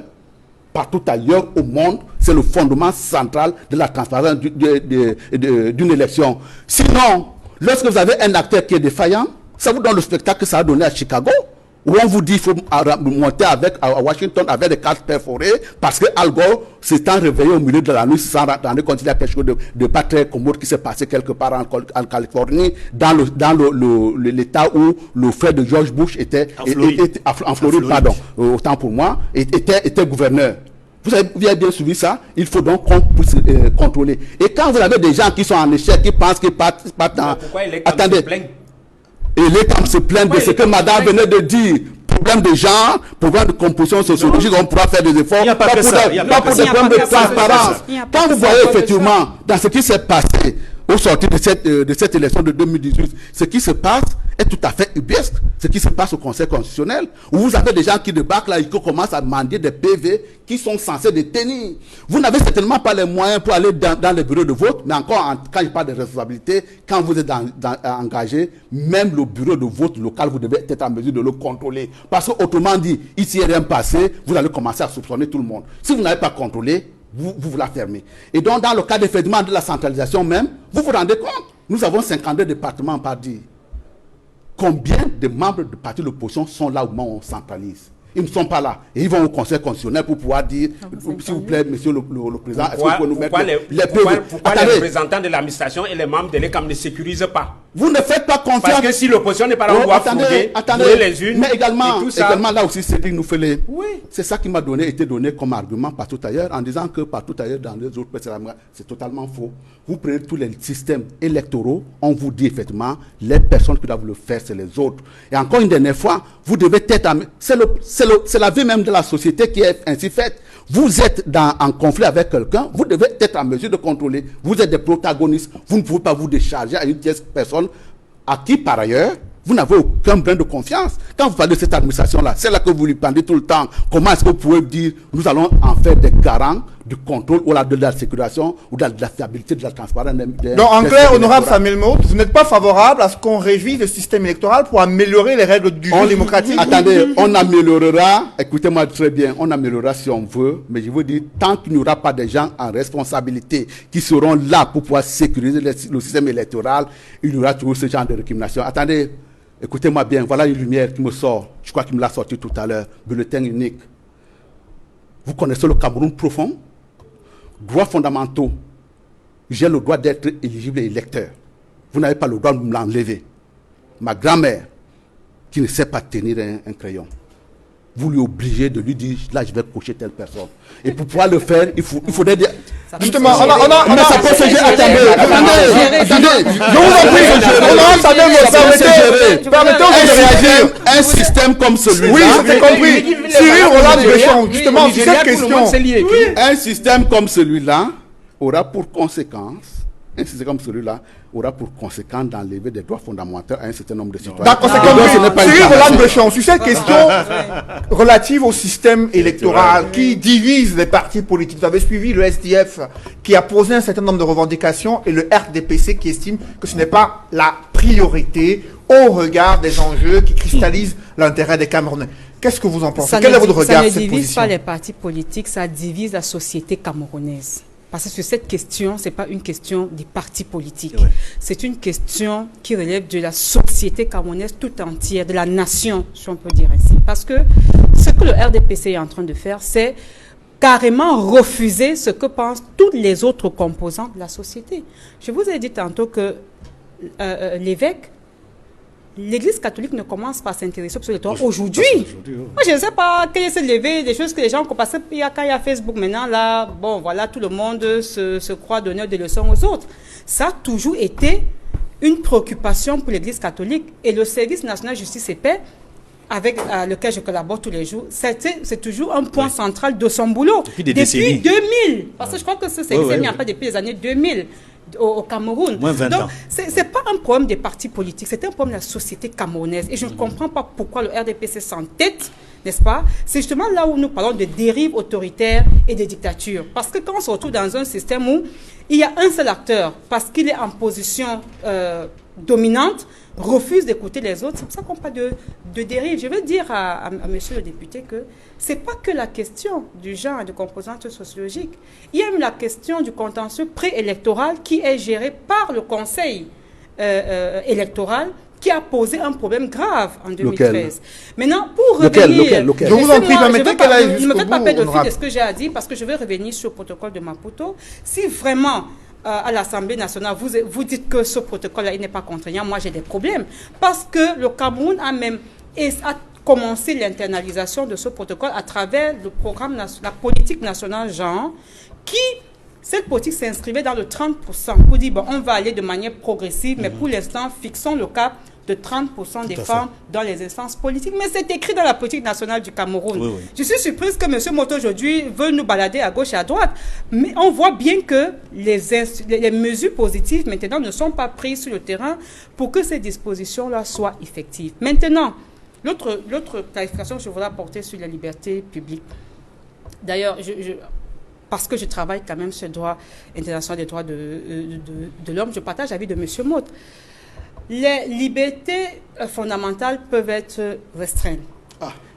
au monde, c'est le fondement central de la transparence d'une élection. Sinon, lorsque vous avez un acteur qui est défaillant, ça vous donne le spectacle que ça a donné à Chicago, où on vous dit qu'il faut monter à Washington avec des cartes perforées parce que Al Gore s'étant réveillé au milieu de la nuit sans rendre compte qu'il y a quelque chose de pas très commode qui s'est passé quelque part en Californie, dans l'état où le frère de George Bush était en Floride, autant pour moi, était gouverneur. Vous avez bien suivi ça. Il faut donc qu'on puisse contrôler. Et quand vous avez des gens qui sont en échec, qui pensent qu'ils partent dans... Pourquoi attendez. Et les camps se plaignent de ce que madame venait de dire. Problème de genre, problème de composition sociologique, on pourra faire des efforts. Pas pour des problèmes de transparence. Quand vous voyez effectivement dans ce qui s'est passé au sortir de cette élection de 2018, ce qui se passe est tout à fait ubuesque. Ce qui se passe au Conseil constitutionnel, où vous avez des gens qui débarquent là et qui commencent à demander des PV qui sont censés détenir. Vous n'avez certainement pas les moyens pour aller dans les bureaux de vote, mais encore, quand il parle de responsabilité, quand vous êtes engagé, même le bureau de vote local, vous devez être en mesure de le contrôler. Parce qu'autrement dit, ici, il n'y a rien passé, vous allez commencer à soupçonner tout le monde. Si vous n'avez pas contrôlé, vous la fermez. Et donc, dans le cas d'effectivement de la centralisation même, vous vous rendez compte, nous avons 52 départements par dire. Combien de membres de partis de l'opposition sont là au moment où on centralise? Ils ne sont pas là. Et ils vont au Conseil constitutionnel pour pouvoir dire, s'il vous plaît, monsieur le président, est-ce que vous pouvez nous mettre pourquoi les représentants de l'administration et les membres de l'ECAM ne sécurisent pas? Vous ne faites pas confiance. Parce que si l'opposition n'est pas là, on doit fouiller les unes. Mais également, et tout ça. là aussi, c'est qu'il nous fait les... Oui. C'est ça qui m'a été donné comme argument partout ailleurs, en disant que partout ailleurs, dans les autres pays, c'est totalement faux. Vous prenez tous les systèmes électoraux, on vous dit effectivement, les personnes qui doivent le faire, c'est les autres. Et encore une dernière fois, vous devez être... C'est la vie même de la société qui est ainsi faite. Vous êtes en conflit avec quelqu'un, vous devez être en mesure de contrôler. Vous êtes des protagonistes, vous ne pouvez pas vous décharger à une tierce personne à qui, par ailleurs, vous n'avez aucun brin de confiance. Quand vous parlez de cette administration-là, c'est là que vous lui parlez tout le temps. Comment est-ce que vous pouvez dire, nous allons en faire des garants du contrôle ou de la sécurisation ou de la fiabilité, de la transparence. Donc, en clair, honorable Samuel Mout, vous n'êtes pas favorable à ce qu'on révise le système électoral pour améliorer les règles du jeu démocratique? Attendez, on améliorera, écoutez-moi très bien, on améliorera si on veut, mais je vous dis, tant qu'il n'y aura pas des gens en responsabilité qui seront là pour pouvoir sécuriser le système électoral, il y aura toujours ce genre de récrimination. Attendez, écoutez-moi bien, voilà une lumière qui me sort, je crois qu'il me l'a sorti tout à l'heure, bulletin unique. Vous connaissez le Cameroun profond? Droits fondamentaux. J'ai le droit d'être éligible et électeur. Vous n'avez pas le droit de me l'enlever. Ma grand-mère, qui ne sait pas tenir un crayon, vous lui obligez de lui dire, là, je vais cocher telle personne. Et pour pouvoir le faire, il faudrait dire... Justement, mais ça peut se gérer. Attendez. Je vous en prie, permettez-moi de réagir. Un système comme celui-là... Oui, j'ai compris. Cyril Roland Béchon, justement, sur cette question. Un système comme celui-là aura pour conséquence... Un système comme celui-là aura pour conséquence d'enlever des droits fondamentaux à un certain nombre de citoyens. D'accord, c'est compris. Cyril Roland Béchon, sur cette question relative au système électoral qui divise les partis politiques, vous avez suivi le SDF qui a posé un certain nombre de revendications et le RDPC qui estime que ce n'est pas la priorité au regard des enjeux qui cristallisent l'intérêt des Camerounais. Qu'est-ce que vous en pensez? Quel est votre regard sur cette position? Ça ne divise pas les partis politiques, ça divise la société camerounaise. Parce que sur cette question, ce n'est pas une question des partis politiques. Ouais. C'est une question qui relève de la société camerounaise tout entière, de la nation, si on peut dire ainsi. Parce que ce que le RDPC est en train de faire, c'est carrément refuser ce que pensent toutes les autres composantes de la société. Je vous ai dit tantôt que l'évêque, l'Église catholique ne commence pas à s'intéresser sur le droit aujourd'hui. Moi, je ne sais pas quel est ce levé, des choses que les gens ont passé. Quand il y a Facebook maintenant, là, bon, voilà, tout le monde se croit donner des leçons aux autres. Ça a toujours été une préoccupation pour l'Église catholique. Et le service national de justice et paix, avec lequel je collabore tous les jours, c'est toujours un point central de son boulot. Depuis 2000. Parce que je crois que ce service est mis en place depuis les années 2000. Au Cameroun. Moins 20 ans. Donc, ce n'est pas un problème des partis politiques, c'est un problème de la société camerounaise. Et je ne comprends pas pourquoi le RDPC s'entête, n'est-ce pas? C'est justement là où nous parlons de dérives autoritaires et de dictature. Parce que quand on se retrouve dans un système où il y a un seul acteur, parce qu'il est en position dominante, refuse d'écouter les autres, c'est pour ça qu'on parle de dérive. Je veux dire à monsieur le député que ce n'est pas que la question du genre et de composante sociologique. Il y a même la question du contentieux préélectoral qui est géré par le Conseil électoral qui a posé un problème grave en 2013. Maintenant, pour revenir... Je vous en prie, permettez qu'elle aille jusqu'au bout. Ne me faites pas perdre le fil de ce que j'ai à dire parce que je vais revenir sur le protocole de Maputo. Si vraiment... à l'Assemblée nationale, vous dites que ce protocole-là n'est pas contraignant, moi j'ai des problèmes. Parce que le Cameroun a même commencé l'internalisation de ce protocole à travers le programme, la politique nationale genre, cette politique s'inscrivait dans le 30% pour dire, bon, on va aller de manière progressive, mais pour l'instant, fixons le cap de 30% des Tout à femmes dans les instances politiques. Mais c'est écrit dans la politique nationale du Cameroun. Oui, oui. Je suis surprise que M. Moto aujourd'hui veut nous balader à gauche et à droite. Mais on voit bien que les mesures positives maintenant ne sont pas prises sur le terrain pour que ces dispositions-là soient effectives. Maintenant, l'autre clarification que je voudrais apporter sur la liberté publique. D'ailleurs, parce que je travaille quand même sur le droit international des droits de l'homme, je partage l'avis de M. Motte. Les libertés fondamentales peuvent être restreintes.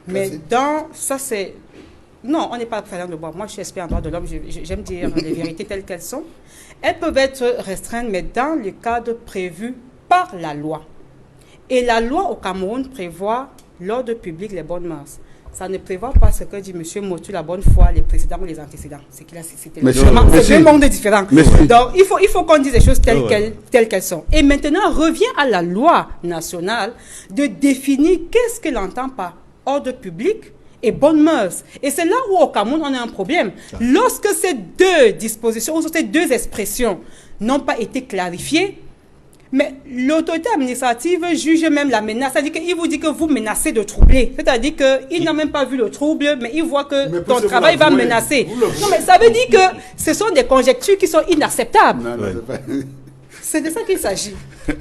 Mais ça c'est... Non, on n'est pas faisant de bois. Moi, je suis expert en droit de l'homme, j'aime dire les vérités telles qu'elles sont. Elles peuvent être restreintes, mais dans le cadre prévu par la loi. Et la loi au Cameroun prévoit l'ordre public, les bonnes mœurs. Ça ne prévoit pas ce que dit M. Motu, la bonne foi, les précédents ou les antécédents. C'est qu'il a cité. C'est deux mondes différents. Donc, il faut qu'on dise les choses telles qu'elles sont. Et maintenant, revient à la loi nationale de définir qu'est-ce qu'elle entend par ordre public et bonnes mœurs. Et c'est là où, au Cameroun, on a un problème. Lorsque ces deux dispositions, ou ces deux expressions n'ont pas été clarifiées, mais l'autorité administrative juge même la menace. C'est-à-dire qu'il vous dit que vous menacez de troubler. C'est-à-dire qu'il n'a même pas vu le trouble, mais il voit que ton travail va menacer. Non, mais ça veut dire que ce sont des conjectures qui sont inacceptables. C'est de ça qu'il s'agit.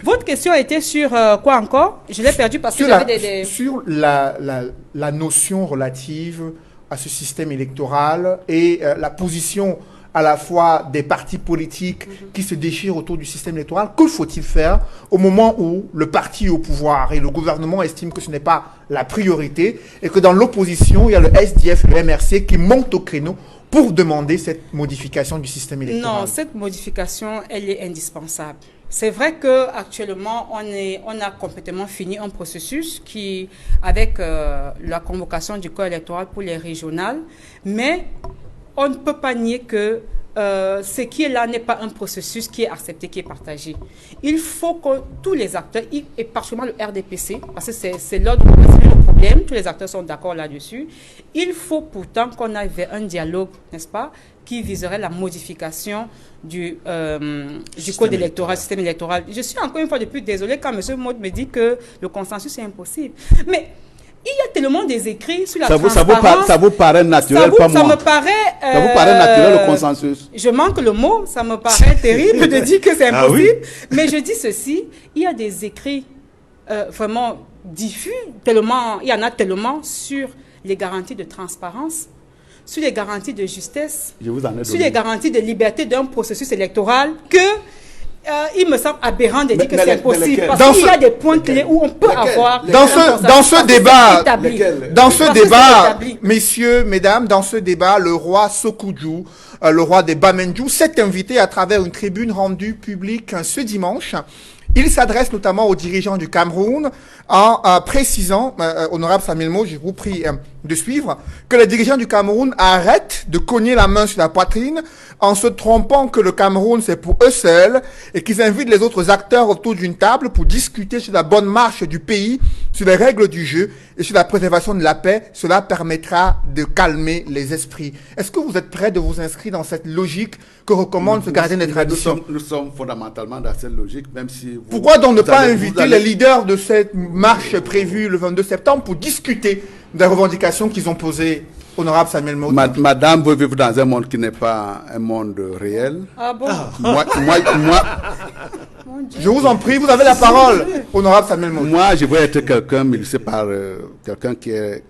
Votre question était sur quoi encore? Je l'ai perdu parce que j'avais des... Sur la notion relative à ce système électoral et la position à la fois des partis politiques qui se déchirent autour du système électoral. Que faut-il faire au moment où le parti au pouvoir et le gouvernement estiment que ce n'est pas la priorité et que dans l'opposition, il y a le SDF, le MRC qui montent au créneau pour demander cette modification du système électoral? Non, cette modification, elle est indispensable. C'est vrai qu'actuellement, on a complètement fini un processus qui, avec la convocation du corps électoral pour les régionales, mais on ne peut pas nier que ce qui est là n'est pas un processus qui est accepté, qui est partagé. Il faut que tous les acteurs, et particulièrement le RDPC, parce que c'est là où le problème, tous les acteurs sont d'accord là-dessus, il faut pourtant qu'on aille vers un dialogue, n'est-ce pas, qui viserait la modification du code électoral, système électoral. Je suis encore une fois de plus désolée quand M. Maud me dit que le consensus est impossible. Mais il y a tellement des écrits sur la transparence. Ça vous paraît naturel, pas moi. Ça me paraît... ça vous paraît naturel, le consensus? Je manque le mot, ça me paraît terrible de dire que c'est impossible. Mais je dis ceci, il y a des écrits vraiment diffus, tellement, il y en a tellement sur les garanties de transparence, sur les garanties de justesse, sur les garanties de liberté d'un processus électoral que... il me semble aberrant de dire que c'est impossible parce qu'il y a des points clés où on peut avoir dans ce débat, messieurs, mesdames, dans ce débat, le roi Sokudju, le roi des Bamenju, s'est invité à travers une tribune rendue publique ce dimanche. Il s'adresse notamment aux dirigeants du Cameroun en précisant, honorable Samuel Mo, je vous prie de suivre, que les dirigeants du Cameroun arrêtent de cogner la main sur la poitrine en se trompant que le Cameroun c'est pour eux seuls et qu'ils invitent les autres acteurs autour d'une table pour discuter sur la bonne marche du pays, sur les règles du jeu et sur la préservation de la paix. Cela permettra de calmer les esprits. Est-ce que vous êtes prêts de vous inscrire dans cette logique que recommande ce gardien des traditions? Nous sommes fondamentalement dans cette logique, même si... Pourquoi donc ne pas inviter les leaders de cette marche prévue le 22 septembre pour discuter des revendications qu'ils ont posées, honorable Samuel Maud? Madame veut vivre dans un monde qui n'est pas un monde réel. Ah bon? Moi, je vous en prie, vous avez la parole, honorable Samuel Maud. Moi, je veux être quelqu'un milité par quelqu'un qui est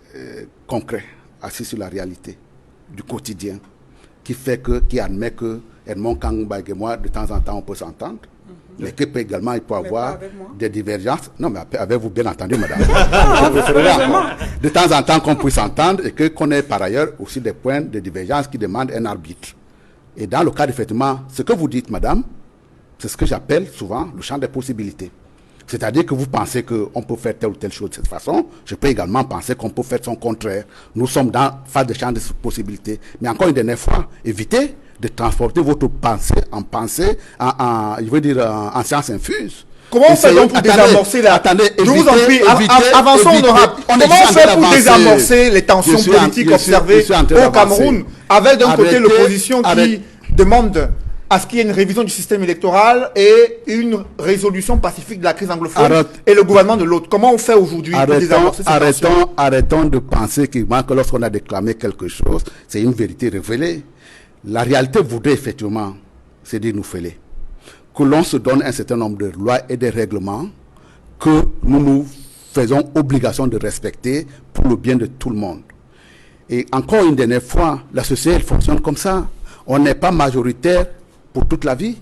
concret, assis sur la réalité du quotidien, qui admet que Edmond Kangoumbag et moi, de temps en temps, on peut s'entendre. Mais qu'il peut également, il peut avoir des divergences. Non, mais avec vous, bien entendu, madame. De temps en temps, qu'on puisse s'entendre et qu'on ait par ailleurs aussi des points de divergence qui demandent un arbitre. Et dans le cas, effectivement, ce que vous dites, madame, c'est ce que j'appelle souvent le champ des possibilités. C'est-à-dire que vous pensez qu'on peut faire telle ou telle chose de cette façon. Je peux également penser qu'on peut faire son contraire. Nous sommes dans phase de champ des possibilités. Mais encore une dernière fois, évitez de transporter votre pensée en science infuse. Comment on fait donc pour désamorcer la... Je vous en prie, avançons honorable. Comment on fait pour désamorcer les tensions politiques observées au Cameroun avec d'un côté l'opposition qui demande à ce qu'il y ait une révision du système électoral et une résolution pacifique de la crise anglophone et le gouvernement de l'autre. Comment on fait aujourd'hui pour désamorcer cette tension? Arrêtons de penser que lorsqu'on a déclamé quelque chose, c'est une vérité révélée. La réalité voudrait effectivement, c'est dire nous fêler, que l'on se donne un certain nombre de lois et de règlements que nous faisons obligation de respecter pour le bien de tout le monde. Et encore une dernière fois, la société elle fonctionne comme ça. On n'est pas majoritaire pour toute la vie.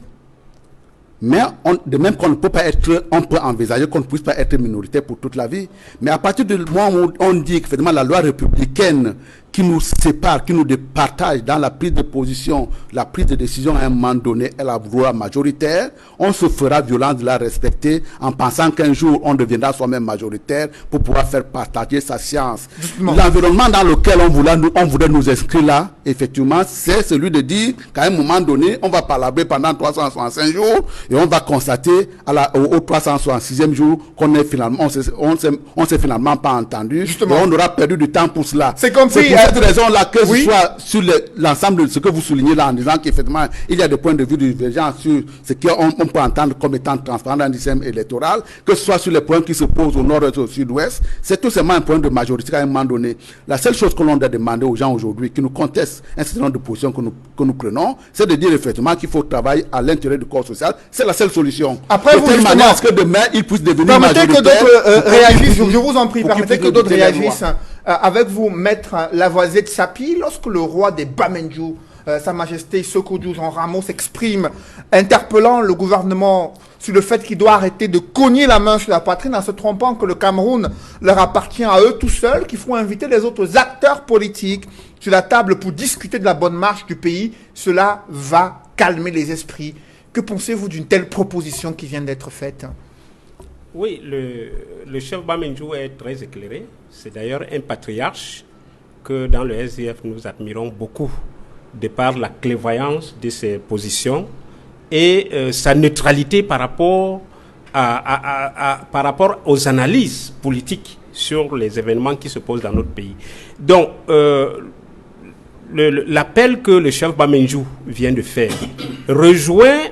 Mais de même qu'on ne peut pas être, on peut envisager qu'on ne puisse pas être minoritaire pour toute la vie. Mais à partir du moment où on dit que finalement la loi républicaine qui nous sépare, qui nous départage dans la prise de position, la prise de décision à un moment donné est la loi majoritaire, on se fera violence de la respecter en pensant qu'un jour on deviendra soi-même majoritaire pour pouvoir faire partager sa science. L'environnement dans lequel on voudrait nous inscrire là, effectivement, c'est celui de dire qu'à un moment donné, on va palabrer pendant 365 jours et on va constater au 366e jour qu'on est finalement, on s'est finalement pas entendu. Justement. Et on aura perdu du temps pour cela. C'est comme si pour cette raison-là que ce soit sur l'ensemble de ce que vous soulignez là en disant qu'effectivement il y a des points de vue divergents sur ce qu'on peut entendre comme étant transparent dans le système électoral, que ce soit sur les points qui se posent au nord et au sud-ouest, c'est tout simplement un point de majorité à un moment donné. La seule chose que l'on doit demander aux gens aujourd'hui qui nous contestent un certain nombre de positions que nous prenons, c'est de dire effectivement qu'il faut travailler à l'intérieur du corps social. C'est la seule solution. Après, de telle manière à ce que demain ils puissent devenir majoritaires. Permettez que d'autres réagissent, je vous en prie, permettez que d'autres réagissent. Avec vous, maître Lavoisier de Sapi, lorsque le roi des Bamenju, Sa Majesté Sékou Jean Ramos, s'exprime, interpellant le gouvernement sur le fait qu'il doit arrêter de cogner la main sur la poitrine en se trompant que le Cameroun leur appartient à eux tout seuls, qu'il faut inviter les autres acteurs politiques sur la table pour discuter de la bonne marche du pays, cela va calmer les esprits. Que pensez-vous d'une telle proposition qui vient d'être faite? Oui, le chef Bamenju est très éclairé. C'est d'ailleurs un patriarche que dans le SDF nous admirons beaucoup, de par la clairvoyance de ses positions et sa neutralité par rapport aux analyses politiques sur les événements qui se posent dans notre pays. Donc, l'appel que le chef Bamenju vient de faire rejoint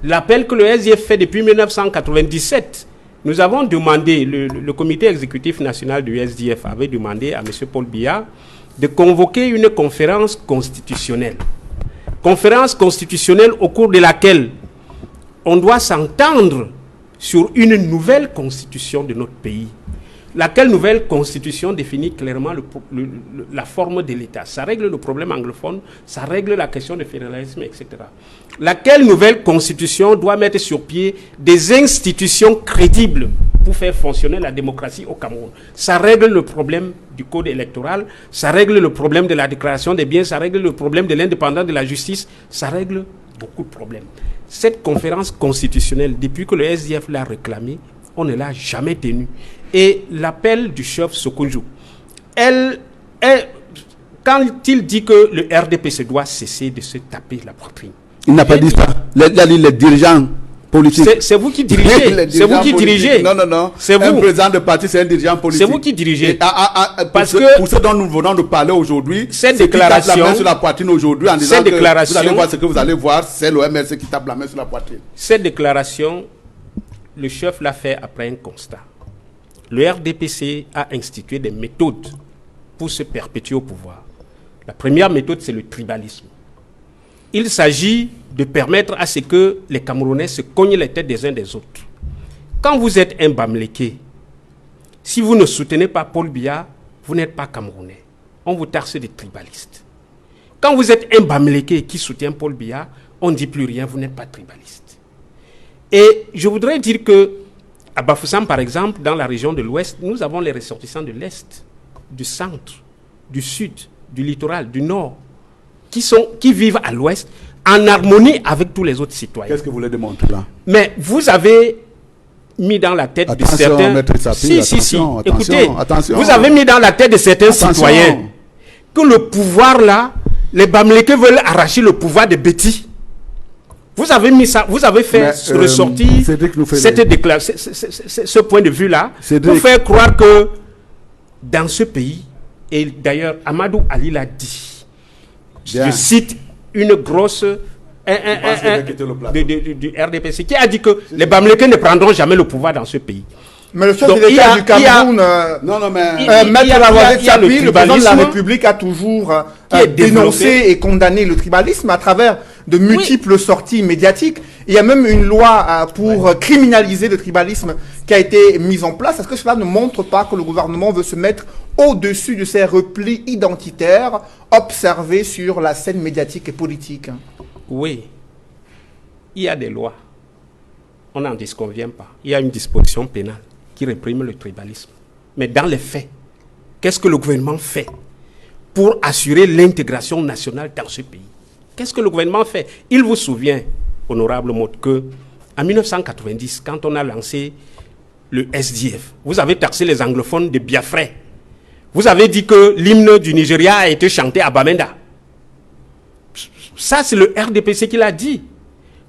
l'appel que le SDF fait depuis 1997. Nous avons demandé, le comité exécutif national du SDF avait demandé à M. Paul Biya de convoquer une conférence constitutionnelle. Conférence constitutionnelle au cours de laquelle on doit s'entendre sur une nouvelle constitution de notre pays. Laquelle nouvelle constitution définit clairement la forme de l'État. Ça règle le problème anglophone, ça règle la question de fédéralisme, etc. Laquelle nouvelle constitution doit mettre sur pied des institutions crédibles pour faire fonctionner la démocratie au Cameroun. Ça règle le problème du code électoral, ça règle le problème de la déclaration des biens, ça règle le problème de l'indépendance de la justice, ça règle beaucoup de problèmes. Cette conférence constitutionnelle, depuis que le SDF l'a réclamée, on ne l'a jamais tenue. Et l'appel du chef Sékou, quand il dit que le RDPC doit cesser de se taper la poitrine. Il n'a pas dit ça. Les dirigeants politiques. C'est vous qui dirigez. C'est vous qui dirigez. Non. C'est vous. Un président de parti, c'est un dirigeant politique. C'est vous qui dirigez. Parce que pour ce dont nous venons de parler aujourd'hui, cette déclaration, la main sur la poitrine aujourd'hui en disant que vous allez voir ce que vous allez voir, c'est l'OMLC qui tape la main sur la poitrine. Cette déclaration, le chef l'a fait après un constat. Le RDPC a institué des méthodes pour se perpétuer au pouvoir. La première méthode, c'est le tribalisme. Il s'agit de permettre à ce que les Camerounais se cognent les têtes des uns des autres. Quand vous êtes un Bamléké, si vous ne soutenez pas Paul Biya, vous n'êtes pas Camerounais. On vous taxe de tribaliste. Quand vous êtes un Bamléké qui soutient Paul Biya, on ne dit plus rien, vous n'êtes pas tribaliste. Et je voudrais dire que à Bafoussam, par exemple, dans la région de l'Ouest, nous avons les ressortissants de l'Est, du centre, du sud, du littoral, du nord, qui vivent à l'Ouest en harmonie avec tous les autres citoyens. Qu'est-ce que vous voulez démontrer là? Mais vous avez mis dans la tête de certains... Écoutez, vous avez mis dans la tête de certains citoyens que le pouvoir là, les Bamlékés veulent arracher le pouvoir de Betty. Vous avez mis ça, vous avez fait ressortir ce point de vue-là pour faire croire que dans ce pays, et d'ailleurs Amadou Ali l'a dit, je cite un du RDPC qui a dit que les Bamileke ne prendront jamais le pouvoir dans ce pays. Mais le chef de l'État du Cameroun, Maître Lavoisier Tchapi, le président de la République, a toujours dénoncé et condamné le tribalisme à travers de multiples sorties médiatiques. Il y a même une loi pour criminaliser le tribalisme qui a été mise en place. Est-ce que cela ne montre pas que le gouvernement veut se mettre au-dessus de ces replis identitaires observés sur la scène médiatique et politique? Oui, il y a des lois. On n'en disconvient pas. Il y a une disposition pénale qui réprime le tribalisme. Mais dans les faits, qu'est-ce que le gouvernement fait pour assurer l'intégration nationale dans ce pays? Qu'est-ce que le gouvernement fait? Il vous souvient, honorable Maud, que en 1990, quand on a lancé le SDF, vous avez taxé les anglophones de Biafrais. Vous avez dit que l'hymne du Nigeria a été chanté à Bamenda. Ça, c'est le RDPC qui l'a dit.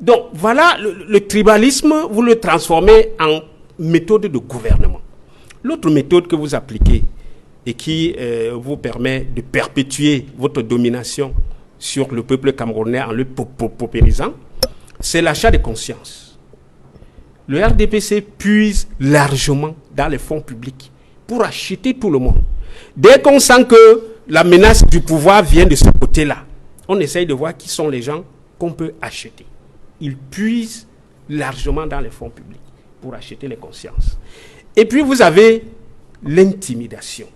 Donc, voilà, le tribalisme, vous le transformez en méthode de gouvernement. L'autre méthode que vous appliquez et qui vous permet de perpétuer votre domination sur le peuple camerounais en le paupérisant, c'est l'achat de conscience. Le RDPC puise largement dans les fonds publics pour acheter tout le monde. Dès qu'on sent que la menace du pouvoir vient de ce côté-là, on essaye de voir qui sont les gens qu'on peut acheter. Ils puisent largement dans les fonds publics pour acheter les consciences. Et puis vous avez l'intimidation.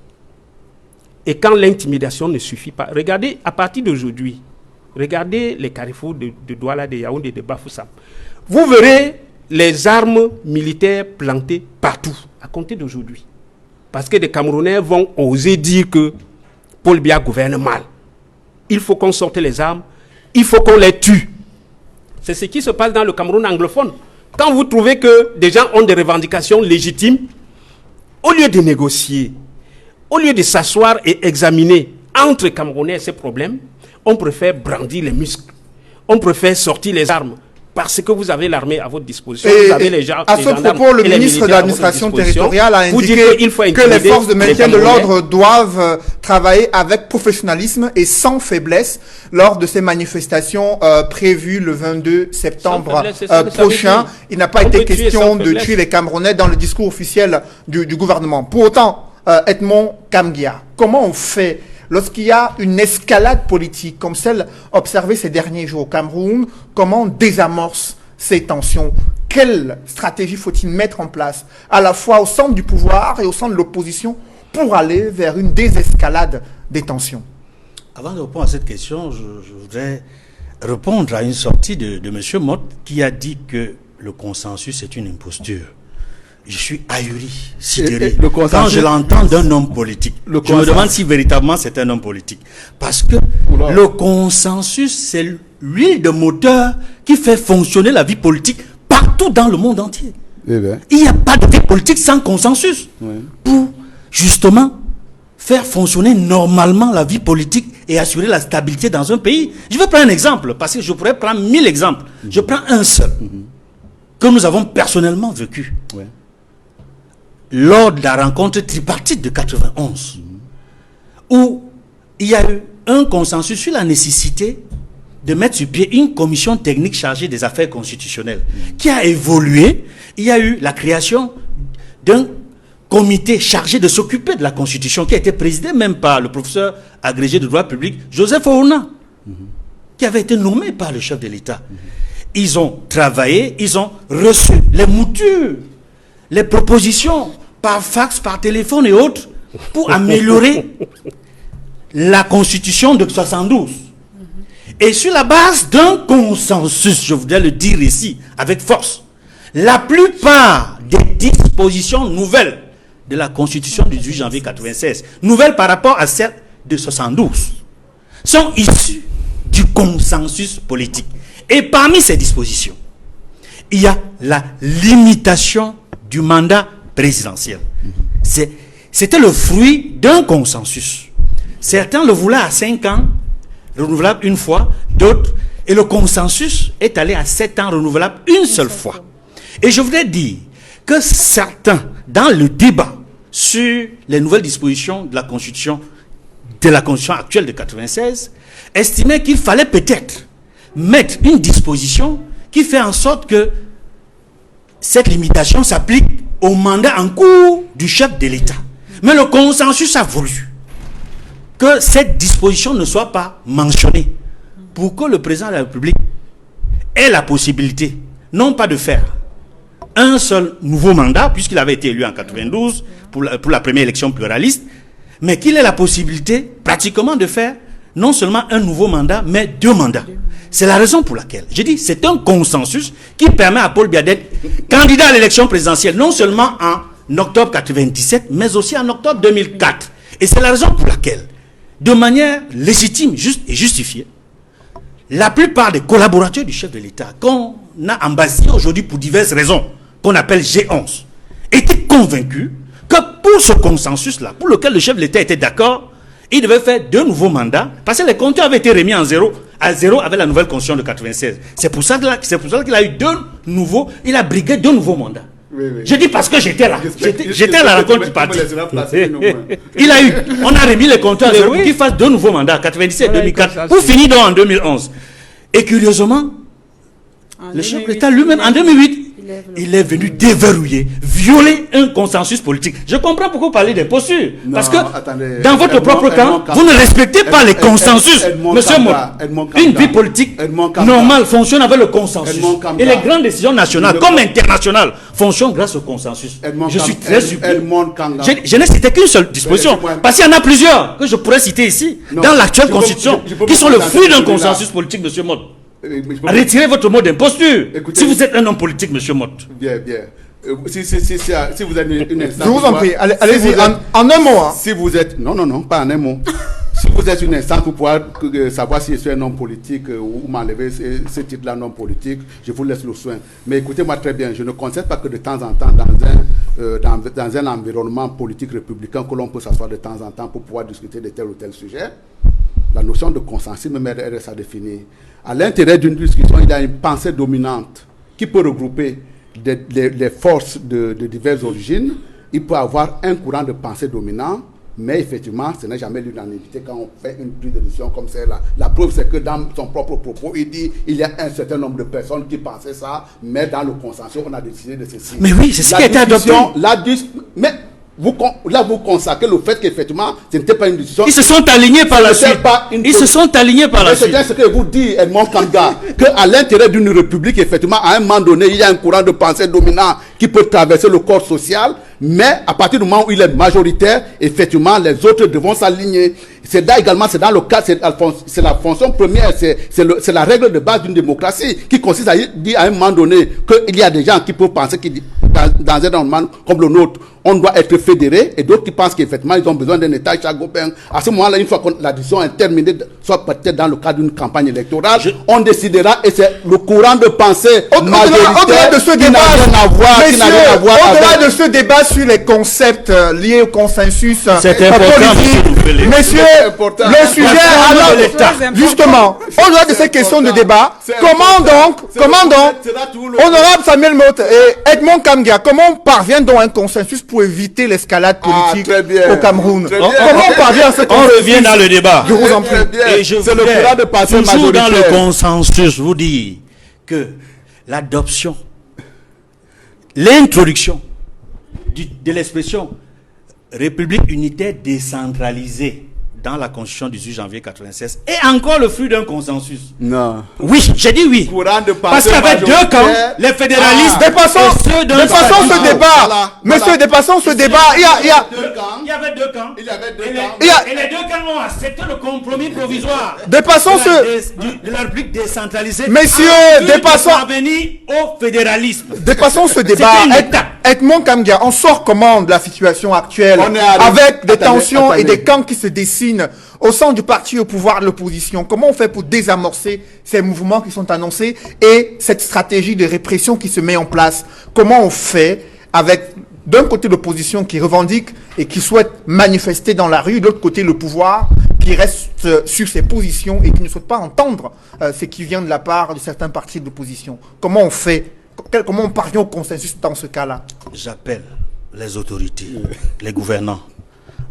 Et quand l'intimidation ne suffit pas, regardez à partir d'aujourd'hui, regardez les carrefours de Douala, de Yaoundé, de Bafoussam. Vous verrez les armes militaires plantées partout, à compter d'aujourd'hui. Parce que des Camerounais vont oser dire que Paul Biya gouverne mal. Il faut qu'on sorte les armes, il faut qu'on les tue. C'est ce qui se passe dans le Cameroun anglophone. Quand vous trouvez que des gens ont des revendications légitimes, au lieu de négocier, au lieu de s'asseoir et examiner entre Camerounais ces problèmes, on préfère brandir les muscles. On préfère sortir les armes. Parce que vous avez l'armée à votre disposition. Vous avez les gens, à ce propos, le ministre de l'administration territoriale a indiqué que les forces de maintien de l'ordre doivent travailler avec professionnalisme et sans faiblesse lors de ces manifestations prévues le 22 septembre prochain. Il n'a pas été question de tuer les Camerounais dans le discours officiel du gouvernement. Pour autant, Edmond Kamgia, comment on fait lorsqu'il y a une escalade politique comme celle observée ces derniers jours au Cameroun? Comment on désamorce ces tensions? Quelle stratégie faut-il mettre en place, à la fois au centre du pouvoir et au centre de l'opposition, pour aller vers une désescalade des tensions? Avant de répondre à cette question, je voudrais répondre à une sortie de M. Mott qui a dit que le consensus est une imposture. Je suis ahuri, sidéré, quand je l'entends d'un homme politique. Je me demande si véritablement c'est un homme politique. Parce que le consensus, c'est l'huile de moteur qui fait fonctionner la vie politique partout dans le monde entier. Il n'y a pas de vie politique sans consensus. Pour, justement, faire fonctionner normalement la vie politique et assurer la stabilité dans un pays. Je vais prendre un exemple, parce que je pourrais prendre 1000 exemples. Je prends un seul, que nous avons personnellement vécu. Lors de la rencontre tripartite de 91, où il y a eu un consensus sur la nécessité de mettre sur pied une commission technique chargée des affaires constitutionnelles, qui a évolué. Il y a eu la création d'un comité chargé de s'occuper de la Constitution, qui a été présidé même par le professeur agrégé de droit public, Joseph Ouna, qui avait été nommé par le chef de l'État. Ils ont travaillé, ils ont reçu les moutures, les propositions par fax, par téléphone et autres pour améliorer la Constitution de 72. Et sur la base d'un consensus, je voudrais le dire ici avec force, la plupart des dispositions nouvelles de la Constitution du 18 janvier 96, nouvelles par rapport à celle de 72, sont issues du consensus politique. Et parmi ces dispositions, il y a la limitation du mandat présidentiel. C'était le fruit d'un consensus. Certains le voulaient à 5 ans, renouvelable une fois, d'autres, et le consensus est allé à 7 ans, renouvelable une seule fois. Et je voudrais dire que certains, dans le débat sur les nouvelles dispositions de la Constitution actuelle de 96, estimaient qu'il fallait peut-être mettre une disposition qui fait en sorte que cette limitation s'applique au mandat en cours du chef de l'État. Mais le consensus a voulu que cette disposition ne soit pas mentionnée pour que le président de la République ait la possibilité, non pas de faire un seul nouveau mandat, puisqu'il avait été élu en 92 pour la première élection pluraliste, mais qu'il ait la possibilité pratiquement de faire non seulement un nouveau mandat, mais 2 mandats. C'est la raison pour laquelle, j'ai dit, c'est un consensus qui permet à Paul Biya d'être candidat à l'élection présidentielle, non seulement en octobre 97, mais aussi en octobre 2004. Et c'est la raison pour laquelle, de manière légitime, juste et justifiée, la plupart des collaborateurs du chef de l'État, qu'on a embassés aujourd'hui pour diverses raisons, qu'on appelle G11, étaient convaincus que pour ce consensus-là, pour lequel le chef de l'État était d'accord, il devait faire 2 nouveaux mandats, parce que les compteurs avaient été remis à zéro avec la nouvelle constitution de 96. C'est pour ça qu'il a eu 2 nouveaux, il a brigué 2 nouveaux mandats. Oui. Je dis parce que j'étais là. J'étais à la rencontre du parti. On a remis les compteurs à zéro pour qu'il fasse 2 nouveaux mandats, 97 et 2004, pour finir donc en 2011. Et curieusement, le chef de l'État lui-même, en 2008, il est venu déverrouiller, violer un consensus politique. Je comprends pourquoi vous parlez d'imposture. Parce que dans votre propre camp, vous ne respectez pas les consensus. Monsieur Mott, une vie politique normale fonctionne avec le consensus. Et les grandes décisions nationales comme internationales fonctionnent grâce au consensus. Je suis très surpris. Je n'ai cité qu'une seule disposition. Parce qu'il y en a plusieurs que je pourrais citer ici, dans l'actuelle constitution, qui sont le fruit d'un consensus politique, monsieur Mott. Retirez votre mot d'imposture. Si vous êtes un homme politique, monsieur Mott. Bien. Si vous êtes une instance... Je vous en prie, allez-y, en un mot. Hein. Si vous êtes... Non, pas en un mot. Si vous êtes une instance pour pouvoir savoir si je suis un homme politique ou m'enlever ce titre-là, non politique, je vous laisse le soin. Mais écoutez-moi très bien, je ne concède pas que de temps en temps, dans un environnement politique républicain, que l'on peut s'asseoir de temps en temps pour pouvoir discuter de tel ou tel sujet. La notion de consensus me reste à définir. À l'intérieur d'une discussion, il y a une pensée dominante qui peut regrouper les forces de diverses origines. Il peut avoir un courant de pensée dominant, mais effectivement, ce n'est jamais l'unanimité quand on fait une prise de décision comme celle-là. La preuve, c'est que dans son propre propos, il dit il y a un certain nombre de personnes qui pensaient ça, mais dans le consensus, on a décidé de ceci. Mais oui, c'est ce qui a été adopté. Mais vous consacrez le fait qu'effectivement, ce n'était pas une décision. Ils se sont alignés par la suite. Ils se sont alignés par la suite. C'est ce que vous dit Edmond Kanga, qu'à l'intérieur d'une république, effectivement, à un moment donné, il y a un courant de pensée dominant qui peut traverser le corps social, mais à partir du moment où il est majoritaire, effectivement, les autres devront s'aligner. C'est là également, c'est dans le cas, c'est la fonction première, c'est la règle de base d'une démocratie qui consiste à dire à un moment donné qu'il y a des gens qui peuvent penser que dans un environnement comme le nôtre, on doit être fédéré, et d'autres qui pensent qu'effectivement ils ont besoin d'un État chagopin. À ce moment-là, une fois que la décision est terminée, soit peut-être dans le cadre d'une campagne électorale, on décidera, et c'est le courant de pensée au-delà de ce débat, au-delà de ce débat sur les concepts liés au consensus politique, messieurs, le sujet, alors, justement, au-delà de ces questions de débat, comment donc, honorable Samuel Mott et Edmond Kanga, comment on parvient donc à un consensus pour éviter l'escalade politique au Cameroun? Comment on parvient à ce consensus? On revient dans le débat. Je vous en prie. Et je voudrais toujours dans le consensus vous dire que l'adoption, l'introduction de l'expression République unitaire décentralisée dans la Constitution du 18 janvier 1996 est encore le fruit d'un consensus. Non. Oui, j'ai dit oui. Parce qu'il y avait 2 camps, les fédéralistes. Dépassons ce débat. Monsieur, dépassons ce débat. Il y avait 2 camps. Et les 2 camps ont accepté le compromis provisoire. Dépassons de la République décentralisée. Messieurs, dépassons. Au fédéralisme. Dépassons ce débat. Edmond Kanga, on sort comment de la situation actuelle avec des tensions et des camps qui se dessinent au sein du parti au pouvoir de l'opposition? Comment on fait pour désamorcer ces mouvements qui sont annoncés et cette stratégie de répression qui se met en place? Comment on fait avec d'un côté l'opposition qui revendique et qui souhaite manifester dans la rue, de l'autre côté le pouvoir qui reste sur ses positions et qui ne souhaite pas entendre ce qui vient de la part de certains partis de l'opposition? Comment on fait? Comment on parvient au consensus dans ce cas-là? J'appelle les autorités, les gouvernants,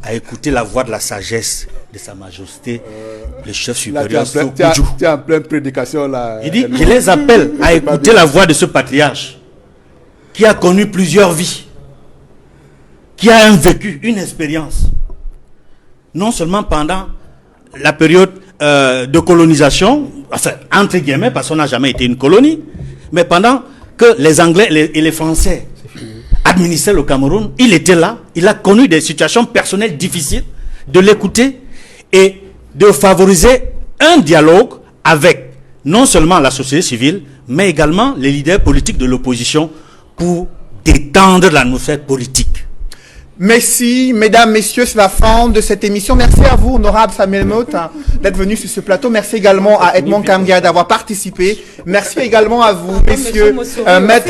à écouter la voix de la sagesse de Sa Majesté, le chef Là, tu es supérieur en plein- Sokoudjou. tu es en pleine prédication là. Il dit, je les appelle à écouter la voix de ce patriarche qui a connu plusieurs vies, qui a un vécu, une expérience. Non seulement pendant la période de colonisation, enfin, entre guillemets, parce qu'on n'a jamais été une colonie, mais pendant que les Anglais et les Français administraient le Cameroun, il était là, il a connu des situations personnelles difficiles, de l'écouter et de favoriser un dialogue avec non seulement la société civile, mais également les leaders politiques de l'opposition pour détendre l'atmosphère politique. Merci, mesdames, messieurs, c'est la fin de cette émission. Merci à vous, honorable Samuel Motte, d'être venu sur ce plateau. Merci également à Edmond Kamgia d'avoir participé. Merci également à vous, messieurs, maître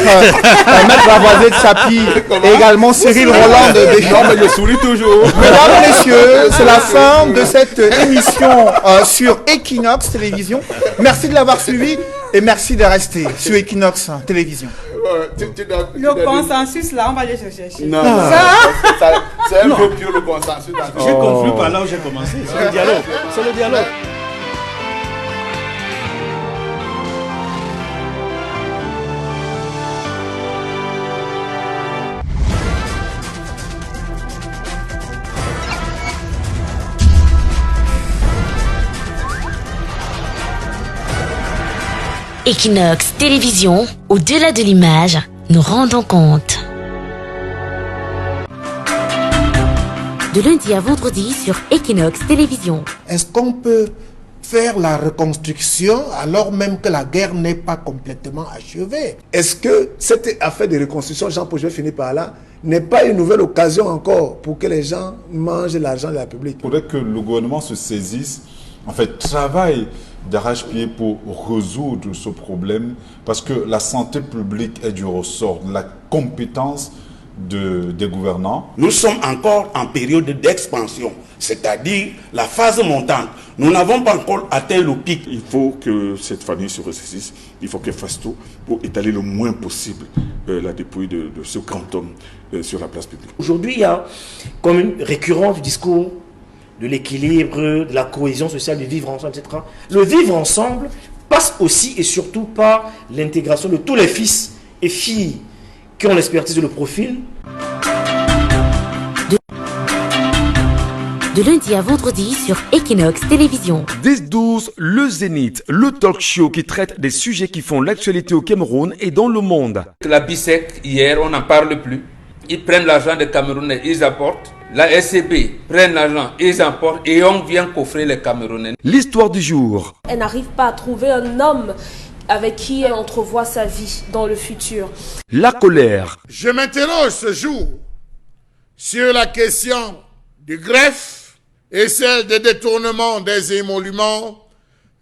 Lavoisier de Sapi et également Cyril Roland de Béchon. Non, mais je souris toujours. Mesdames, messieurs, c'est la fin de cette émission sur Equinox Télévision. Merci de l'avoir suivi et merci de rester sur Equinox Télévision. Le consensus, là, on va aller chercher. Non, c'est un peu pur le consensus. J'ai conclu par là où j'ai commencé. C'est le dialogue. C'est le dialogue. Equinox Télévision, au-delà de l'image, nous rendons compte. De lundi à vendredi sur Equinox Télévision. Est-ce qu'on peut faire la reconstruction alors même que la guerre n'est pas complètement achevée? Est-ce que cette affaire de reconstruction, Jean-Paul, je vais finir par là, n'est pas une nouvelle occasion encore pour que les gens mangent l'argent de la République? Il faudrait que le gouvernement se saisisse, en fait, travaille d'arrache-pied pour résoudre ce problème, parce que la santé publique est du ressort de la compétence des gouvernants. Nous sommes encore en période d'expansion, c'est-à-dire la phase montante. Nous n'avons pas encore atteint le pic. Il faut que cette famille se ressaisisse, il faut qu'elle fasse tout pour étaler le moins possible la dépouille de ce grand homme sur la place publique. Aujourd'hui, il y a comme une récurrence du discours de l'équilibre, de la cohésion sociale, du vivre ensemble, etc. Le vivre ensemble passe aussi et surtout par l'intégration de tous les fils et filles qui ont l'expertise et le profil. De lundi à vendredi sur Equinox Télévision. 10-12, le Zénith, le talk show qui traite des sujets qui font l'actualité au Cameroun et dans le monde. La BISEC, hier, on n'en parle plus. Ils prennent l'argent des Camerounais, ils apportent. La SCB prennent l'argent, ils apportent et on vient coffrer les Camerounais. L'histoire du jour. Elle n'arrive pas à trouver un homme avec qui elle entrevoit sa vie dans le futur. La colère. Je m'interroge ce jour sur la question du greffe et celle des détournements des émoluments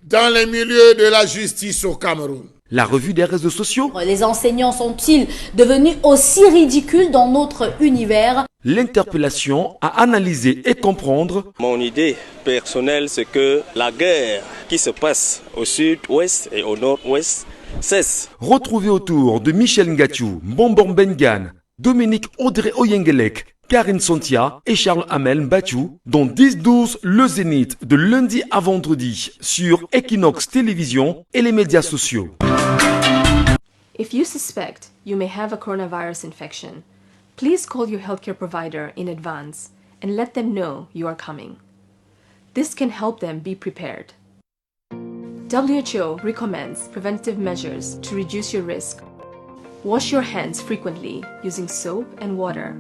dans les milieux de la justice au Cameroun. La revue des réseaux sociaux. Les enseignants sont-ils devenus aussi ridicules dans notre univers? L'interpellation à analyser et comprendre. Mon idée personnelle, c'est que la guerre qui se passe au sud-ouest et au nord-ouest cesse. Retrouvez autour de Michel Ngatiou, Bombom Bengan, Dominique Audrey Oyengelek, Karine Sontia et Charles Amel Mbachou dans 10-12 le Zénith de lundi à vendredi sur Equinox Télévision et les médias sociaux. If you suspect you may have a coronavirus infection, please call your healthcare provider in advance and let them know you are coming. This can help them be prepared. WHO recommends preventive measures to reduce your risk. Wash your hands frequently using soap and water.